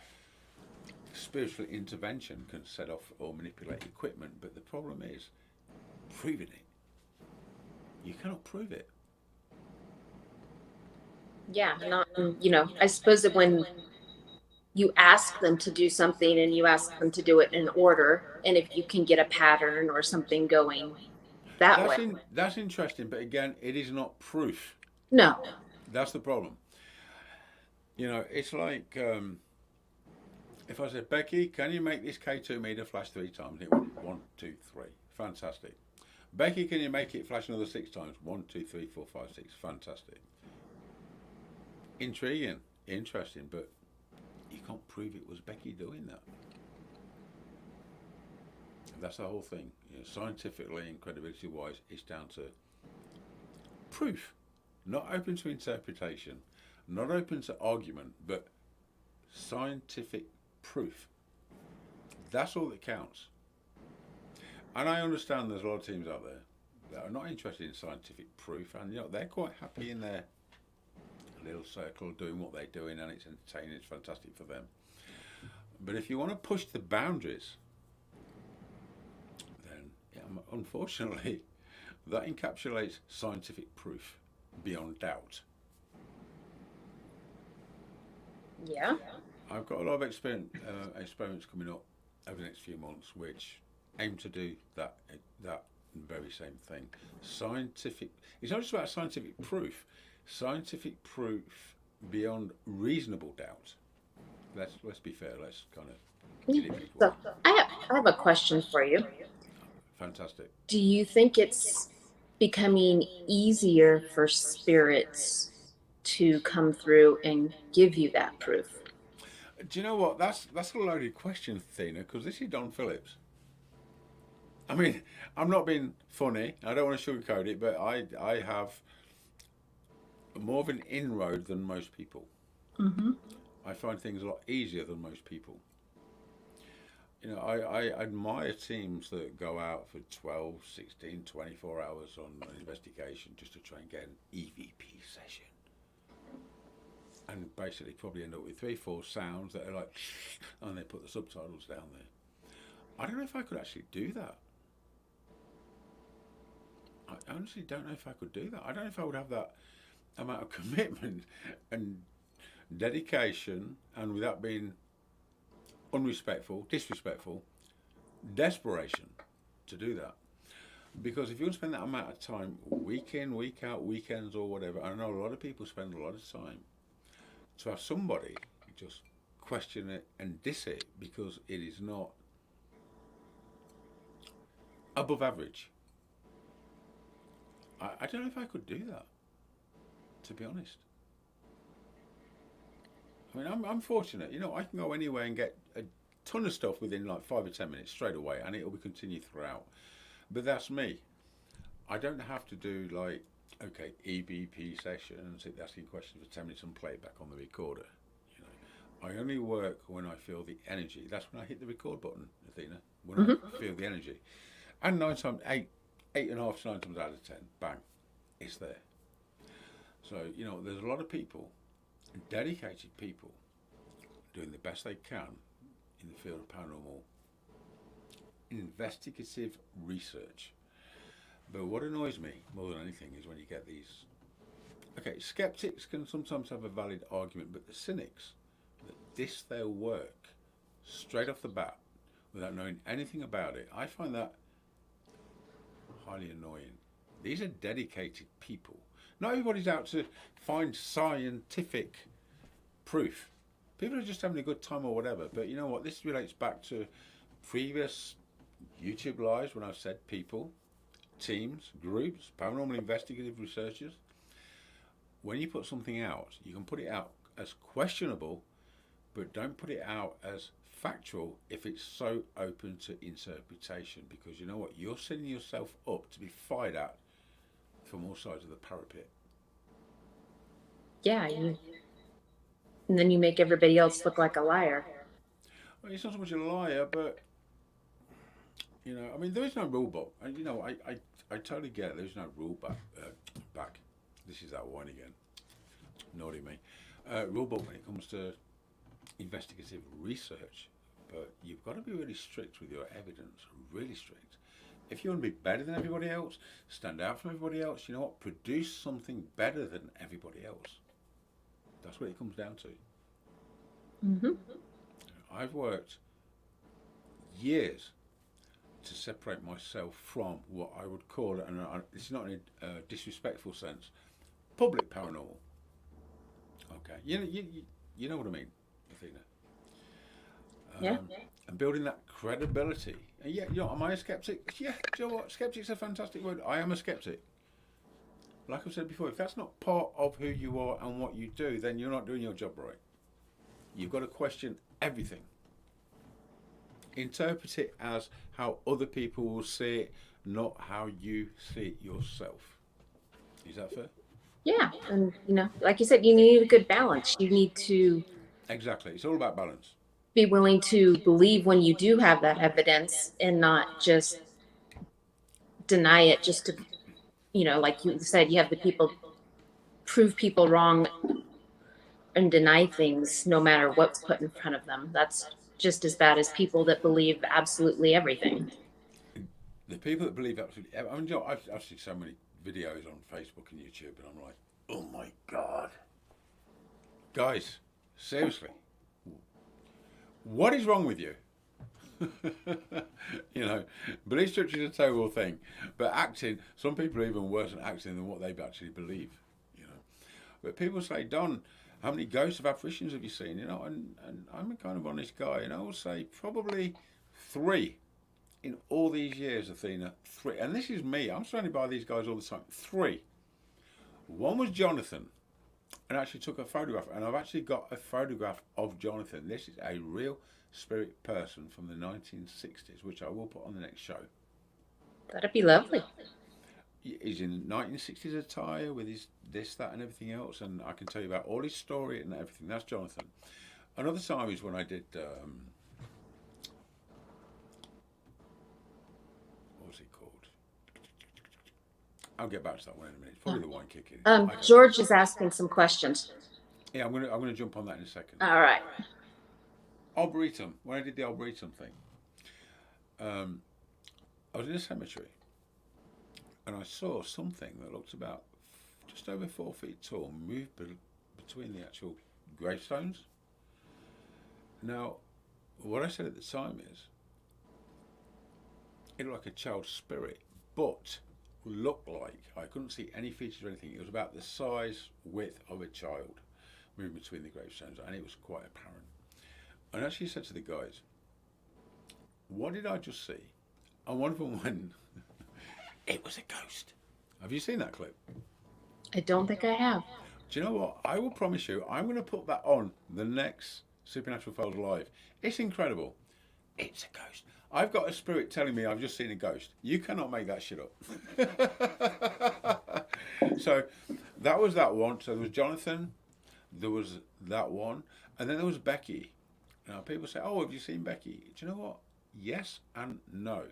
spiritual intervention can set off or manipulate equipment, but the problem is proving it. You cannot prove it. Yeah, not, I suppose that when you ask them to do something and you ask them to do it in order, and if you can get a pattern or something going that way. That's interesting, but again, it is not proof. No. That's the problem. It's like if I said, Becky, can you make this K2 meter flash 3 times? It went 1, 2, 3. Fantastic. Becky, can you make it flash another 6 times? 1, 2, 3, 4, 5, 6. Fantastic. Intriguing, interesting, but you can't prove it was Becky doing that. That's the whole thing. Scientifically and credibility wise, it's down to proof. Not open to interpretation, not open to argument, but scientific proof. That's all that counts. And I understand there's a lot of teams out there that are not interested in scientific proof, and they're quite happy in their little circle doing what they're doing, and it's entertaining, it's fantastic for them. But if you want to push the boundaries, then unfortunately that encapsulates scientific proof beyond doubt. Yeah. I've got a lot of experiments coming up over the next few months which aim to do that very same thing. Scientific, it's not just about scientific proof beyond reasonable doubt. Let's be fair, let's kind of So I have a question for you. Fantastic. Do you think it's becoming easier for spirits to come through and give you that proof? Do you know what? That's a loaded question, Athena, because this is Don Phillips. I mean, I'm not being funny. I don't want to sugarcoat it, but I have more of an inroad than most people. Mm-hmm. I find things a lot easier than most people. I admire teams that go out for 12, 16, 24 hours on an investigation just to try and get an EVP session. And basically probably end up with 3, 4 sounds that are like, and they put the subtitles down there. I don't know if I could actually do that. I honestly don't know if I could do that. I don't know if I would have that amount of commitment and dedication, and without being unrespectful, disrespectful, desperation to do that. Because if you want to spend that amount of time, week in, week out, weekends or whatever, I know a lot of people spend a lot of time, to have somebody just question it and diss it because it is not above average. I don't know if I could do that, to be honest. I mean, I'm fortunate. I can go anywhere and get a ton of stuff within like 5 or 10 minutes straight away, and it will be continued throughout. But that's me. I don't have to do like, okay, EBP session and sit asking questions for 10 minutes and play it back on the recorder. I only work when I feel the energy. That's when I hit the record button, Athena, when I feel the energy. And 8.5 to 9 times out of 10, bang, it's there. So, there's a lot of people, dedicated people, doing the best they can in the field of paranormal investigative research. But what annoys me more than anything is when you get these, okay, skeptics can sometimes have a valid argument, but the cynics that diss their work straight off the bat without knowing anything about it, I find that highly annoying. These are dedicated people. Not everybody's out to find scientific proof. People are just having a good time or whatever. But you know what? This relates back to previous YouTube lives when I've said people, teams, groups, paranormal investigative researchers. When you put something out, you can put it out as questionable, but don't put it out as factual if it's so open to interpretation, because you know what, you're setting yourself up to be fired at from all sides of the parapet. Yeah, and then you make everybody else look like a liar. Well, it's not so much a liar, but you know, I mean, there is no rule book, and you know, I totally get it. There's no rule back. This is that wine again. Naughty me. Rule book when it comes to investigative research, but you've got to be really strict with your evidence. Really strict. If you want to be better than everybody else, stand out from everybody else. You know what? Produce something better than everybody else. That's what it comes down to. Mm-hmm. I've worked years to separate myself from what I would call, and it's not in a disrespectful sense, public paranormal. Okay, you know what I mean, Athena. Yeah. And building that credibility. And yeah, you know, am I a skeptic? Yeah, do you know what? Skeptic's a fantastic word. I am a skeptic. Like I've said before, if that's not part of who you are and what you do, then you're not doing your job right. You've got to question everything. Interpret it as how other people will see it, not how you see it yourself. Is that fair? Yeah, and you know, like you said, you need a good balance. You need to Exactly. It's all about balance. be willing to believe when you do have that evidence and not just deny it just to, you know, like you said, you have the people prove people wrong and deny things no matter what's put in front of them. That's just as bad as people that believe absolutely everything. The people that believe absolutely, I mean, you know, I've seen so many videos on Facebook and YouTube, and I'm like, oh my God. Guys, seriously, what is wrong with you? You know, belief structure is a terrible thing, but acting, some people are even worse at acting than what they actually believe, you know. But people say, Don, how many ghosts of apparitions have you seen? You know, and I'm a kind of honest guy, and I will say probably 3 in all these years, Athena. 3, and this is me. I'm surrounded by these guys all the time. 3. One was Jonathan, and I actually took a photograph, and I've actually got a photograph of Jonathan. This is a real spirit person from the 1960s, which I will put on the next show. That'd be lovely. He's in 1960s attire with his this, that, and everything else, and I can tell you about all his story and everything. That's Jonathan. Another time is when I did what was it called? I'll get back to that one in a minute. It's probably the wine kicking. George is asking some questions. Yeah, I'm gonna jump on that in a second. All right. Arboretum. When I did the Arboretum thing, I was in a cemetery, and I saw something that looked about just over 4 feet tall move between the actual gravestones. Now, what I said at the time is, it looked like a child's spirit, but looked like, I couldn't see any features or anything. It was about the size, width of a child moving between the gravestones, and it was quite apparent. And I actually said to the guys, what did I just see? And one of them went, it was a ghost. Have you seen that clip? I don't think I have. Do you know what? I will promise you, I'm going to put that on the next Supernatural Files Live. It's incredible. It's a ghost. I've got a spirit telling me I've just seen a ghost. You cannot make that shit up. So that was that one. So there was Jonathan, there was that one, and then there was Becky. Now people say, oh, have you seen Becky? Do you know what? Yes and no.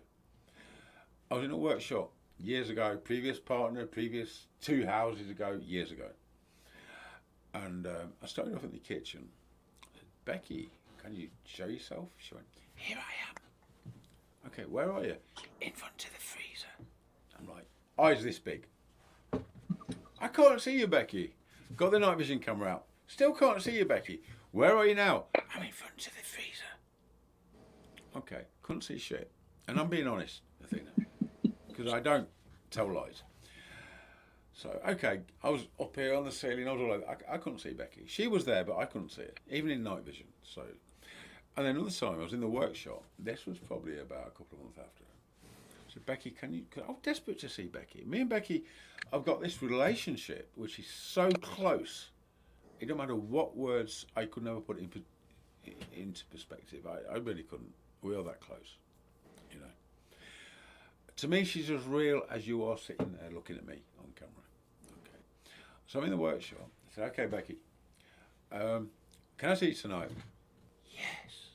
I was in a workshop years ago, previous partner, previous 2 houses ago, years ago. And I started off in the kitchen. I said, Becky, can you show yourself? She went, here I am. Okay, where are you? In front of the freezer. I'm like, eyes this big. I can't see you, Becky. Got the night vision camera out. Still can't see you, Becky. Where are you now? I'm in front of the freezer. Okay, couldn't see shit. And I'm being honest, Athena, because I don't tell lies. So, okay, I was up here on the ceiling. I was all over. I couldn't see Becky. She was there, but I couldn't see it, even in night vision. So, and then another time I was in the workshop. This was probably about a couple of months after. I said, Becky, I'm desperate to see Becky. Me and Becky, I've got this relationship which is so close it don't matter what words, I could never put it into perspective. I really couldn't. We are that close, you know. To me, she's as real as you are sitting there looking at me on camera. Okay. So I'm in the workshop. I said, okay, Becky, can I see you tonight? Yes.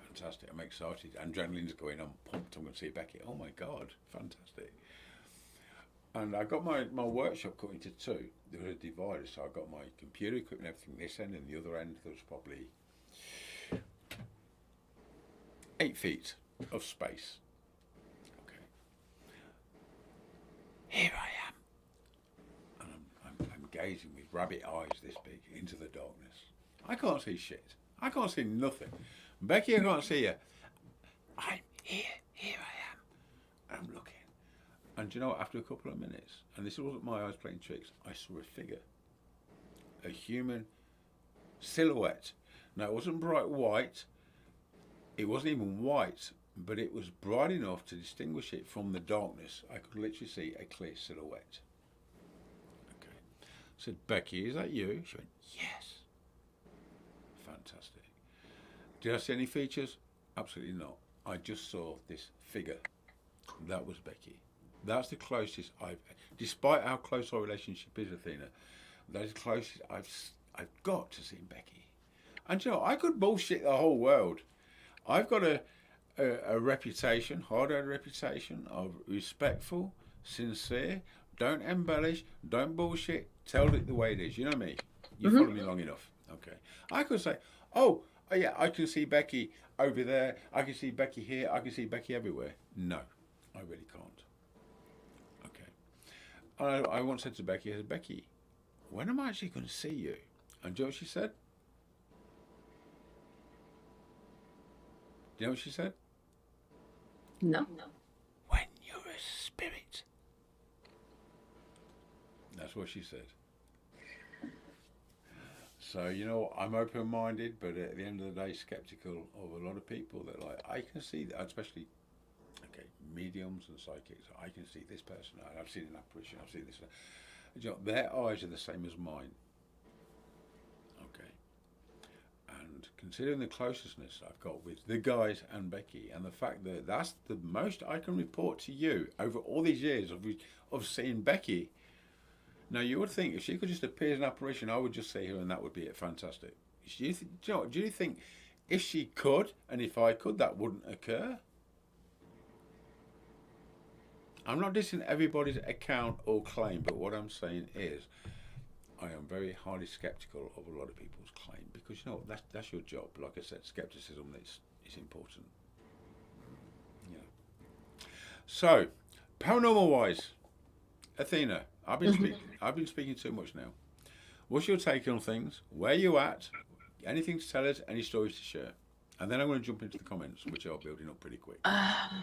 Fantastic. I'm excited. Adrenaline's going. I'm pumped. I'm going to see Becky. Oh my God. Fantastic. And I got my workshop cut into two. There was a divider. So I got my computer equipment, everything this end, and the other end there was probably 8 feet of space. Okay. Here I am. And I'm gazing with rabbit eyes this big into the darkness. I can't see shit. I can't see nothing. Becky, I can't see you. I'm here. Here I am. I'm looking. And do you know what? After a couple of minutes, and this wasn't my eyes playing tricks, I saw a figure. A human silhouette. Now, it wasn't bright white. It wasn't even white, but it was bright enough to distinguish it from the darkness. I could literally see a clear silhouette. Okay. I said, Becky, is that you? She went, yes. Fantastic. Did I see any features? Absolutely not. I just saw this figure. That was Becky. That's the closest despite how close our relationship is, Athena, that is the closest I've got to seeing Becky. And you know, I could bullshit the whole world. I've got a reputation, hard-earned reputation of respectful, sincere, don't embellish, don't bullshit, tell it the way it is. You know me. You follow me long enough. Okay. I could say, oh yeah, I can see Becky over there. I can see Becky here. I can see Becky everywhere. No, I really can't. Okay. I once said to Becky, I said, Becky, when am I actually going to see you? And do you know what she said? Do you know what she said? No. When you're a spirit. That's what she said. So, you know, I'm open-minded, but at the end of the day, skeptical of a lot of people that like, I can see that, especially, okay, mediums and psychics, I can see this person, I've seen an apparition, I've seen this. You know, their eyes are the same as mine. Okay. And considering the closeness I've got with the guys and Becky, and the fact that that's the most I can report to you over all these years of seeing Becky. Now, you would think if she could just appear as an apparition, I would just see her and that would be it. Fantastic. Do you think if she could, and if I could, that wouldn't occur? I'm not dissing everybody's account or claim, but what I'm saying is I am very highly skeptical of a lot of people's claim because, you know, that's your job. Like I said, skepticism is important. Yeah. So, paranormal-wise, Athena, I've been speaking too much now. What's your take on things? Where are you at? Anything to tell us? Any stories to share? And then I'm going to jump into the comments, which are building up pretty quick. I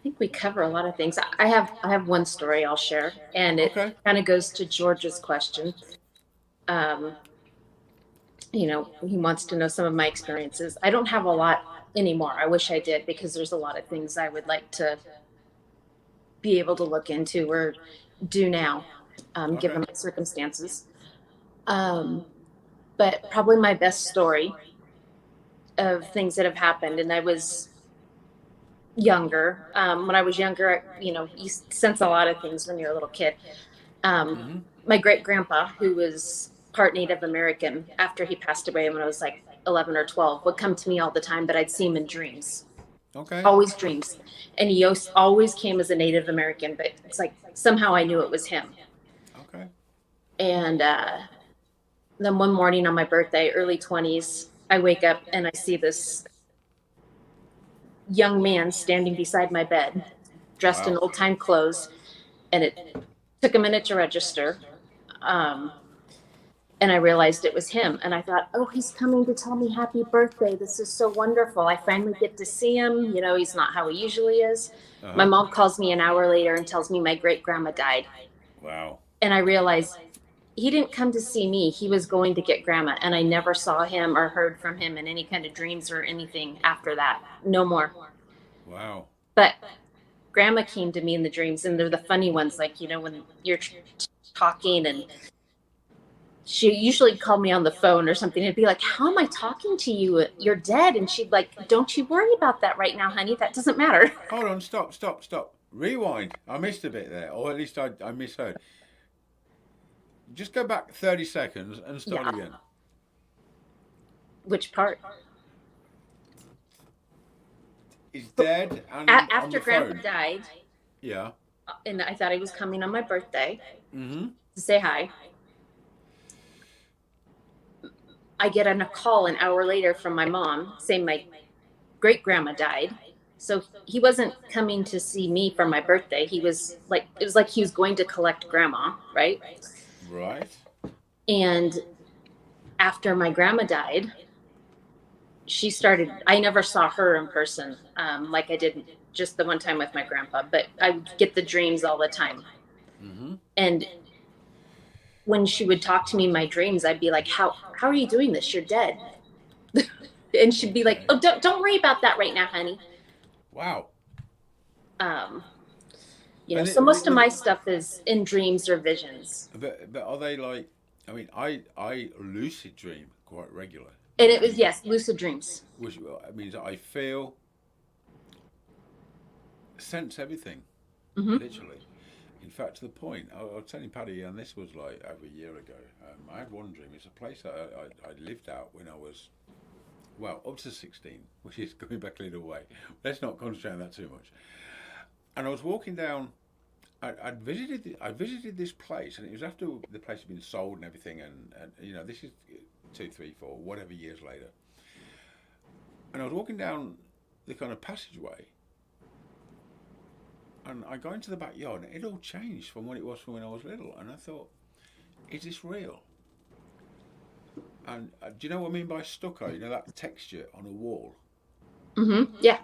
think we cover a lot of things. I have one story I'll share, and it kind of goes to George's question. You know, he wants to know some of my experiences. I don't have a lot anymore. I wish I did, because there's a lot of things I would like to be able to look into or do now, given my circumstances. But probably my best story of things that have happened, and I was younger. When I was younger, you know, you sense a lot of things when you're a little kid. My great grandpa, who was part Native American, after he passed away when I was like 11 or 12, would come to me all the time, but I'd see him in dreams. Okay. Always dreams. And he always came as a Native American, but it's like somehow I knew it was him. Okay. And then one morning on my birthday, early 20s, I wake up and I see this young man standing beside my bed, dressed in old-time clothes, and it took a minute to register. And I realized it was him. And I thought, oh, he's coming to tell me happy birthday. This is so wonderful. I finally get to see him. You know, he's not how he usually is. My mom calls me an hour later and tells me my great grandma died. Wow. And I realized he didn't come to see me. He was going to get grandma. And I never saw him or heard from him in any kind of dreams or anything after that. No more. Wow. But grandma came to me in the dreams, and they're the funny ones, like, you know, when you're talking and she usually called me on the phone or something. It'd be like, how am I talking to you? You're dead. And she'd like, don't you worry about that right now, honey. That doesn't matter. Hold on, stop. Rewind. I missed a bit there, or at least I misheard. Just go back 30 seconds and start Yeah. again. Which part? He's dead and After on the Grandpa phone. died, Yeah. and I thought he was coming on my birthday Mm-hmm. to say hi. I get a call an hour later from my mom saying my great grandma died. So he wasn't coming to see me for my birthday. He was like, it was like he was going to collect grandma, right? Right. And after my grandma died, she started, I never saw her in person, like I did just the one time with my grandpa, but I would get the dreams all the time. Mm-hmm. And when she would talk to me in my dreams, I'd be like, how are you doing this? You're dead. And she'd be like, oh, don't worry about that right now, honey. Wow. You know, And so most of my stuff is in dreams or visions. But are they like? I mean, I lucid dream quite regular. And it was, yes, lucid dreams. Which means I feel, sense everything, literally. In fact, to the point, I was telling Paddy, and this was like over a year ago. I had one dream. It's a place that I lived out when I was, well, up to 16, which is going back a little way. Let's not concentrate on that too much. And I was walking down. I visited this place, and it was after the place had been sold and everything, and you know, this is 2, 3, 4, whatever years later. And I was walking down the kind of passageway, and I go into the backyard, and it all changed from what it was from when I was little. And I thought, is this real? And do you know what I mean by stucco? You know, that texture on a wall? Mm-hmm. Yeah.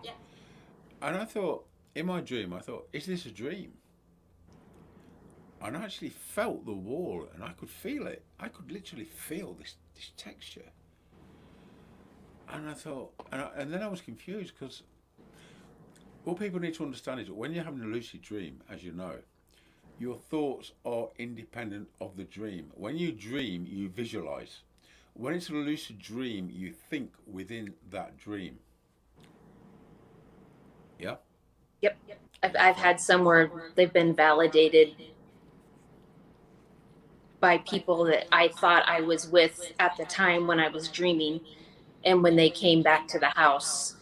And I thought, in my dream, I thought, is this a dream? And I actually felt the wall, and I could feel it. I could literally feel this texture. And I thought, and then I was confused, because what people need to understand is that when you're having a lucid dream, as you know, your thoughts are independent of the dream. When you dream, you visualize. When it's a lucid dream, you think within that dream. Yeah? Yep. I've had some where they've been validated by people that I thought I was with at the time when I was dreaming. And when they came back to the house,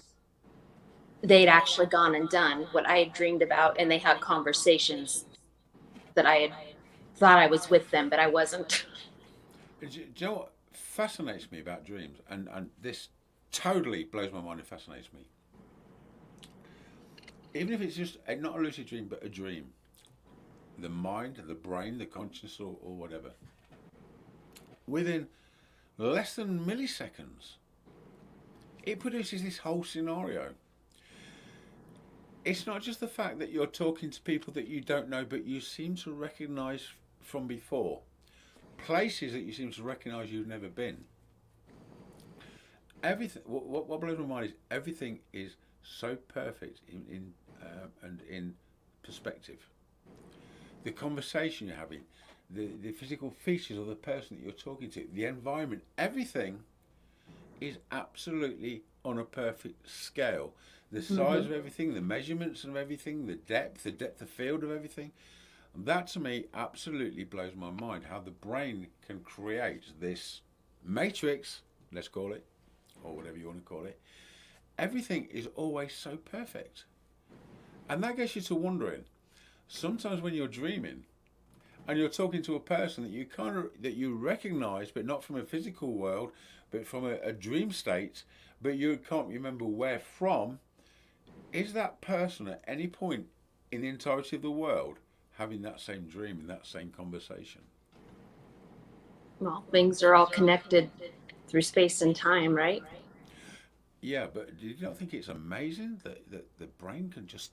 they'd actually gone and done what I had dreamed about, and they had conversations that I had thought I was with them, but I wasn't. Do you know what fascinates me about dreams? And this totally blows my mind and fascinates me. Even if it's just not a lucid dream, but a dream. The mind, the brain, the consciousness, or whatever. Within less than milliseconds, it produces this whole scenario. It's not just the fact that you're talking to people that you don't know, but you seem to recognize from before. Places that you seem to recognize you've never been. Everything. What blows my mind is everything is so perfect in perspective. The conversation you're having, the physical features of the person that you're talking to, the environment, everything is absolutely on a perfect scale. The size of everything, the measurements of everything, the depth of field of everything. That to me absolutely blows my mind, how the brain can create this matrix, let's call it, or whatever you want to call it. Everything is always so perfect. And that gets you to wondering, sometimes when you're dreaming and you're talking to a person that you recognize, but not from a physical world, but from a dream state, but you can't remember where from, is that person at any point in the entirety of the world having that same dream and that same conversation? Well, things are all connected through space and time, right? Yeah, but do you not think it's amazing that the brain can just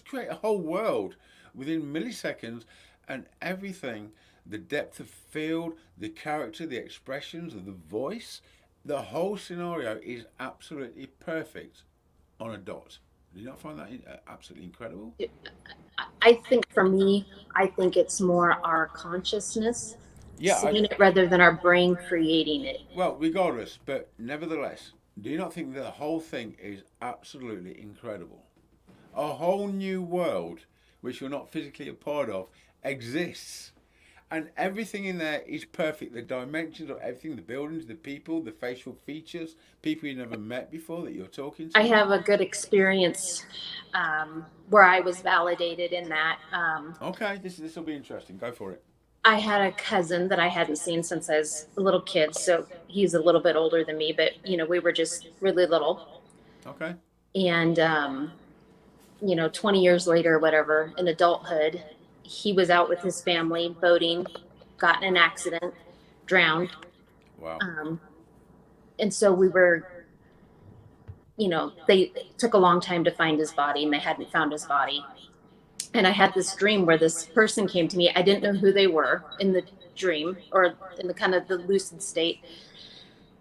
create a whole world within milliseconds, and everything, the depth of field, the character, the expressions of the voice, the whole scenario is absolutely perfect on a dot. Do you not find that absolutely incredible? I think for me, I think it's more our consciousness Yeah, seeing it rather than our brain creating it. well, regardless, but nevertheless, do you not think that the whole thing is absolutely incredible? A whole new world, which you're not physically a part of, exists. And everything in there is perfect. The dimensions of everything, the buildings, the people, the facial features, people you never met before that you're talking to. I have a good experience where I was validated in that. Okay, this will be interesting. Go for it. I had a cousin that I hadn't seen since I was a little kid. So he's a little bit older than me, but we were just really little. Okay. And 20 years later, or whatever, in adulthood, he was out with his family boating, got in an accident, drowned. Wow. And so we were, they took a long time to find his body, and they hadn't found his body. And I had this dream where this person came to me. I didn't know who they were in the dream, or in the kind of the lucid state.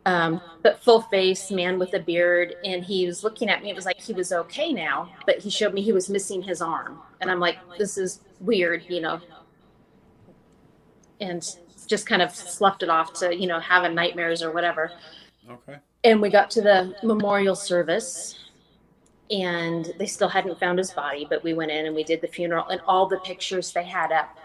But full face, man with a beard, and he was looking at me. It was like he was okay now, but he showed me he was missing his arm. And I'm like, this is weird, and just kind of sloughed it off to, having nightmares or whatever. Okay. And we got to the memorial service, and they still hadn't found his body, but we went in and we did the funeral, and all the pictures they had up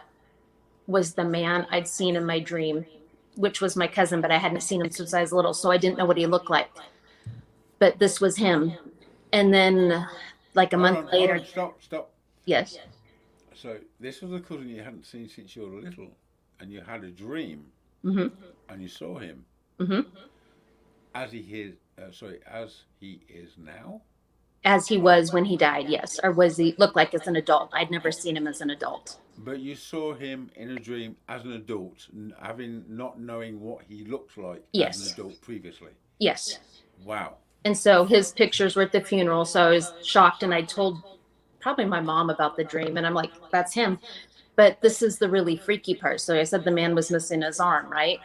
was the man I'd seen in my dream, which was my cousin, but I hadn't seen him since I was little, so I didn't know what he looked like. But this was him. And then, like a month later. Stop. Yes. So this was a cousin you hadn't seen since you were little, and you had a dream, Mm-hmm. and you saw him Mm-hmm. as he is now. As he was when he died, yes. Or was he looked like as an adult? I'd never seen him as an adult. But you saw him in a dream as an adult, not knowing what he looked like Yes. as an adult previously. Yes. Wow. And so his pictures were at the funeral, so I was shocked, and I told probably my mom about the dream, and I'm like, that's him. But this is the really freaky part. So I said the man was missing his arm, right?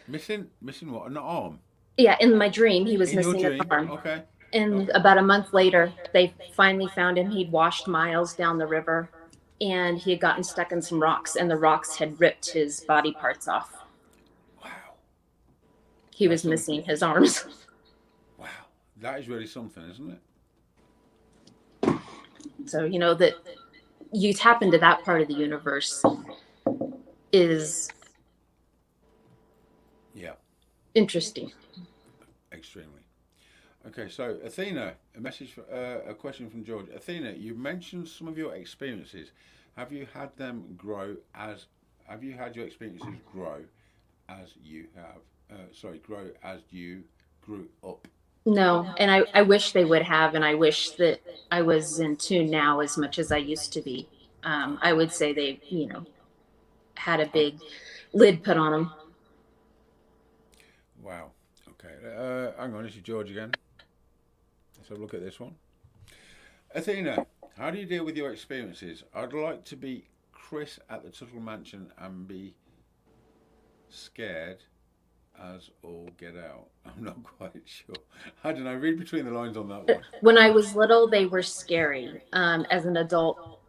Missing what? An arm? Yeah, in my dream, he was In your missing his dream? arm. Okay. And about a month later, they finally found him. He'd washed miles down the river, and he had gotten stuck in some rocks, and the rocks had ripped his body parts off. Wow. He was missing his arms. Wow. That is really something, isn't it? So, that you tap into that part of the universe is interesting. Extremely. Okay, so Athena, a question from George. Athena, you mentioned some of your experiences. Have you had your experiences grow as you grew up? No, and I wish they would have, and I wish that I was in tune now as much as I used to be. I would say they, had a big lid put on them. Wow. Okay. Hang on, this is George again. Let's have a look at this one. Athena, how do you deal with your experiences? I'd like to be Chris at the Tuttle Mansion and be scared as all get out. I'm not quite sure. I don't know. Read between the lines on that one. When I was little, they were scary. As an adult,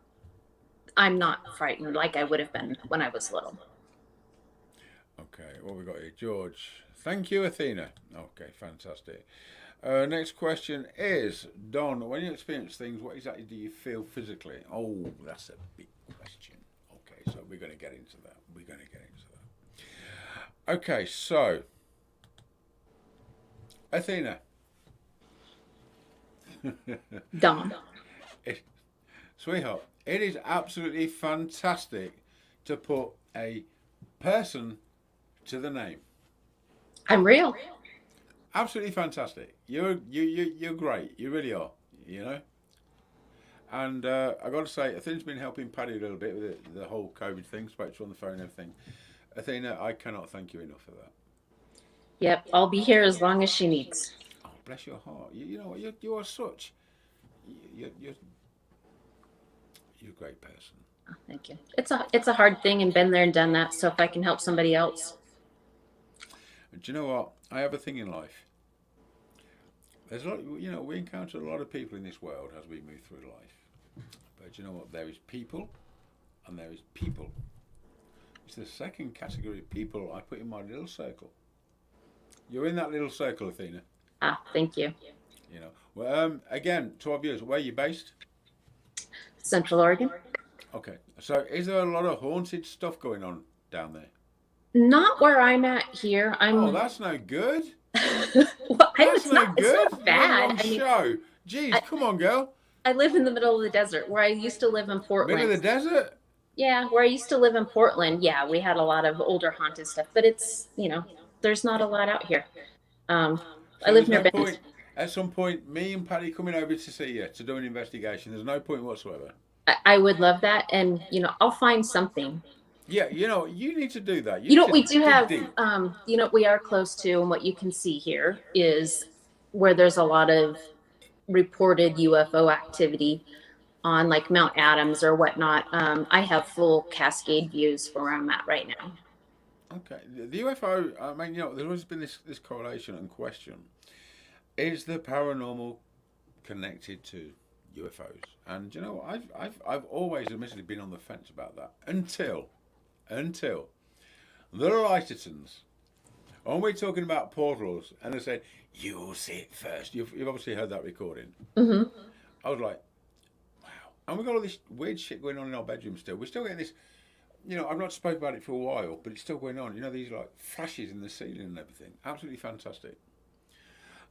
I'm not frightened like I would have been when I was little. Okay, what we got here? George. Thank you, Athena. Okay, fantastic. Next question is, Don, when you experience things, what exactly do you feel physically? Oh, that's a big question. Okay, so we're going to get into that. Okay, so, Athena. Don. Sweetheart, it is absolutely fantastic to put a person to the name. I'm real. Absolutely fantastic. You're great. You really are. And I got to say, Athena's been helping Paddy a little bit with the whole COVID thing. Spoke to her on the phone and everything. Athena, I cannot thank you enough for that. Yep, I'll be here as long as she needs. Oh, bless your heart. You know what? You are such. You're a great person. Oh, thank you. It's a hard thing, and been there and done that. So if I can help somebody else. Do you know what? I have a thing in life. There's a lot, we encounter a lot of people in this world as we move through life. But you know what? There is people, and there is people. it's the second category of people I put in my little circle. You're in that little circle, Athena. Ah, thank you. You know. Well, again, to our viewers, where are you based? Central Oregon. Okay. So, is there a lot of haunted stuff going on down there? Not where I'm at here. Oh, that's no good. Well, That's no good. It's not bad. Wrong show. Jeez, come on, girl. I live in the middle of the desert where I used to live in Portland. Middle of the desert? Yeah, where I used to live in Portland. Yeah, we had a lot of older haunted stuff, but it's, there's not a lot out here. I live near Bend. At some point, me and Patty coming over to see you to do an investigation. There's no point whatsoever. I would love that. And, I'll find something. Yeah, you need to do that. We do have, we are close to, and what you can see here is where there's a lot of reported UFO activity on like Mount Adams or whatnot. I have full Cascade views for where I'm at right now. Okay. The UFO, I mean, there's always been this correlation and question. Is the paranormal connected to UFOs? And, I've always admittedly been on the fence about that until the Lightertons, when we're talking about portals, and they said, you'll see it first. You've obviously heard that recording. Mm-hmm. I was like, wow. And we've got all this weird shit going on in our bedroom still. We're still getting this, I've not spoken about it for a while, but it's still going on. These like flashes in the ceiling and everything. Absolutely fantastic.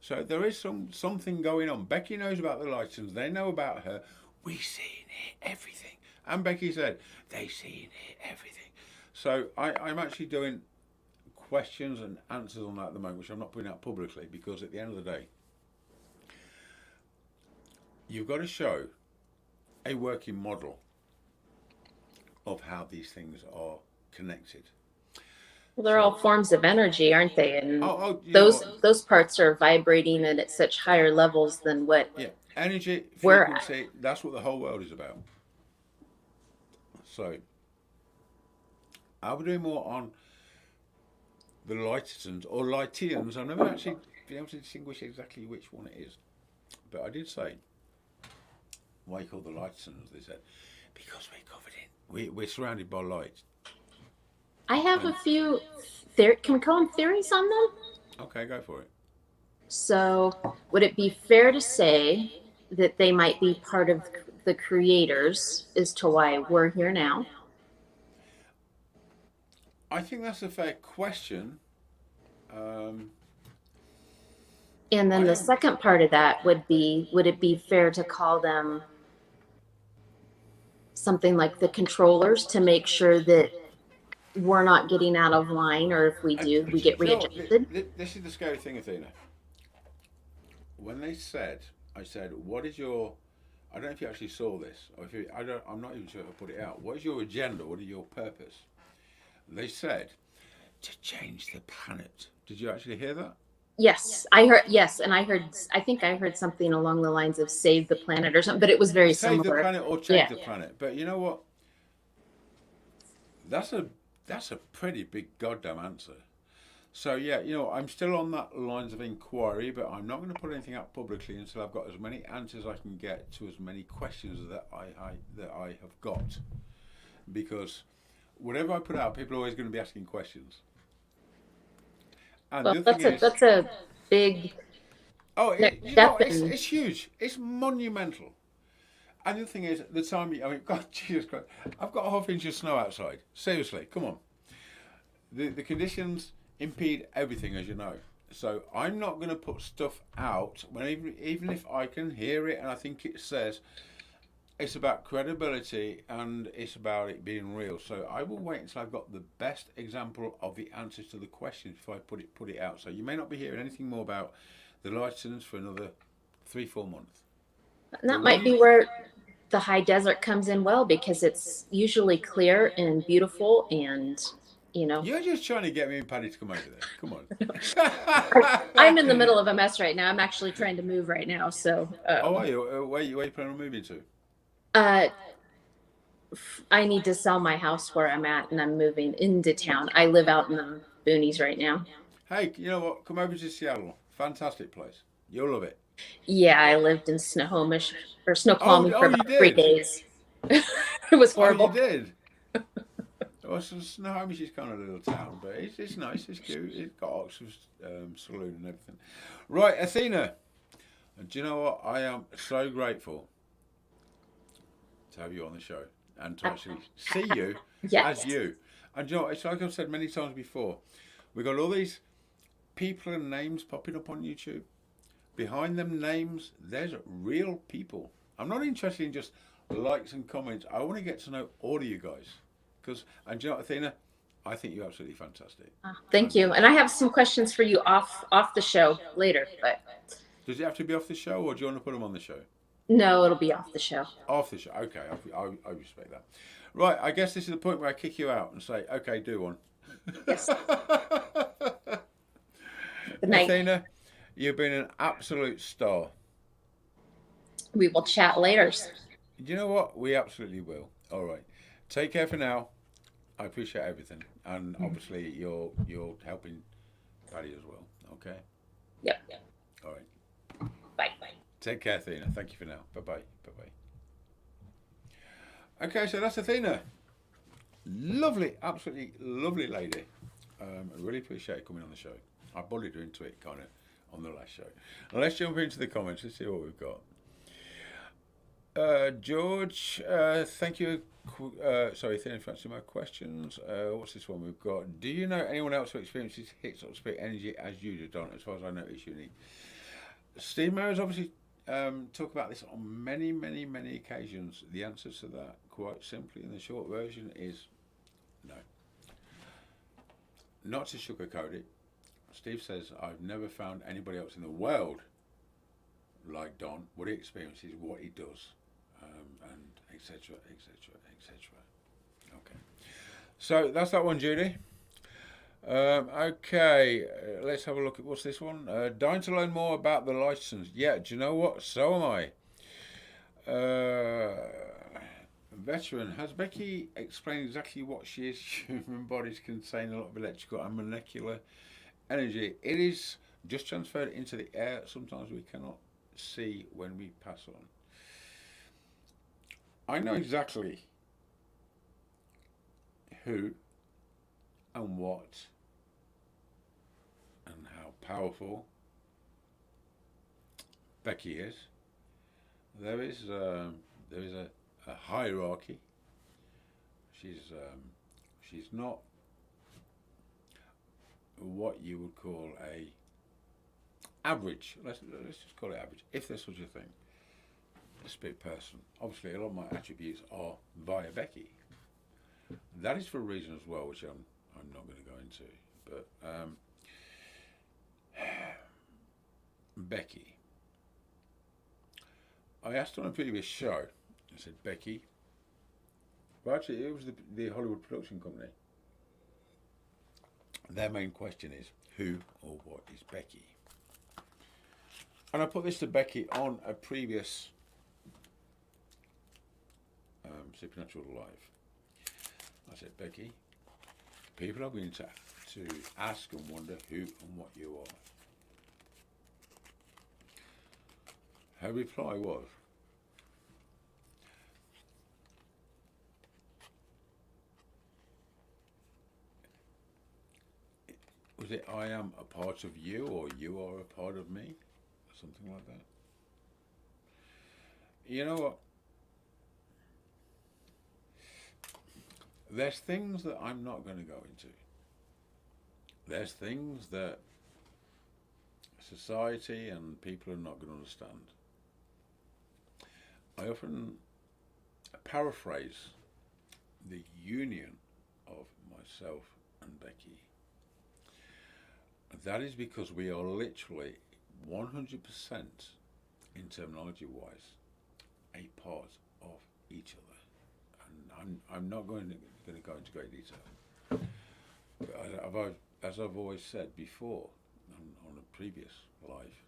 So there is something going on. Becky knows about the Lightertons. They know about her. We see and hear everything. And Becky said, they see and hear everything. So I'm actually doing questions and answers on that at the moment, which I'm not putting out publicly, because at the end of the day, you've got to show a working model of how these things are connected. Well, they're all forms of energy, aren't they? And those parts are vibrating and at such higher levels than what energy, frequency, that's what the whole world is about. So I'll be doing more on the Lightertons or Lightians. I've never actually been able to distinguish exactly which one it is. But I did say, why you call the Lightertons? They said, because we're covered in, we're surrounded by light. I have a few, can we call them theories on them? Okay, go for it. So would it be fair to say that they might be part of the creators as to why we're here now? I think that's a fair question. And then the second part of that would it be fair to call them something like the controllers to make sure that we're not getting out of line, or if we do, we get readjusted? This is the scary thing, Athena. When they said, I said, what is your, I don't know if you actually saw this, or if I'm not even sure if I put it out. What is your agenda? What is your purpose? They said, to change the planet. Did you actually hear that? Yes, I heard. Yes, and I think I heard something along the lines of save the planet or something, but it was very similar. Save the planet or change the planet. But you know what? That's a pretty big goddamn answer. So yeah, I'm still on that lines of inquiry, but I'm not going to put anything out publicly until I've got as many answers I can get to as many questions that I have got. Because whatever I put out, people are always going to be asking questions. And well, that's a big. Oh, it's huge. It's monumental. And the thing is, the time God, Jesus Christ, I've got a half inch of snow outside. Seriously, come on. The conditions impede everything, as you know. So I'm not going to put stuff out when even if I can hear it and I think it says. It's about credibility and it's about it being real. So I will wait until I've got the best example of the answers to the questions before I put it out. So you may not be hearing anything more about the Lightertons for another 3-4 months. And that might be where the high desert comes in well, because it's usually clear and beautiful, and You're just trying to get me and Patty to come over there. Come on. I'm in the middle of a mess right now. I'm actually trying to move right now. So. Where are you planning on moving to? I need to sell my house where I'm at, and I'm moving into town. I live out in the boonies right now. Hey, you know what? Come over to Seattle. Fantastic place. You'll love it. Yeah, I lived in Snohomish for about 3 days. It was horrible. Oh, you did? Well, Snohomish is kind of a little town, but it's nice, it's cute. It's got Oxford Saloon and everything. Right, Athena. Do you know what? I am so grateful to have you on the show and to actually see you as you. And you know, it's like I've said many times before, we've got all these people and names popping up on YouTube. Behind them names, there's real people. I'm not interested in just likes and comments. I want to get to know all of you guys. And do you know what, Athena? I think you're absolutely fantastic. Thank you. And I have some questions for you off the show later. But does it have to be off the show, or do you want to put them on the show? No, it'll be off the show. Off the show. Okay, I respect that. Right, I guess this is the point where I kick you out and say, okay, do one. Yes. Good night. Athena, you've been an absolute star. We will chat later. You know what? We absolutely will. All right. Take care for now. I appreciate everything. And obviously you're helping Patty as well. Okay? Yep. All right. Bye. Take care, Athena. Thank you for now. Bye-bye. Bye-bye. Okay, so that's Athena. Lovely, absolutely lovely lady. I really appreciate you coming on the show. I bullied her into it kind of on the last show. Now let's jump into the comments. Let's see what we've got. George, thank you. Sorry, Athena, for answering my questions. What's this one we've got? Do you know anyone else who experiences hits of spirit energy as you do, Don? As far as I know, it's unique. Steve Mayer has obviously talked about this on many, many, many occasions. The answer to that, quite simply, in the short version, is no. Not to sugarcoat it, Steve says, I've never found anybody else in the world like Don. What he experiences, what he does, and etc., etc., etc. Okay. So that's that one, Judy. Okay, let's have a look at what's this one. Dying to learn more about the license. Yeah, do you know what? So am I. Veteran, has Becky explained exactly what she is? Human bodies contain a lot of electrical and molecular energy. It is just transferred into the air. Sometimes we cannot see when we pass on. I know exactly who and what and how powerful Becky is. There is a hierarchy. She's not what you would call a average. Let's just call it average, if there's such a thing. A spirit person. Obviously, a lot of my attributes are via Becky. That is for a reason as well, which I'm not going to go into. But Becky, I asked on a previous show. I said, Becky. Well, actually, it was the Hollywood production company. Their main question is, who or what is Becky? And I put this to Becky on a previous Supernatural Live. I said, Becky, people are going to ask and wonder who and what you are. Her reply was, I am a part of you, or you are a part of me? Something like that. You know what? There's things that I'm not going to go into. There's things that society and people are not going to understand. I often paraphrase the union of myself and Becky. That is because we are literally 100%, in terminology wise, a part of each other. And I'm not going to go into great detail. But as I've always said before on a previous live,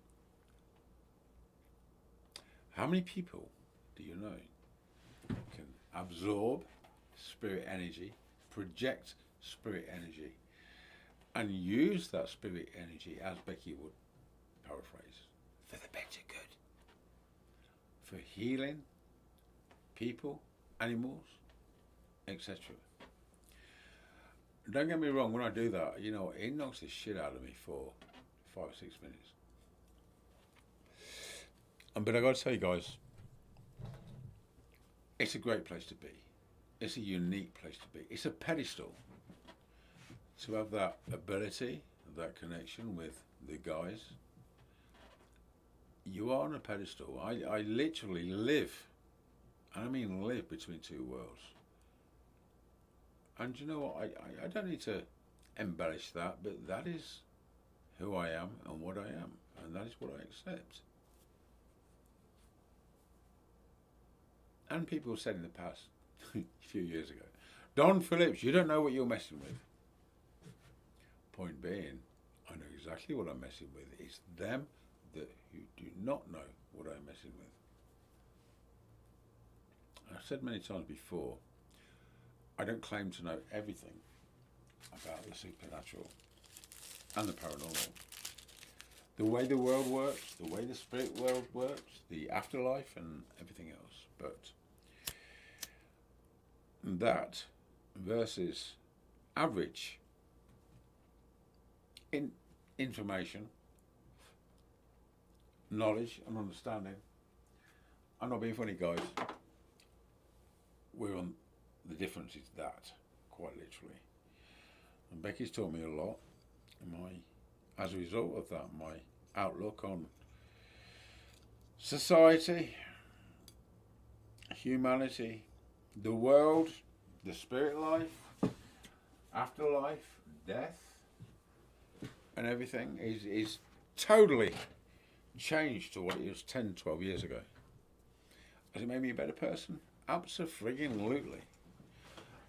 how many people do you know can absorb spirit energy, project spirit energy, and use that spirit energy, as Becky would paraphrase, for the better good, for healing people, animals, etc. don't get me wrong, when I do that, you know, it knocks the shit out of me for 5 or 6 minutes. But I got to tell you guys, it's a great place to be. It's a unique place to be. It's a pedestal. To have that ability, that connection with the guys, you are on a pedestal. I literally live, and I mean live, between two worlds. And you know what, I don't need to embellish that, but that is who I am and what I am, and that is what I accept. And people said in the past, a few years ago, Don Phillips, you don't know what you're messing with. Point being, I know exactly what I'm messing with. It's them that who do not know what I'm messing with. I've said many times before, I don't claim to know everything about the supernatural and the paranormal. The way the world works, the way the spirit world works, the afterlife and everything else. But that versus average information, knowledge and understanding. I'm not being funny, guys. We're on, the difference is that, quite literally. And Becky's taught me a lot. As a result of that, my outlook on society, humanity, the world, the spirit life, afterlife, death, and everything is totally changed to what it was 10, 12 years ago. Has it made me a better person? Abso-friggin-lutely.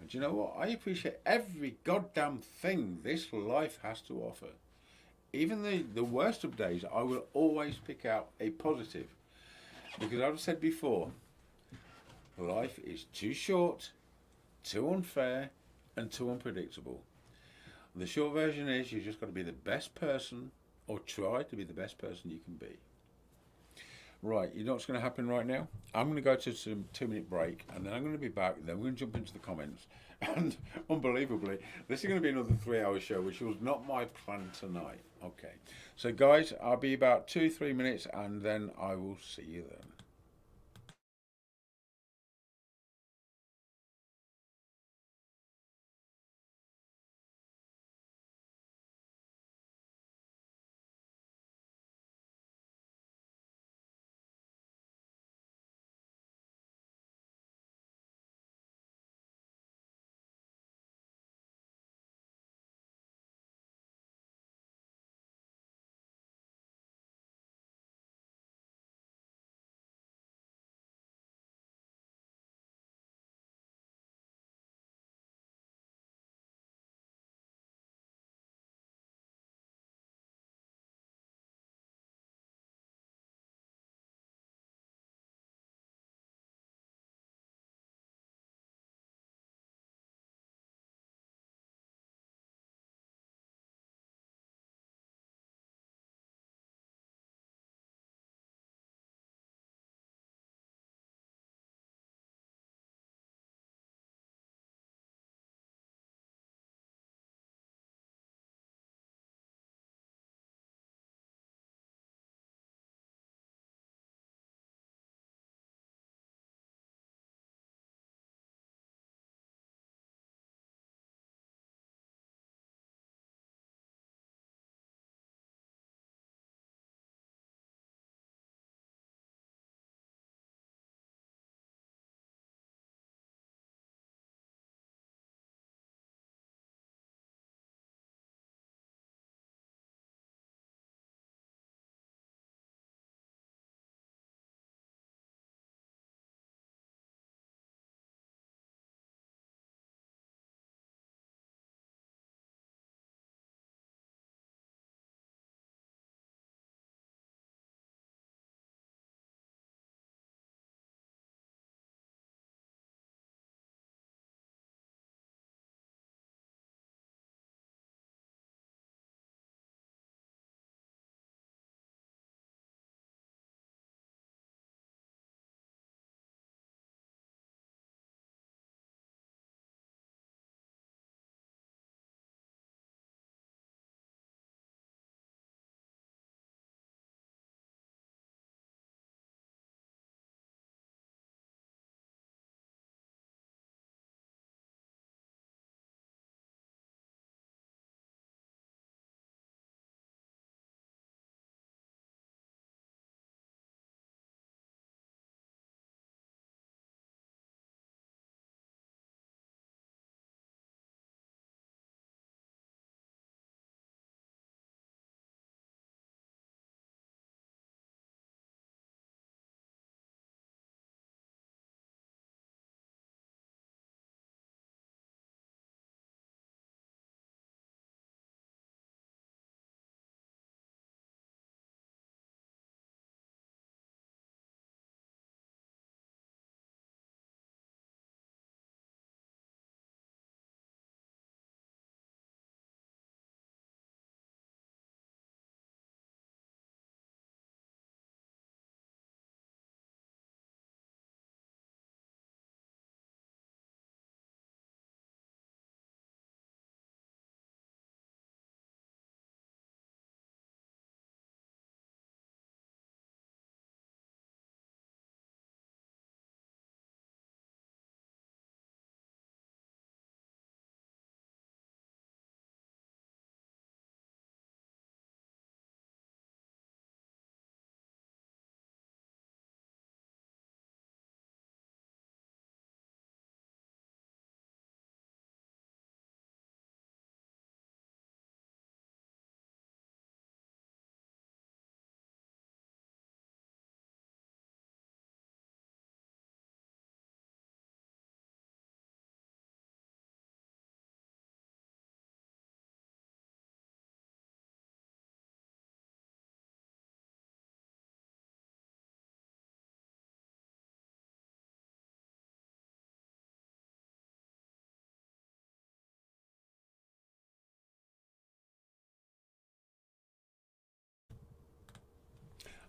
And do you know what? I appreciate every goddamn thing this life has to offer. Even the worst of days, I will always pick out a positive. Because I've said before, life is too short, too unfair, and too unpredictable. The short version is you just got to be the best person, or try to be the best person you can be. Right, you know what's going to happen right now? I'm going to go to some 2-minute break, and then I'm going to be back, then we're going to jump into the comments. And unbelievably, this is going to be another 3-hour show, which was not my plan tonight. Okay, so guys, I'll be about 2-3 minutes, and then I will see you then.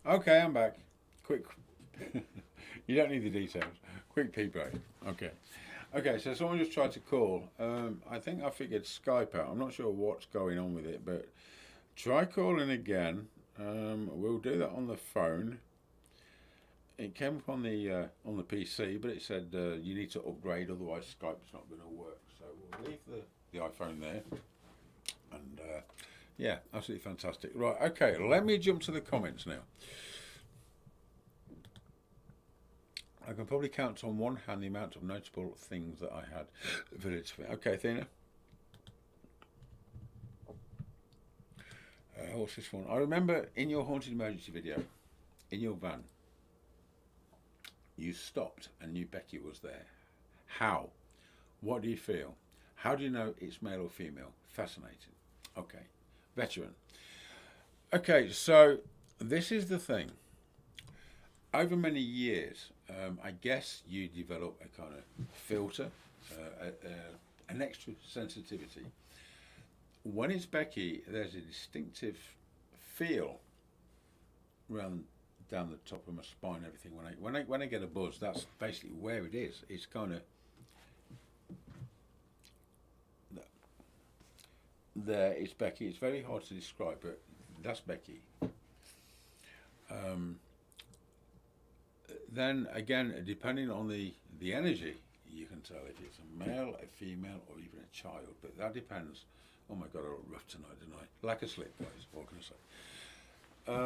Okay, I'm back. Quick. You don't need the details. Quick peep break. Okay. Okay, so someone just tried to call. I think I figured Skype out. I'm not sure what's going on with it, but try calling again. We'll do that on the phone. It came up on the PC, but it said you need to upgrade, otherwise Skype's not going to work. So we'll leave the iPhone there. And yeah, absolutely fantastic. Right, okay, let me jump to the comments now. I can probably count on one hand the amount of notable things that I had village for. Okay, Athena. What's this one? I remember in your haunted emergency video, in your van, you stopped and knew Becky was there. How? What do you feel? How do you know it's male or female? Fascinating. Okay. Veteran. Okay, so this is the thing. Over many years, I guess you develop a kind of filter, an extra sensitivity. When it's Becky, there's a distinctive feel down the top of my spine, everything. When I get a buzz, that's basically where it is. It's kind of there. It's Becky. It's very hard to describe, but that's Becky. Then again, depending on the energy, you can tell if it's a male, a female, or even a child. But that depends. Oh my God, I look rough tonight, didn't I? Like a slip, guys. What can I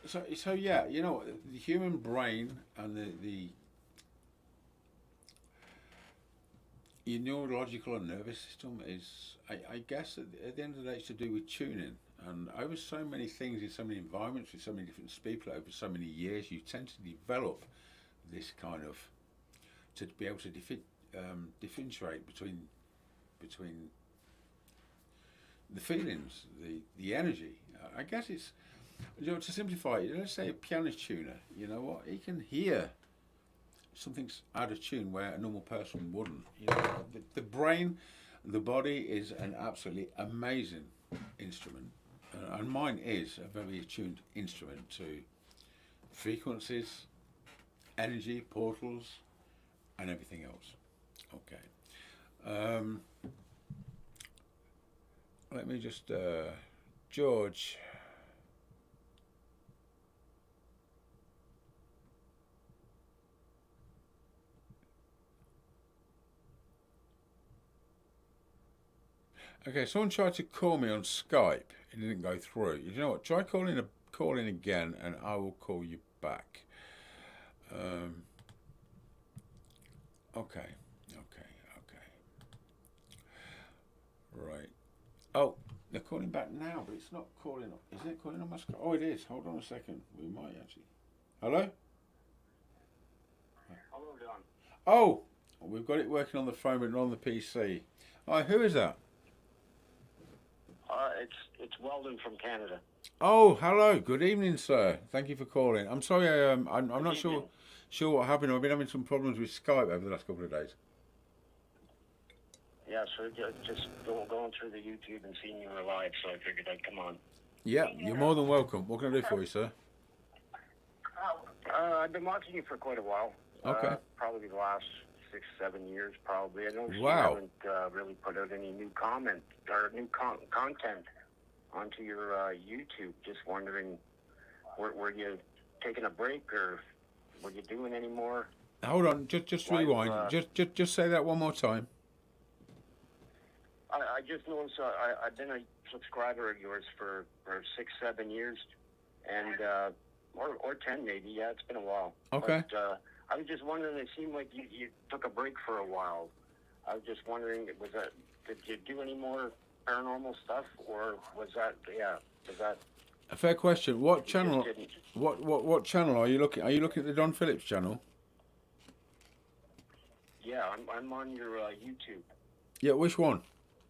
say? So yeah, you know, the human brain and your neurological and nervous system is, I guess, at the end of the day, it's to do with tuning. And over so many things in so many environments with so many different people over so many years, you tend to develop this kind of, to be able to differentiate between the feelings, the energy. I guess it's, you know, to simplify it, let's say a piano tuner, you know what, he can hear something's out of tune where a normal person wouldn't. You know, the brain, the body is an absolutely amazing instrument. And mine is a very attuned instrument to frequencies, energy, portals, and everything else. Okay. Let me just, George. Okay, someone tried to call me on Skype. It didn't go through. You know what? Try calling again, and I will call you back. Okay. Right. Oh, they're calling back now, but it's not calling. Is it calling on my Skype? Oh, it is. Hold on a second. We might actually. Hello? Hello, Don. Oh, we've got it working on the phone, but not on the PC. Hi, who is that? It's Weldon from Canada. Oh, hello. Good evening, sir. Thank you for calling. I'm sorry, I'm not sure what happened. I've been having some problems with Skype over the last couple of days. Yeah, so just going through the YouTube and seeing you were live, so I figured I'd come on. Yeah, you're more than welcome. What can I do for you, sir? I've been watching you for quite a while. Okay. Probably the last 6-7 years, probably. I noticed Wow. you haven't really put out any new content onto your YouTube. Just wondering, were you taking a break, or were you doing any more? Hold on, just rewind. Just say that one more time. I just noticed I've been a subscriber of yours for 6-7 years, and or 10 maybe. Yeah, it's been a while. Okay. But, I was just wondering. It seemed like you took a break for a while. I was just wondering, did you do any more paranormal stuff, or was that A fair question. What channel? What channel are you looking? Are you looking at the Don Phillips channel? Yeah, I'm on your YouTube. Yeah, which one?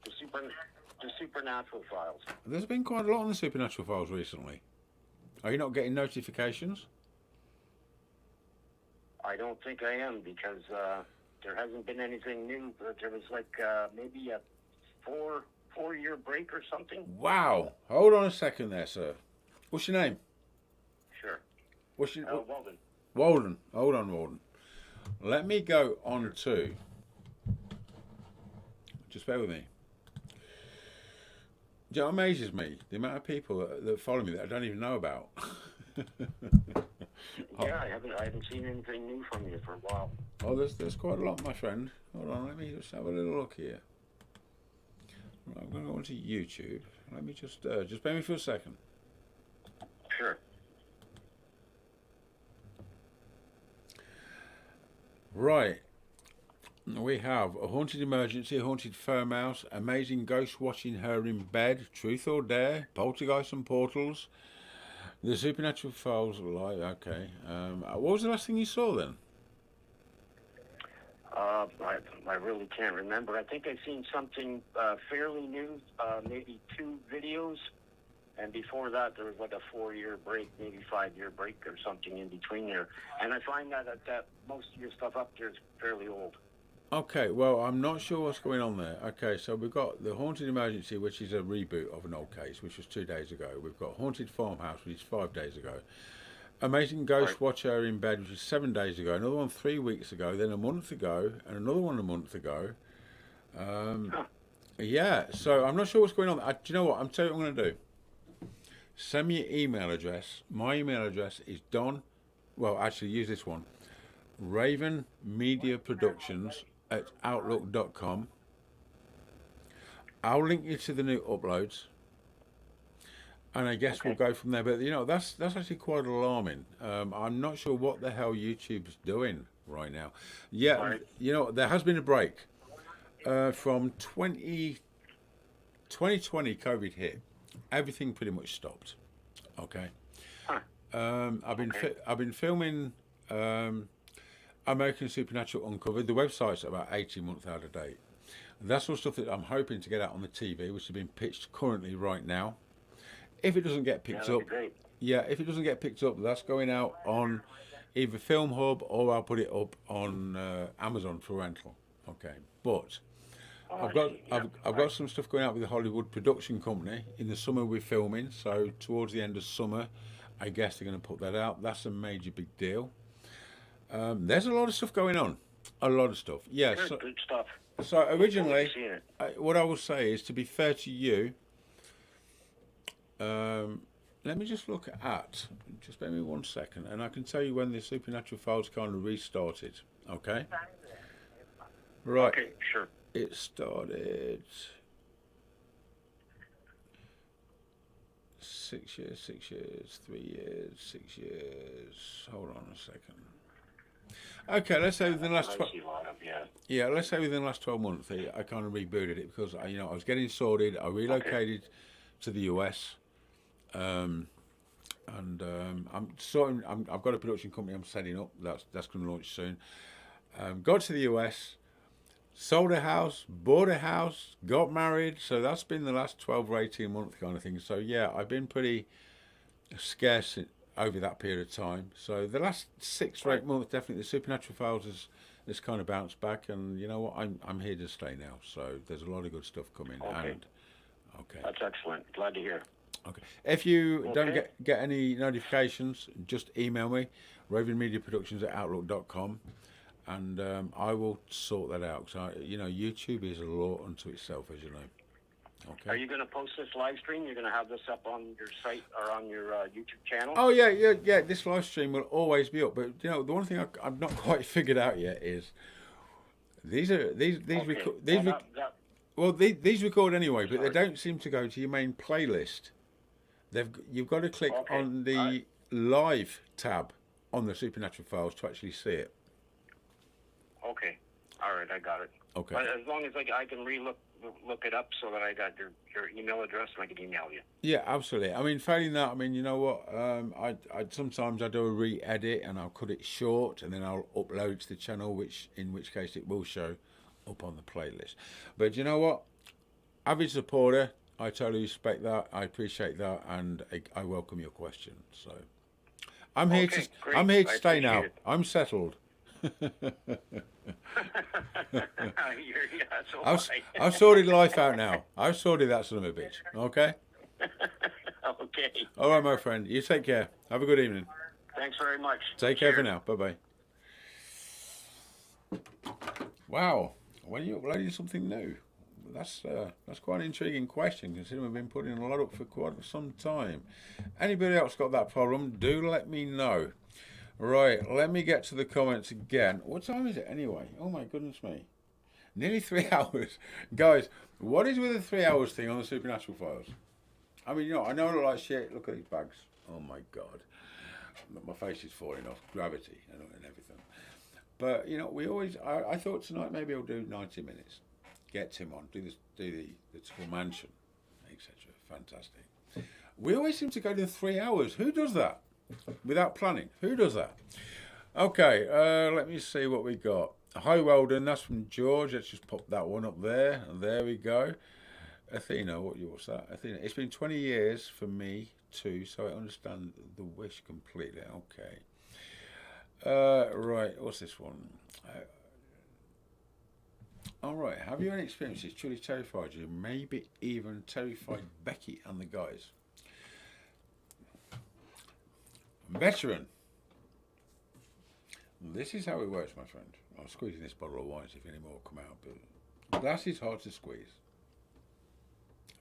The Supernatural Files. There's been quite a lot on the Supernatural Files recently. Are you not getting notifications? I don't think I am, because there hasn't been anything new. There was like maybe a four-year break or something. Wow. Hold on a second there, sir. What's your name? What's your Walden. Walden? Hold on, Walden. Let me go on to. Just bear with me. Do you know what amazes me? The amount of people that follow me that I don't even know about. Yeah, I haven't seen anything new from you for a while. Oh, there's quite a lot, my friend. Hold on, let me just have a little look here. Right, I'm going to go onto YouTube. Let me just bear with me for a second. Sure. Right. We have a haunted emergency, a haunted farmhouse, amazing ghost watching her in bed, truth or dare, poltergeist and portals, the supernatural files live. Okay. What was the last thing you saw then? I really can't remember. I think I've seen something fairly new, maybe 2 videos, and before that there was like a 4-year break, maybe 5-year break or something in between there. And I find that most of your stuff up there is fairly old. Okay, well, I'm not sure what's going on there. Okay, so we've got the Haunted Emergency, which is a reboot of an old case, which was 2 days ago. We've got Haunted Farmhouse, which is 5 days ago. Amazing Ghost Watcher in Bed, which was 7 days ago. Another one 3 weeks ago, then a month ago, and another one a month ago. Yeah, so I'm not sure what's going on. Do you know what? I'm telling you what I'm going to do. Send me your email address. My email address is actually use this one. Raven Media Productions @outlook.com. I'll link you to the new uploads, and I guess we'll go from there. But that's actually quite alarming. I'm not sure what the hell YouTube's doing right now. Yeah, there has been a break from 2020. COVID hit. Everything pretty much stopped. Okay. I've been filming. American Supernatural Uncovered. The website's about 18 months out of date. That's all stuff that I'm hoping to get out on the TV, which is being pitched currently right now. If it doesn't get picked up, if it doesn't get picked up, that's going out on either Film Hub or I'll put it up on Amazon for rental. Okay, but I've got some stuff going out with the Hollywood production company. In the summer we're filming, so towards the end of summer, I guess they're going to put that out. That's a major big deal. There's a lot of stuff going on. A lot of stuff. Yeah. Good, good stuff. So originally, what I will say is, to be fair to you, let me just look at, just bear me 1 second, and I can tell you when the Supernatural Files kind of restarted. Okay? Right. Okay, sure. It started 6 years, 6 years, 3 years, 6 years. Hold on a second. Okay, let's say within the last 12. Let's say within the last 12 months, I kind of rebooted it because I was getting sorted. I relocated to the US, and I've got a production company I'm setting up. That's going to launch soon. Got to the US, sold a house, bought a house, got married. So that's been the last 12 or 18 months kind of thing. So yeah, I've been pretty scarce over that period of time. So the last 6 or 8 months, definitely the Supernatural Files has kind of bounced back, and you know what, I'm here to stay now. So there's a lot of good stuff coming. Okay. That's excellent. Glad to hear. Okay. If you don't get any notifications, just email me, ravenmediaproductions@outlook.com, and I will sort that out. So YouTube is a law unto itself, as you know. Okay. Are you going to post this live stream? You're going to have this up on your site or on your YouTube channel? Oh yeah. This live stream will always be up. But the one thing I've not quite figured out yet is these record anyway, but they don't seem to go to your main playlist. You've got to click on the live tab on the Supernatural Files to actually see it. Okay. All right, I got it. Okay. But as long as I can look it up so that I got your email address and I can email you. Yeah, absolutely. I mean, failing that, you know what? I sometimes I do a re-edit and I'll cut it short and then I'll upload it to the channel, in which case it will show up on the playlist. But you know what? Average supporter, I totally respect that. I appreciate that, and I welcome your question. So I'm here to stay now. I'm settled. I've sorted life out now. I've sorted that son of a bitch. Okay? Okay. All right, my friend. You take care. Have a good evening. Thanks very much. Take care for now. Bye-bye. Wow. Well, you're learning something new. That's quite an intriguing question, considering we've been putting a lot up for quite some time. Anybody else got that problem? Do let me know. Right, let me get to the comments again. What time is it anyway? Oh my goodness me. Nearly 3 hours. Guys, what is with the 3 hours thing on the Supernatural Files? I mean, you know, I know I look like shit. Look at these bags. Oh my God. My face is falling off. Gravity and everything. But, you know, we always, I thought tonight maybe I'll do 90 minutes. Get Tim on. Do the Tuttle Mansion, etc. Fantastic. We always seem to go to 3 hours. Who does that? Without planning. Who does that? Okay, let me see what we got. Hi, Weldon. That's from George. Let's just pop that one up there. And there we go. Athena, what's that? Athena, it's been 20 years for me too, so I understand the wish completely. Okay. Right, what's this one? All right, have you any experiences truly terrified you? Maybe even terrified Becky and the guys? Veteran. This is how it works, my friend. I'm squeezing this bottle of wine, see if any more come out, but glass is hard to squeeze.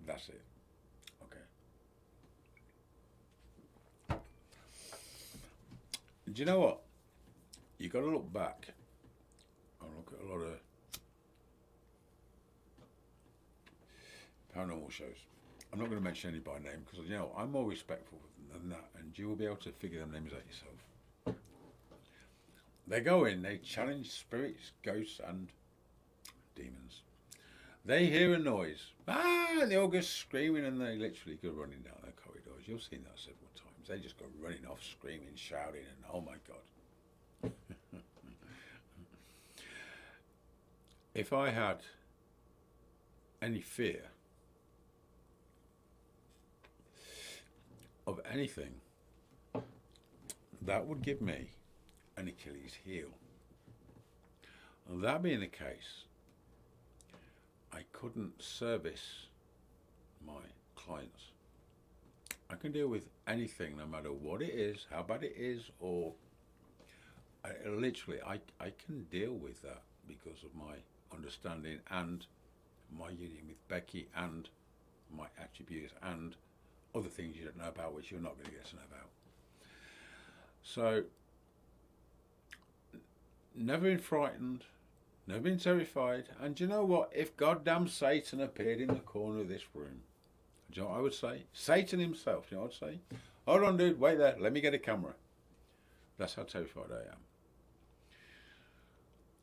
That's it. Okay. Do you know what? You got to look back and look at a lot of paranormal shows. I'm not going to mention any by name because, you know, I'm more respectful than that, and you will be able to figure them names out yourself. They go in, they challenge spirits, ghosts, and demons. They hear a noise, and they all go screaming, and they literally go running down their corridors. You've seen that several times. They just go running off, screaming, shouting, and oh my God. If I had any fear of anything, that would give me an Achilles heel. And that being the case, I couldn't service my clients. I can deal with anything, no matter what it is, how bad it is, or I can deal with that because of my understanding and my union with Becky and my attributes and other things you don't know about, which you're not going to get to know about. So, never been frightened, never been terrified, and do you know what? If goddamn Satan appeared in the corner of this room, do you know what I would say? Satan himself, you know what I'd say? Hold on, dude, wait there, let me get a camera. That's how terrified I am.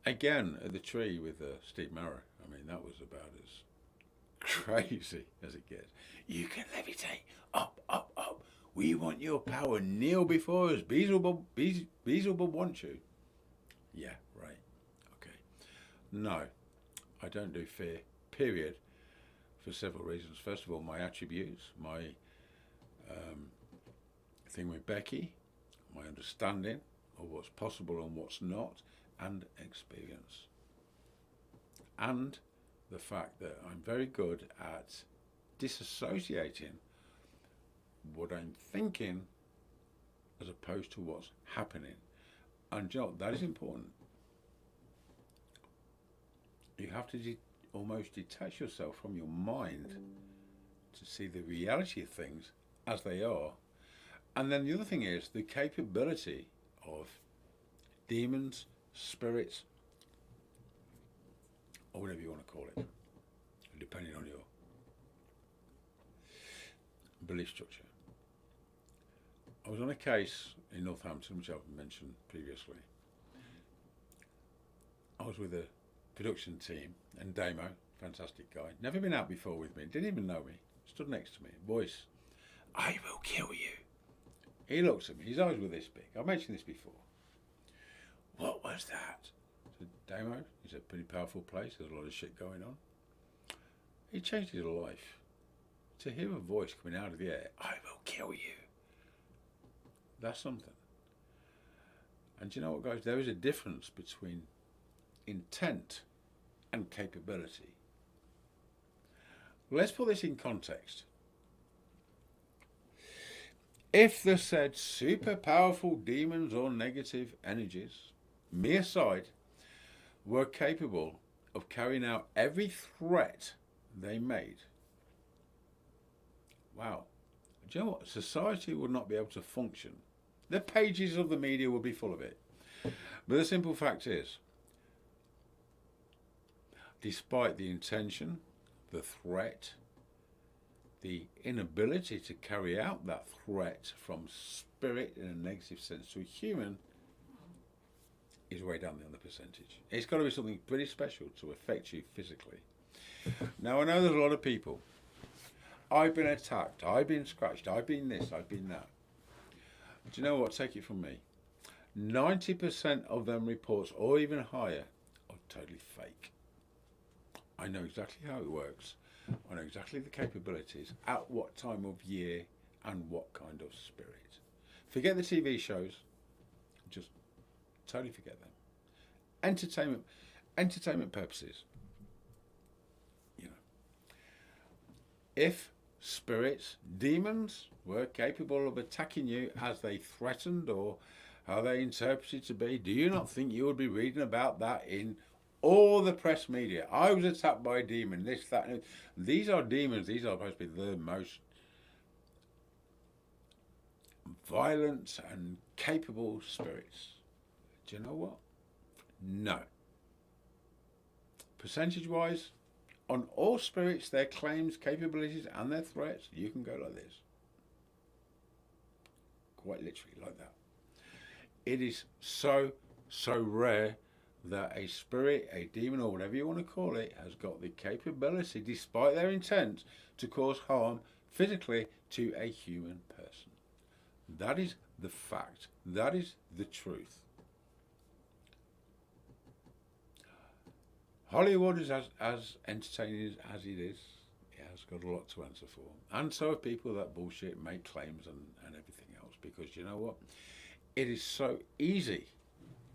Again, at the tree with Steve Marrow, I mean, that was about as crazy as it gets. You can levitate, up, up, up. We want your power, kneel before us. Beelzebub wants you. Yeah, right. Okay. No, I don't do fear, period, for several reasons. First of all, my attributes, my thing with Becky, my understanding of what's possible and what's not, and experience. And the fact that I'm very good at disassociating what I'm thinking as opposed to what's happening. And you know, that is important. You have to almost detach yourself from your mind to see the reality of things as they are. And then the other thing is the capability of demons, spirits, or whatever you want to call it, depending on your belief structure. I was on a case in Northampton, which I've mentioned previously. I was with a production team, and Damo, fantastic guy, never been out before with me, didn't even know me, stood next to me, voice, I will kill you. He looks at me, his eyes were this big. I mentioned this before. What was that? I said, Damo, it's a pretty powerful place, there's a lot of shit going on. He changed his life. To hear a voice coming out of the air, I will kill you. That's something. And do you know what, guys? There is a difference between intent and capability. Let's put this in context. If the said super powerful demons or negative energies, me aside, were capable of carrying out every threat they made, wow, do you know what? Society would not be able to function. The pages of the media would be full of it. But the simple fact is, despite the intention, the threat, the inability to carry out that threat from spirit in a negative sense to a human is way down the other percentage. It's got to be something pretty special to affect you physically. Now, I know there's a lot of people. I've been attacked, I've been scratched, I've been this, I've been that. Do you know what? Take it from me. 90% of them reports, or even higher, are totally fake. I know exactly how it works. I know exactly the capabilities, at what time of year, and what kind of spirit. Forget the TV shows. Just totally forget them. Entertainment purposes. You know, if spirits, demons, were capable of attacking you as they threatened or how they interpreted to be, do you not think you would be reading about that in all the press media? I was attacked by a demon, this, that, and these are demons. These are supposed to be the most violent and capable spirits. Do you know what? No. Percentage-wise, on all spirits, their claims, capabilities, and their threats, you can go like this. Quite literally like that. It is so rare that a spirit, a demon, or whatever you want to call it, has got the capability, despite their intent, to cause harm physically to a human person. That is the fact. That is the truth. Hollywood is as entertaining as it is. It has got a lot to answer for. And so have people that bullshit, make claims and everything else. Because you know what? It is so easy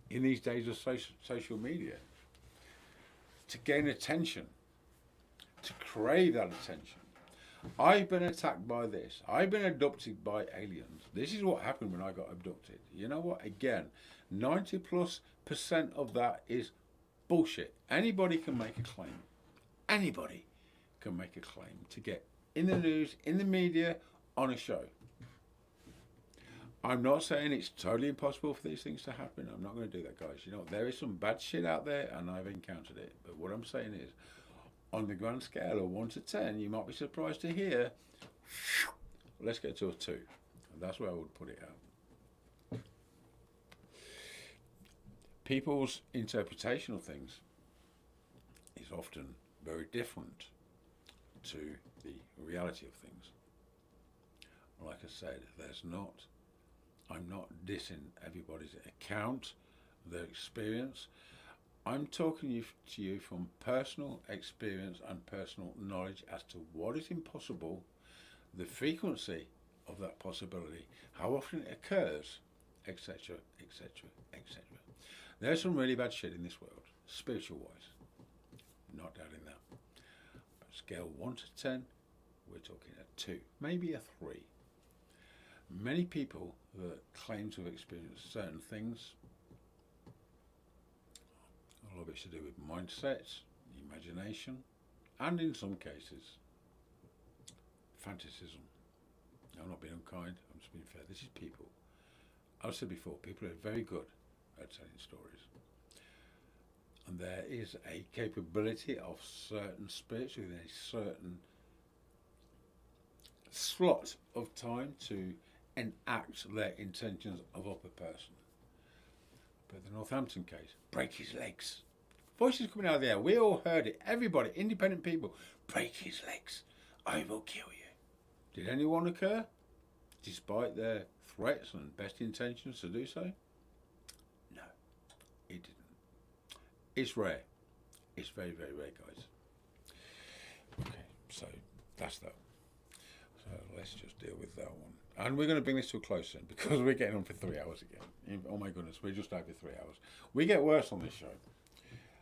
in these days of social media to gain attention, to crave that attention. I've been attacked by this. I've been abducted by aliens. This is what happened when I got abducted. You know what? Again, 90+% of that is bullshit. Anybody can make a claim. Anybody can make a claim to get in the news, in the media, on a show. I'm not saying it's totally impossible for these things to happen. I'm not going to do that, guys. You know, there is some bad shit out there, and I've encountered it. But what I'm saying is, on the grand scale of 1 to 10, you might be surprised to hear, let's get to a 2. And that's where I would put it out. People's interpretation of things is often very different to the reality of things. Like I said, I'm not dissing everybody's account, their experience. I'm talking to you from personal experience and personal knowledge as to what is impossible, the frequency of that possibility, how often it occurs, etc., etc., etc. There's some really bad shit in this world, spiritual-wise. Not doubting that. But scale 1 to 10, we're talking a 2, maybe a 3. Many people that claim to have experienced certain things, a lot of it's to do with mindsets, imagination, and in some cases, fantasism. I'm not being unkind, I'm just being fair. This is people. I've said before, people are very good at telling stories. And there is a capability of certain spirits within a certain slot of time to enact their intentions of up a person. But the Northampton case, break his legs. Voices coming out of the air, we all heard it. Everybody, independent people, break his legs. I will kill you. Did anyone occur? Despite their threats and best intentions to do so? No, it didn't. It's rare. It's very, very rare, guys. Okay, so that's that. So let's just deal with that one. And we're going to bring this to a close soon because we're getting on for 3 hours again. Oh my goodness, we're just over 3 hours. We get worse on this show.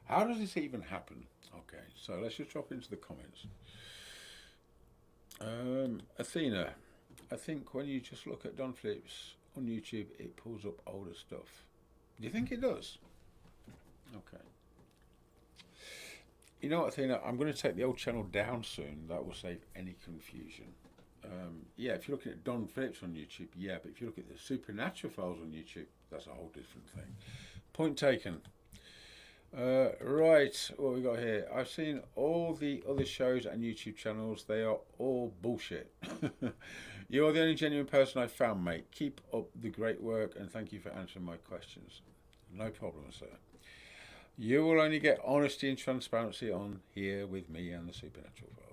How does this even happen? Okay, so let's just drop into the comments. Athena, I think when you just look at Don Phillips on YouTube, it pulls up older stuff. Do you think it does? Okay. You know what, Athena? I'm going to take the old channel down soon. That will save any confusion. Yeah, if you're looking at Don Phillips on YouTube, yeah, but if you look at the Supernatural Files on YouTube, that's a whole different thing. Point taken. Right, what we got here? I've seen all the other shows and YouTube channels. They are all bullshit. You're the only genuine person I've found, mate. Keep up the great work, and thank you for answering my questions. No problem, sir. You will only get honesty and transparency on here with me and the Supernatural Files.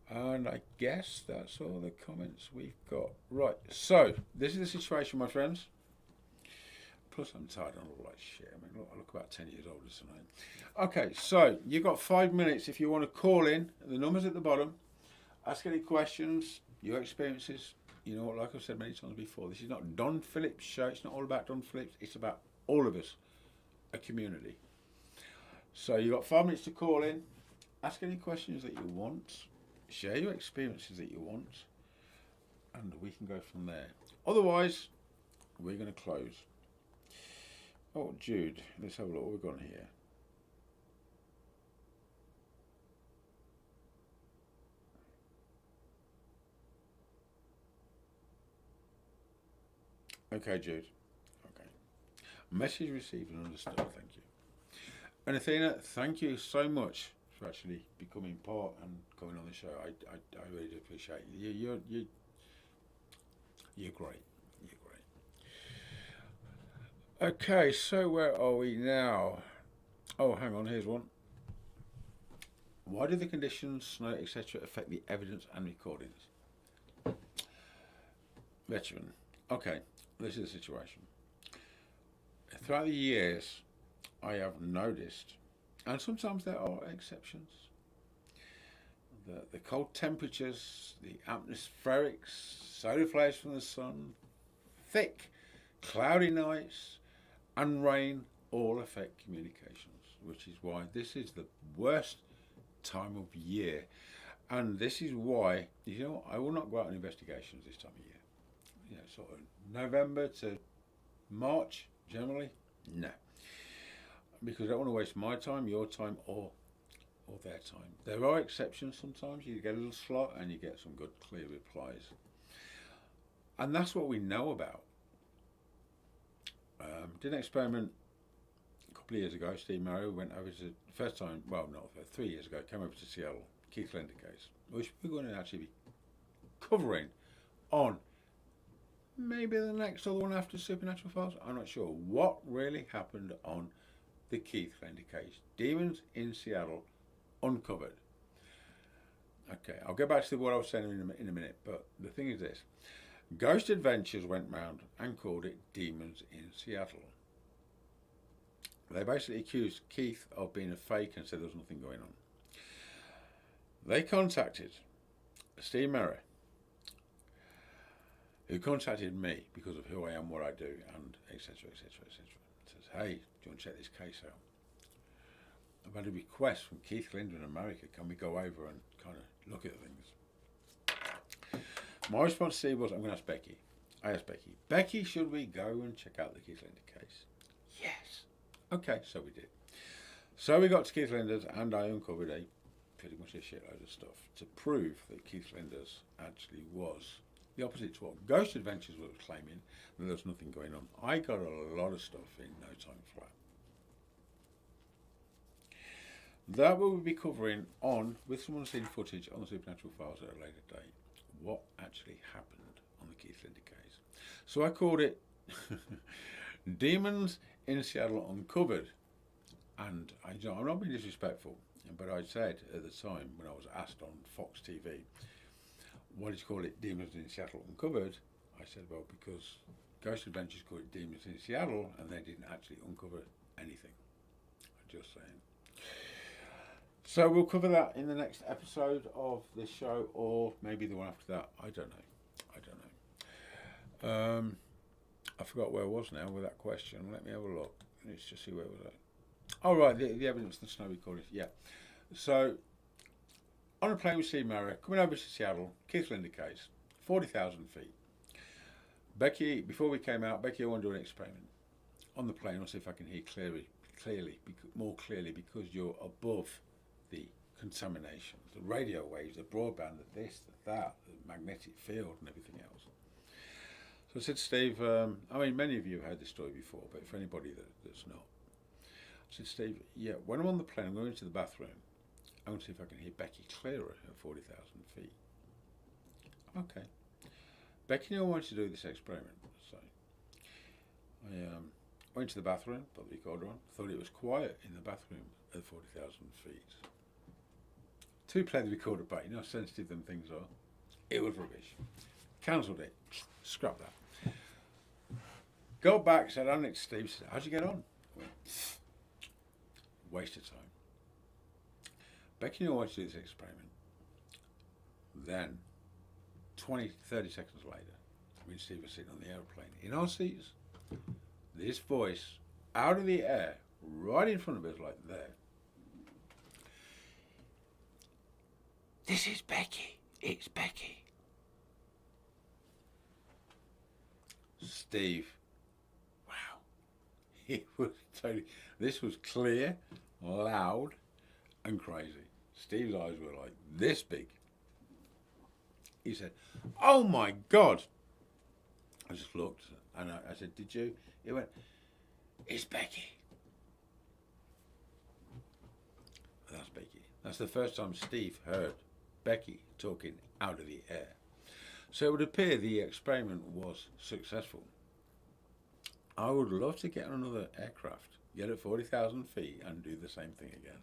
And I guess that's all the comments we've got. Right, so this is the situation, my friends. Plus, I'm tired of all that shit. I mean, look, I look about 10 years older tonight. Okay, so you've got 5 minutes if you want to call in. The number's at the bottom. Ask any questions, your experiences. You know what, like I've said many times before, this is not Don Phillips' show. It's not all about Don Phillips. It's about all of us, a community. So you've got 5 minutes to call in. Ask any questions that you want. Share your experiences that you want. And we can go from there. Otherwise, we're going to close. Oh, Jude, let's have a look what we've got here. Okay, Jude. Okay. Message received and understood. Thank you. And Athena, thank you so much for actually becoming part and coming on the show. I really do appreciate you. You're great. You're great. Okay, so where are we now? Oh, hang on, here's one. Why do the conditions, snow, etc. affect the evidence and recordings? Veteran. Okay, this is the situation. Throughout the years, I have noticed, and sometimes there are exceptions, the cold temperatures, the atmospherics, solar flares from the sun, thick, cloudy nights, and rain all affect communications, which is why this is the worst time of year. And this is why, you know, I will not go out on investigations this time of year. You know, sort of November to March, generally, no. Because I don't want to waste my time, your time, or their time. There are exceptions sometimes. You get a little slot and you get some good, clear replies. And that's what we know about. Did an experiment a couple of years ago. Steve Marrow went over to, first time, well, not 3 years ago, came over to Seattle, Keith Linder case, which we're going to actually be covering on maybe the next other one after Supernatural Files. I'm not sure what really happened on the Keith Linder case. Demons in Seattle uncovered. Okay, I'll get back to what I was saying in a minute, but the thing is this. Ghost Adventures went round and called it Demons in Seattle. They basically accused Keith of being a fake and said there was nothing going on. They contacted Steve Merritt, who contacted me because of who I am, what I do, and etc. Says, hey, do you want to check this case out? I've had a request from Keith Linder in America. Can we go over and kind of look at things? My response to Steve was, I'm going to ask Becky. I asked Becky, Becky, should we go and check out the Keith Linder case? Yes. Okay, so we did. So we got to Keith Linder's and I uncovered pretty much a shitload of stuff to prove that Keith Linder's actually was the opposite to what Ghost Adventures was claiming, that there was nothing going on. I got a lot of stuff in no time flat. That we'll be covering on, with someone seen footage on the Supernatural Files at a later date, what actually happened on the Keith Linder case. So I called it Demons in Seattle Uncovered. And I'm not being disrespectful, but I said at the time when I was asked on Fox TV, why did you call it Demons in Seattle Uncovered? I said, well, because Ghost Adventures called it Demons in Seattle and they didn't actually uncover anything. I'm just saying. So we'll cover that in the next episode of this show, or maybe the one after that. I don't know. I forgot where I was now with that question. Let me have a look. Let's just see where it was at. Oh, right, the evidence, the snow recordings. Yeah. So, on a plane with Steve Marrow, coming over to Seattle, Keith Linder case. 40,000 feet. Becky, before we came out, Becky, I want to do an experiment on the plane. I'll see if I can hear more clearly, because you're above the contamination, the radio waves, the broadband, the this, the that, the magnetic field, and everything else. So I said to Steve, I mean, many of you have heard this story before, but for anybody that's not, I said, Steve, yeah, when I'm on the plane, I'm going into the bathroom. I want to see if I can hear Becky clearer at 40,000 feet. Okay. Becky knew I wanted to do this experiment, so I went to the bathroom, put the recorder on, thought it was quiet in the bathroom at 40,000 feet. To play the recorder back, you know how sensitive them things are. It was rubbish. Cancelled it. Scrap that. Got back, said, I next to Steve, said, how'd you get on? I went, waste of time. Becky knew I wanted to do this experiment. Then, 20, 30 seconds later, me and Steve were sitting on the aeroplane. In our seats, this voice, out of the air, right in front of us, like there. This is Becky. It's Becky. Steve. Wow. It was totally, this was clear, loud, and crazy. Steve's eyes were like this big. He said, oh my God. I just looked and I said, did you? He went, it's Becky. That's Becky. That's the first time Steve heard Becky talking out of the air. So it would appear the experiment was successful. I would love to get on another aircraft, get at 40,000 feet and do the same thing again.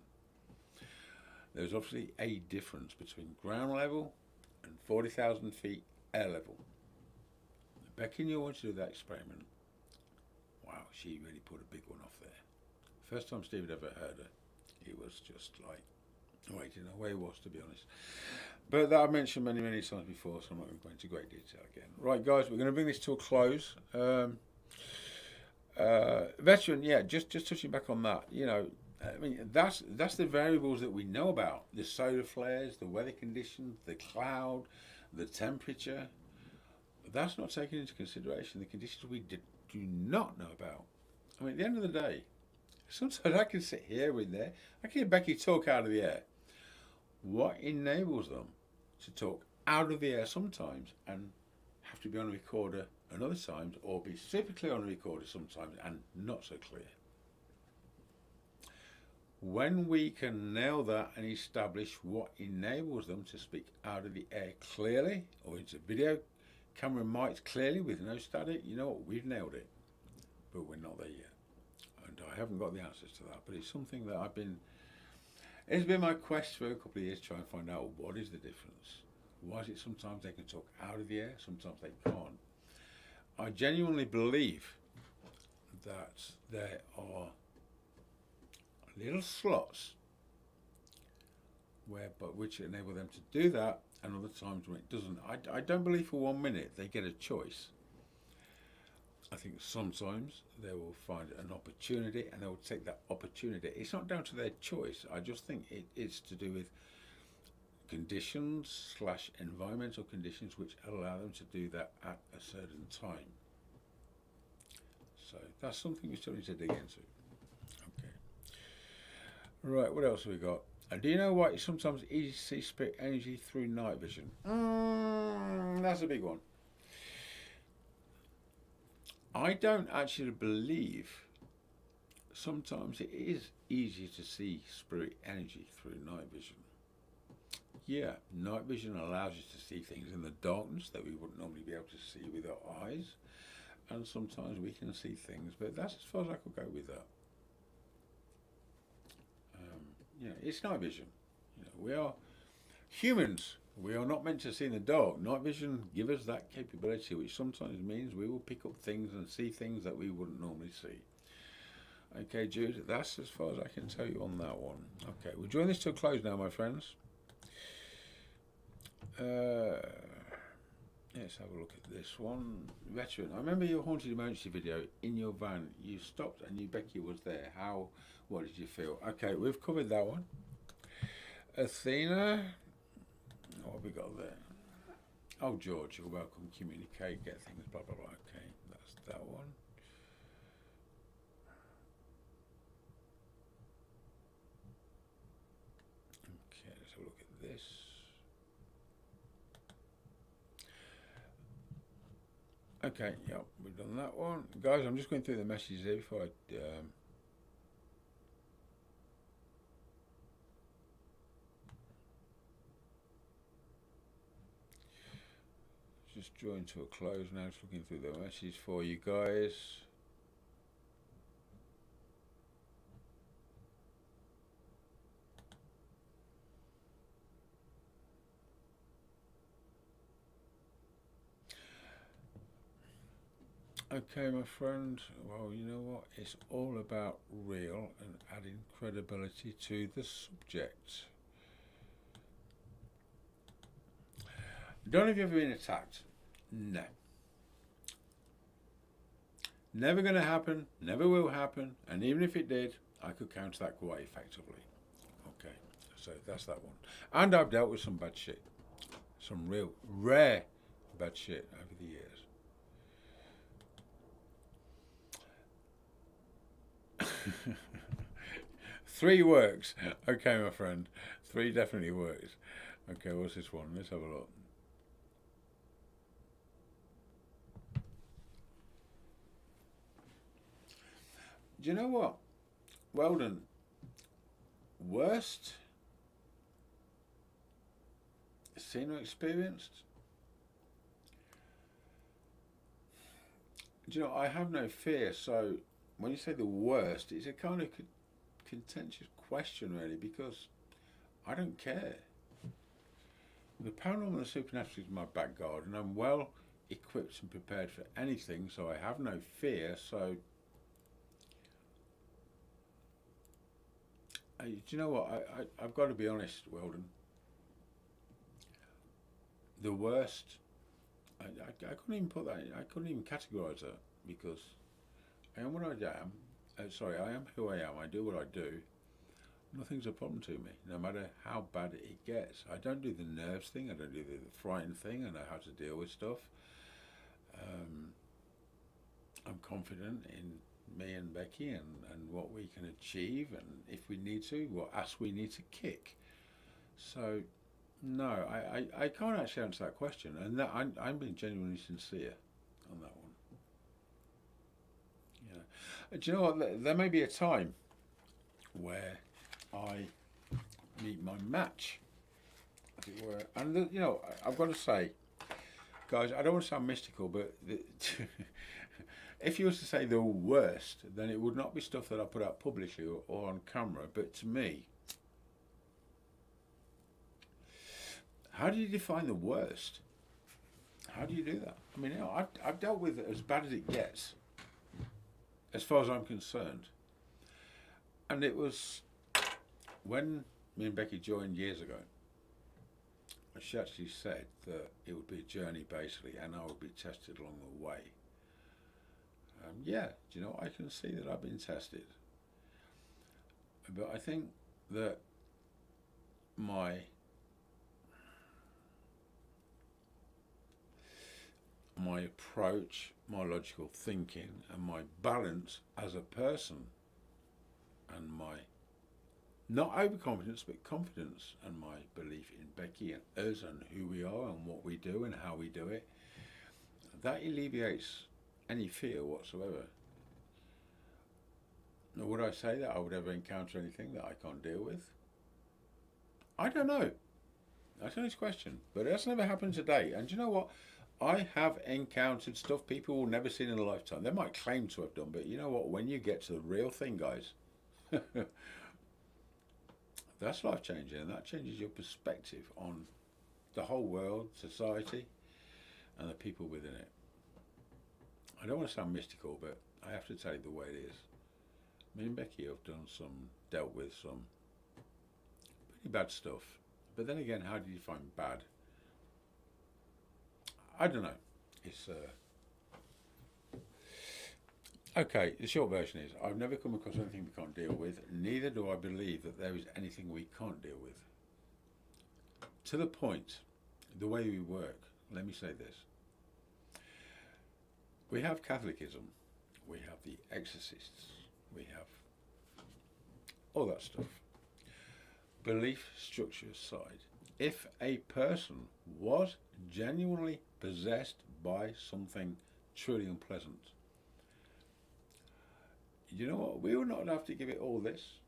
There's obviously a difference between ground level and 40,000 feet air level. Becky knew I wanted to do that experiment. Wow, she really put a big one off there. First time Steve had ever heard her, it was just like, oh, I didn't know where he was, to be honest. But that I've mentioned many, many times before, so I'm not going to go into great detail again. Right, guys, we're going to bring this to a close. Veteran, yeah, just touching back on that, you know, I mean, that's the variables that we know about. The solar flares, the weather conditions, the cloud, the temperature. That's not taken into consideration. The conditions we do not know about. I mean, at the end of the day, sometimes I can sit here with there. I can hear Becky talk out of the air. What enables them to talk out of the air sometimes and have to be on a recorder and other times, or be super clear on a recorder sometimes and not so clear? When we can nail that and establish what enables them to speak out of the air clearly, or into video camera mics clearly with no static, you know what, we've nailed it. But we're not there yet. And I haven't got the answers to that, but it's something that it's been my quest for a couple of years to try and find out what is the difference. Why is it sometimes they can talk out of the air, sometimes they can't? I genuinely believe that there are little slots which enable them to do that, and other times when it doesn't. I don't believe for 1 minute they get a choice. I think sometimes they will find an opportunity and they will take that opportunity. It's not down to their choice. I just think it's to do with conditions / environmental conditions which allow them to do that at a certain time. So that's something we still need to dig into. Okay. Right, what else have we got? Do you know why it's sometimes easy to see spirit energy through night vision? That's a big one. I don't actually believe sometimes it is easy to see spirit energy through night vision. Yeah, night vision allows you to see things in the darkness that we wouldn't normally be able to see with our eyes. And sometimes we can see things, but that's as far as I could go with that. You know, it's night vision. You know, we are humans. We are not meant to see in the dark. Night vision gives us that capability, which sometimes means we will pick up things and see things that we wouldn't normally see. Okay, Jude, that's as far as I can tell you on that one. Okay, we'll join this to a close now, my friends. Let's have a look at this one. Veteran, I remember your Haunted Emergency video in your van. You stopped and knew Becky was there. What did you feel? Okay, we've covered that one. Athena, what have we got there? Oh, George, you're welcome. Communicate, get things, blah, blah, blah. Okay, that's that one. Okay, let's have a look at this. Okay, yeah, we've done that one. Guys, I'm just going through the messages here before I... just drawing to a close now, just looking through the messages for you guys. Okay, my friend, well, you know what? It's all about real and adding credibility to the subject. Don't know if you've ever been attacked. No. Never going to happen, never will happen, and even if it did, I could counter that quite effectively. Okay, so that's that one. And I've dealt with some bad shit. Some real, rare bad shit over the years. 3 works. Okay, my friend. 3 definitely works. Okay, what's this one? Let's have a look. Do you know what? Weldon. Worst seen or experienced? Do you know, I have no fear, so when you say the worst, it's a kind of contentious question, really, because I don't care. The paranormal and the supernatural is my back garden, and I'm well equipped and prepared for anything, so I have no fear. So, do you know what? I've got to be honest, Weldon. The worst, I couldn't even put that in, I couldn't even categorise that, because I am what I am. I am who I am. I do what I do. Nothing's a problem to me, no matter how bad it gets. I don't do the nerves thing. I don't do the frightened thing. I know how to deal with stuff. I'm confident in me and Becky and what we can achieve, and if we need to, what ass we need to kick. So, no, I can't actually answer that question, and that I'm being genuinely sincere on that one. Do you know what? There may be a time where I meet my match, as it were. And, you know, I've got to say, guys, I don't want to sound mystical, but if you was to say the worst, then it would not be stuff that I put out publicly or on camera. But to me, how do you define the worst? How do you do that? I mean, you know, I've dealt with it as bad as it gets, as far as I'm concerned. And it was when me and Becky joined years ago, she actually said that it would be a journey basically, and I would be tested along the way. Yeah, do you know, I can see that I've been tested. But I think that my approach, my logical thinking, and my balance as a person, and my not overconfidence but confidence, and my belief in Becky and us and who we are and what we do and how we do it, that alleviates any fear whatsoever. Now, would I say that I would ever encounter anything that I can't deal with? I don't know. That's an honest question, but that's never happened today. And do you know what? I have encountered stuff people will never see in a lifetime. They might claim to have done, but you know what? When you get to the real thing, guys, that's life changing, and that changes your perspective on the whole world, society, and the people within it. I don't want to sound mystical, but I have to tell you the way it is. Me and Becky have dealt with some pretty bad stuff. But then again, how do you define bad? I don't know. It's okay, the short version is, I've never come across anything we can't deal with, neither do I believe that there is anything we can't deal with. To the point, the way we work, let me say this. We have Catholicism, we have the exorcists, we have all that stuff. Belief structure aside, if a person was genuinely possessed by something truly unpleasant, you know what? We would not have to give it all this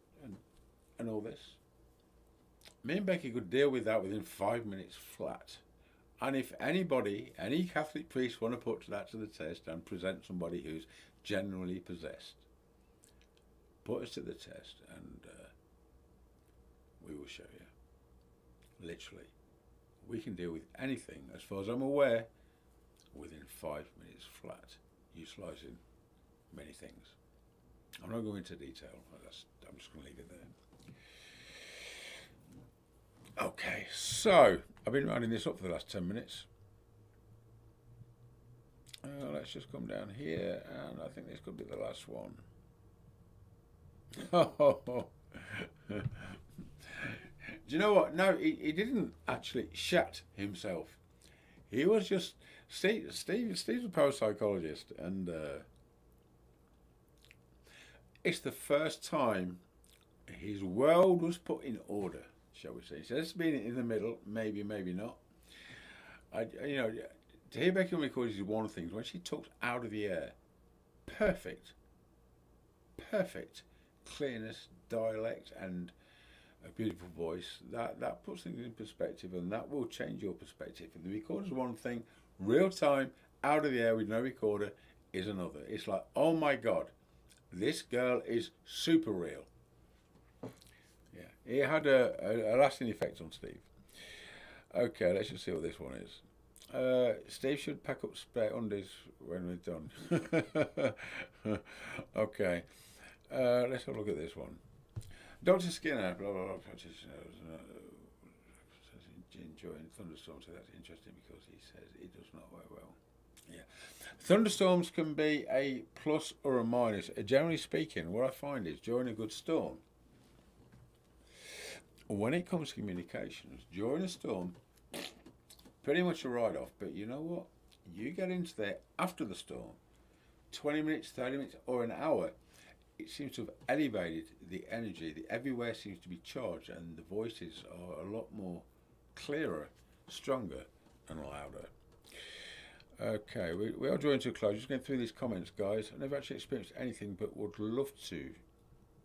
and all this. Me and Becky could deal with that within 5 minutes flat. And if anybody, any Catholic priest want to put that to the test and present somebody who's genuinely possessed, put us to the test and we will show you. Literally. We can deal with anything, as far as I'm aware, within 5 minutes flat, utilising many things. I'm not going into detail. I'm just going to leave it there. Okay, so I've been rounding this up for the last 10 minutes. Let's just come down here, and I think this could be the last one. Do you know what? No, he didn't actually shat himself. He was just Steve's a parapsychologist, and it's the first time his world was put in order, shall we say. So it's been in the middle, maybe not. You know, to hear Becky on record is one of the things. When she talks out of the air, perfect clearness, dialect, and a beautiful voice. That puts things in perspective, and that will change your perspective. And the recorder is one thing, real time, out of the air with no recorder is another. It's like, oh my God, this girl is super real. Yeah, it had a lasting effect on Steve. Okay, let's just see what this one is. Steve should pack up spare undies when we're done. Okay, let's have a look at this one. Dr. Skinner, blah, blah, blah, practitioners, enjoying thunderstorms, so that's interesting because he says he does not wear well. Yeah. Thunderstorms can be a plus or a minus. Generally speaking, what I find is during a good storm, when it comes to communications, during a storm, pretty much a write-off, but you know what? You get into there after the storm, 20 minutes, 30 minutes, or an hour, it seems to have elevated the energy. Everywhere seems to be charged, and the voices are a lot more clearer, stronger, and louder. Okay, we are drawing to a close. Just going through these comments, guys. I've never actually experienced anything, but would love to.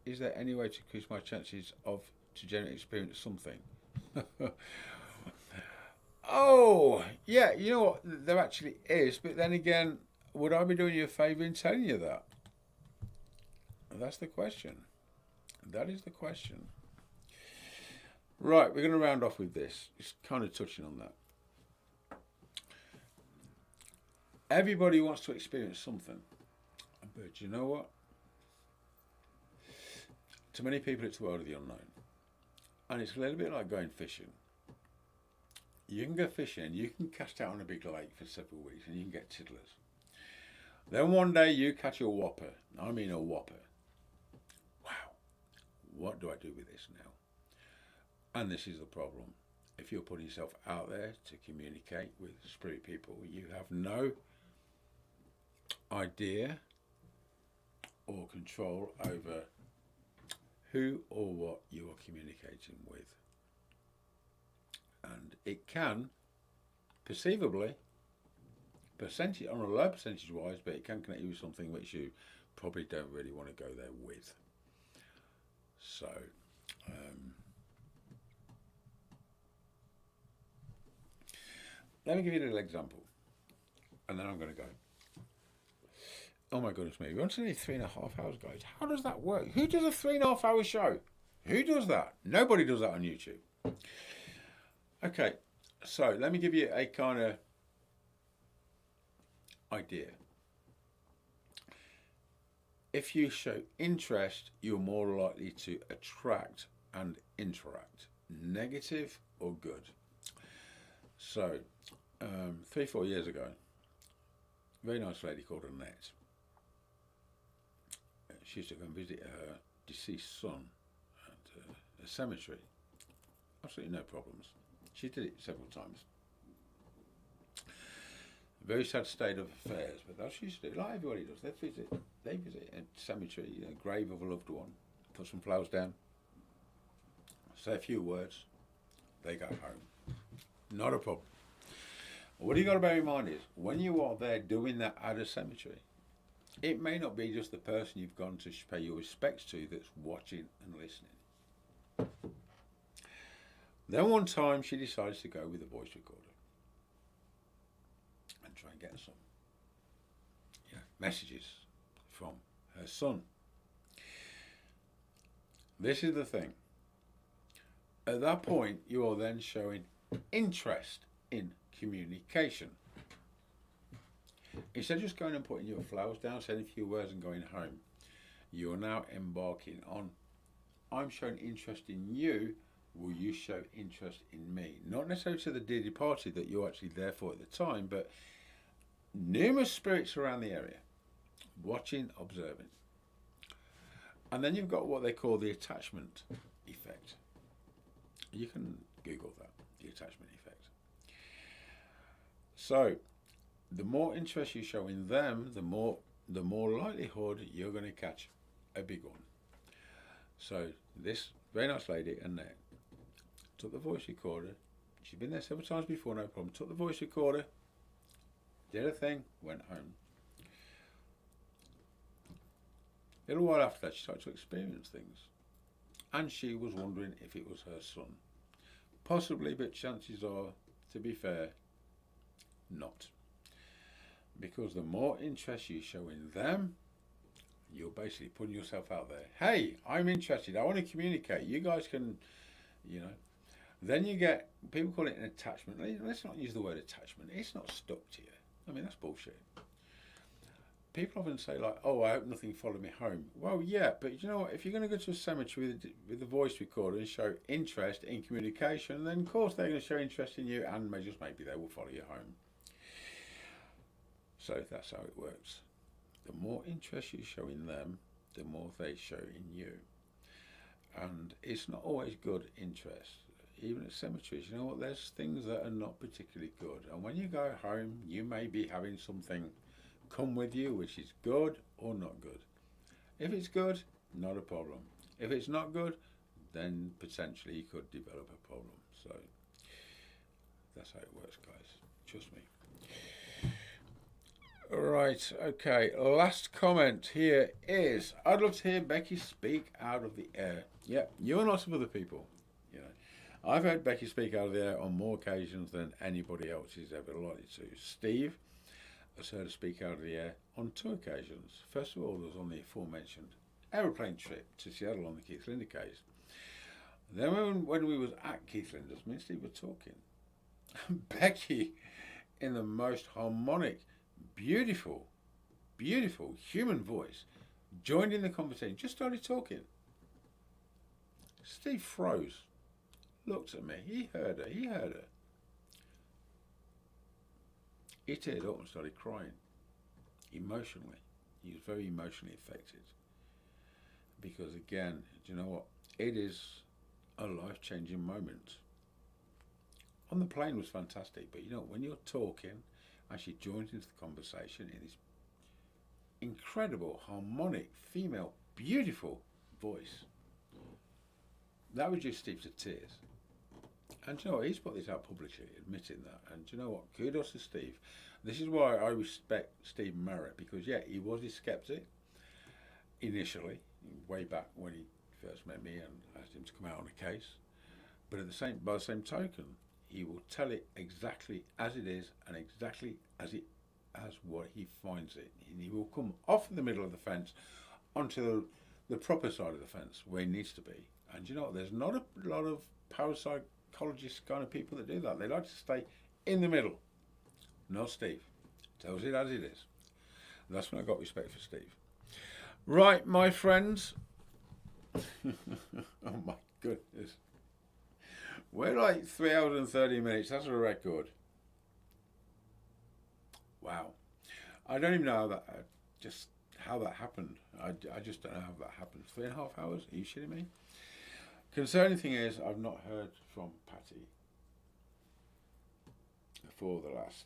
Is there any way to increase my chances to generally experience something? Oh, yeah, you know what? There actually is, but then again, would I be doing you a favour in telling you that? That's the question. That is the question. Right, we're going to round off with this. Just kind of touching on that. Everybody wants to experience something. But you know what? To many people, it's the world of the unknown. And it's a little bit like going fishing. You can go fishing, you can cast out on a big lake for several weeks, and you can get tiddlers. Then one day you catch a whopper. I mean a whopper. Wow. What do I do with this now? And this is the problem. If you're putting yourself out there to communicate with spirit people, you have no idea or control over who or what you are communicating with. And it can, perceivably, percentage on a low percentage wise, but it can connect you with something which you probably don't really want to go there with. So, let me give you a little example, and then I'm going to go. Oh my goodness me, we're only 3.5 hours, guys. How does that work? Who does a 3.5 hour show? Who does that? Nobody does that on YouTube. Okay, so let me give you a kind of idea. If you show interest, you're more likely to attract and interact, negative or good. So, 3-4 years ago, a very nice lady called Annette. She used to go and visit her deceased son at a cemetery. Absolutely no problems. She did it several times. A very sad state of affairs, but that's usually like everybody does. They visit a cemetery, a grave of a loved one, put some flowers down, say a few words, they go home. Not a problem. What you got to bear in mind is, when you are there doing that at a cemetery, it may not be just the person you've gone to pay your respects to that's watching and listening. Then one time she decides to go with a voice recorder and try and get some messages from her son. This is the thing. At that point, you are then showing interest in communication. Instead of just going and putting your flowers down, saying a few words and going home, you're now embarking on, I'm showing interest in you, will you show interest in me? Not necessarily to the dear departed that you're actually there for at the time, but numerous spirits around the area, watching, observing. And then you've got what they call the attachment effect. You can Google that, the attachment effect. So, the more interest you show in them, the more likelihood you're going to catch a big one. So, this very nice lady, Annette, took the voice recorder. She'd been there several times before, no problem. Took the voice recorder, did her thing, went home. A little while after that, she started to experience things. And she was wondering if it was her son. Possibly, but chances are, to be fair, not. Because the more interest you show in them, you're basically putting yourself out there. Hey, I'm interested. I want to communicate. You guys can, Then you get, people call it an attachment. Let's not use the word attachment. It's not stuck to you. I mean, that's bullshit. People often say like, oh, I hope nothing followed me home. Well, yeah, but you know what? If you're going to go to a cemetery with a voice recorder and show interest in communication, then of course they're going to show interest in you, and maybe they will follow you home. So that's how it works. The more interest you show in them, the more they show in you. And it's not always good interest. Even at cemeteries, you know what, there's things that are not particularly good. And when you go home, you may be having something come with you which is good or not good. If it's good, not a problem. If it's not good, then potentially you could develop a problem. So that's how it works, guys. Trust me. Right, okay, last comment here is, I'd love to hear Becky speak out of the air. Yeah, you and lots of other people. I've heard Becky speak out of the air on more occasions than anybody else has ever liked to. Steve has heard her speak out of the air on 2 occasions. First of all, there was on the aforementioned aeroplane trip to Seattle on the Keith Linder case. Then when we was at Keith Linder's, me and Steve were talking. Becky, in the most harmonic, beautiful human voice, joined in the conversation, just started talking. Steve froze, looked at me, he heard her. He teared up and started crying, emotionally. He was very emotionally affected. Because again, do you know what? It is a life-changing moment. On the plane was fantastic, but when you're talking, and she joined into the conversation in this incredible, harmonic, female, beautiful voice. That reduced Steve to tears. And do you know what? He's put this out publicly, admitting that. And do you know what? Kudos to Steve. This is why I respect Steve Merritt, because yeah, he was a skeptic initially, way back when he first met me and asked him to come out on a case. But by the same token, he will tell it exactly as it is and exactly as what he finds it. And he will come off the middle of the fence onto the proper side of the fence where he needs to be. And you know what? There's not a lot of parapsychologist kind of people that do that. They like to stay in the middle. Not Steve. Tells it as it is. And that's when I got respect for Steve. Right, my friends. Oh my goodness. We're like 3 hours and 30 minutes. That's a record. Wow. I don't even know how that happened. I just don't know how that happened. 3.5 hours? Are you shitting me? Concerning thing is, I've not heard from Patty for the last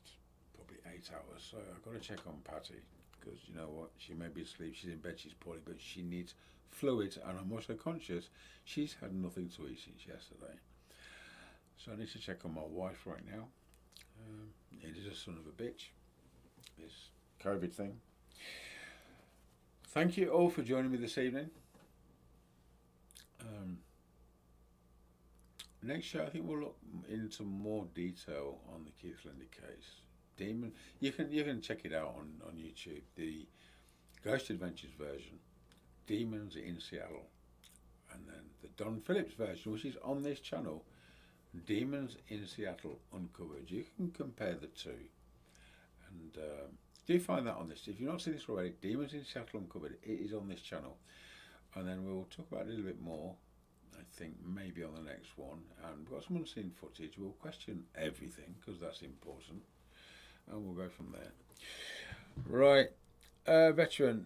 probably 8 hours. So I've got to check on Patty because you know what? She may be asleep. She's in bed. She's poorly, but she needs fluids. And I'm also conscious she's had nothing to eat since yesterday. So I need to check on my wife right now. It is a son of a bitch. This COVID thing. Thank you all for joining me this evening. Next show, I think we'll look into more detail on the Keith Lindy case. Demon, you can check it out on YouTube. The Ghost Adventures version, Demons in Seattle, and then the Don Phillips version, which is on this channel, Demons in Seattle Uncovered. You can compare the two, and do find that on this. If you've not seen this already, Demons in Seattle Uncovered, it is on this channel, and then we'll talk about it a little bit more. I think maybe on the next one, and we've got some unseen footage. We'll question everything because that's important, and we'll go from there. Right, veteran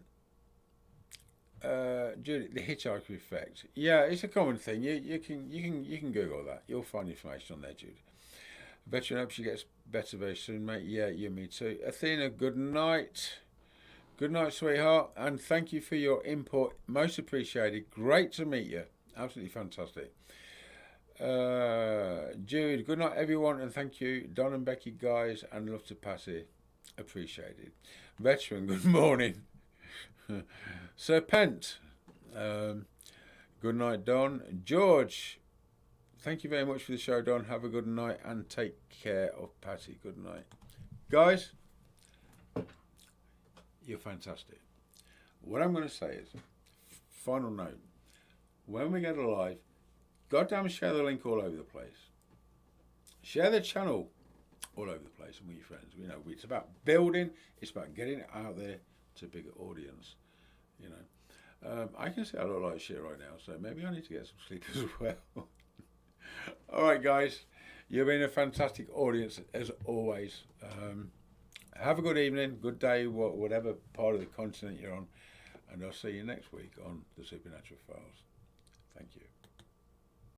Judy, the hitchhiker effect. Yeah, it's a common thing. You can Google that. You'll find information on there, Judy. Veteran, hope she gets better very soon, mate. Yeah, you, me too. Athena, good night. Good night, sweetheart, and thank you for your input. Most appreciated. Great to meet you. Absolutely fantastic. Jude, good night everyone, and thank you. Don and Becky, guys, and love to Patty. Appreciated. Veteran, good morning. Serpent, good night, Don. George, thank you very much for the show, Don. Have a good night and take care of Patty. Good night. Guys, you're fantastic. What I'm going to say is, final note, when we get live, goddamn share the link all over the place. Share the channel all over the place and with your friends. You know, it's about building, it's about getting it out there to a bigger audience. You know, I can see I look like shit right now, so maybe I need to get some sleep as well. All right, guys, you've been a fantastic audience as always. Have a good evening, good day, whatever part of the continent you're on, and I'll see you next week on the Supernatural Files.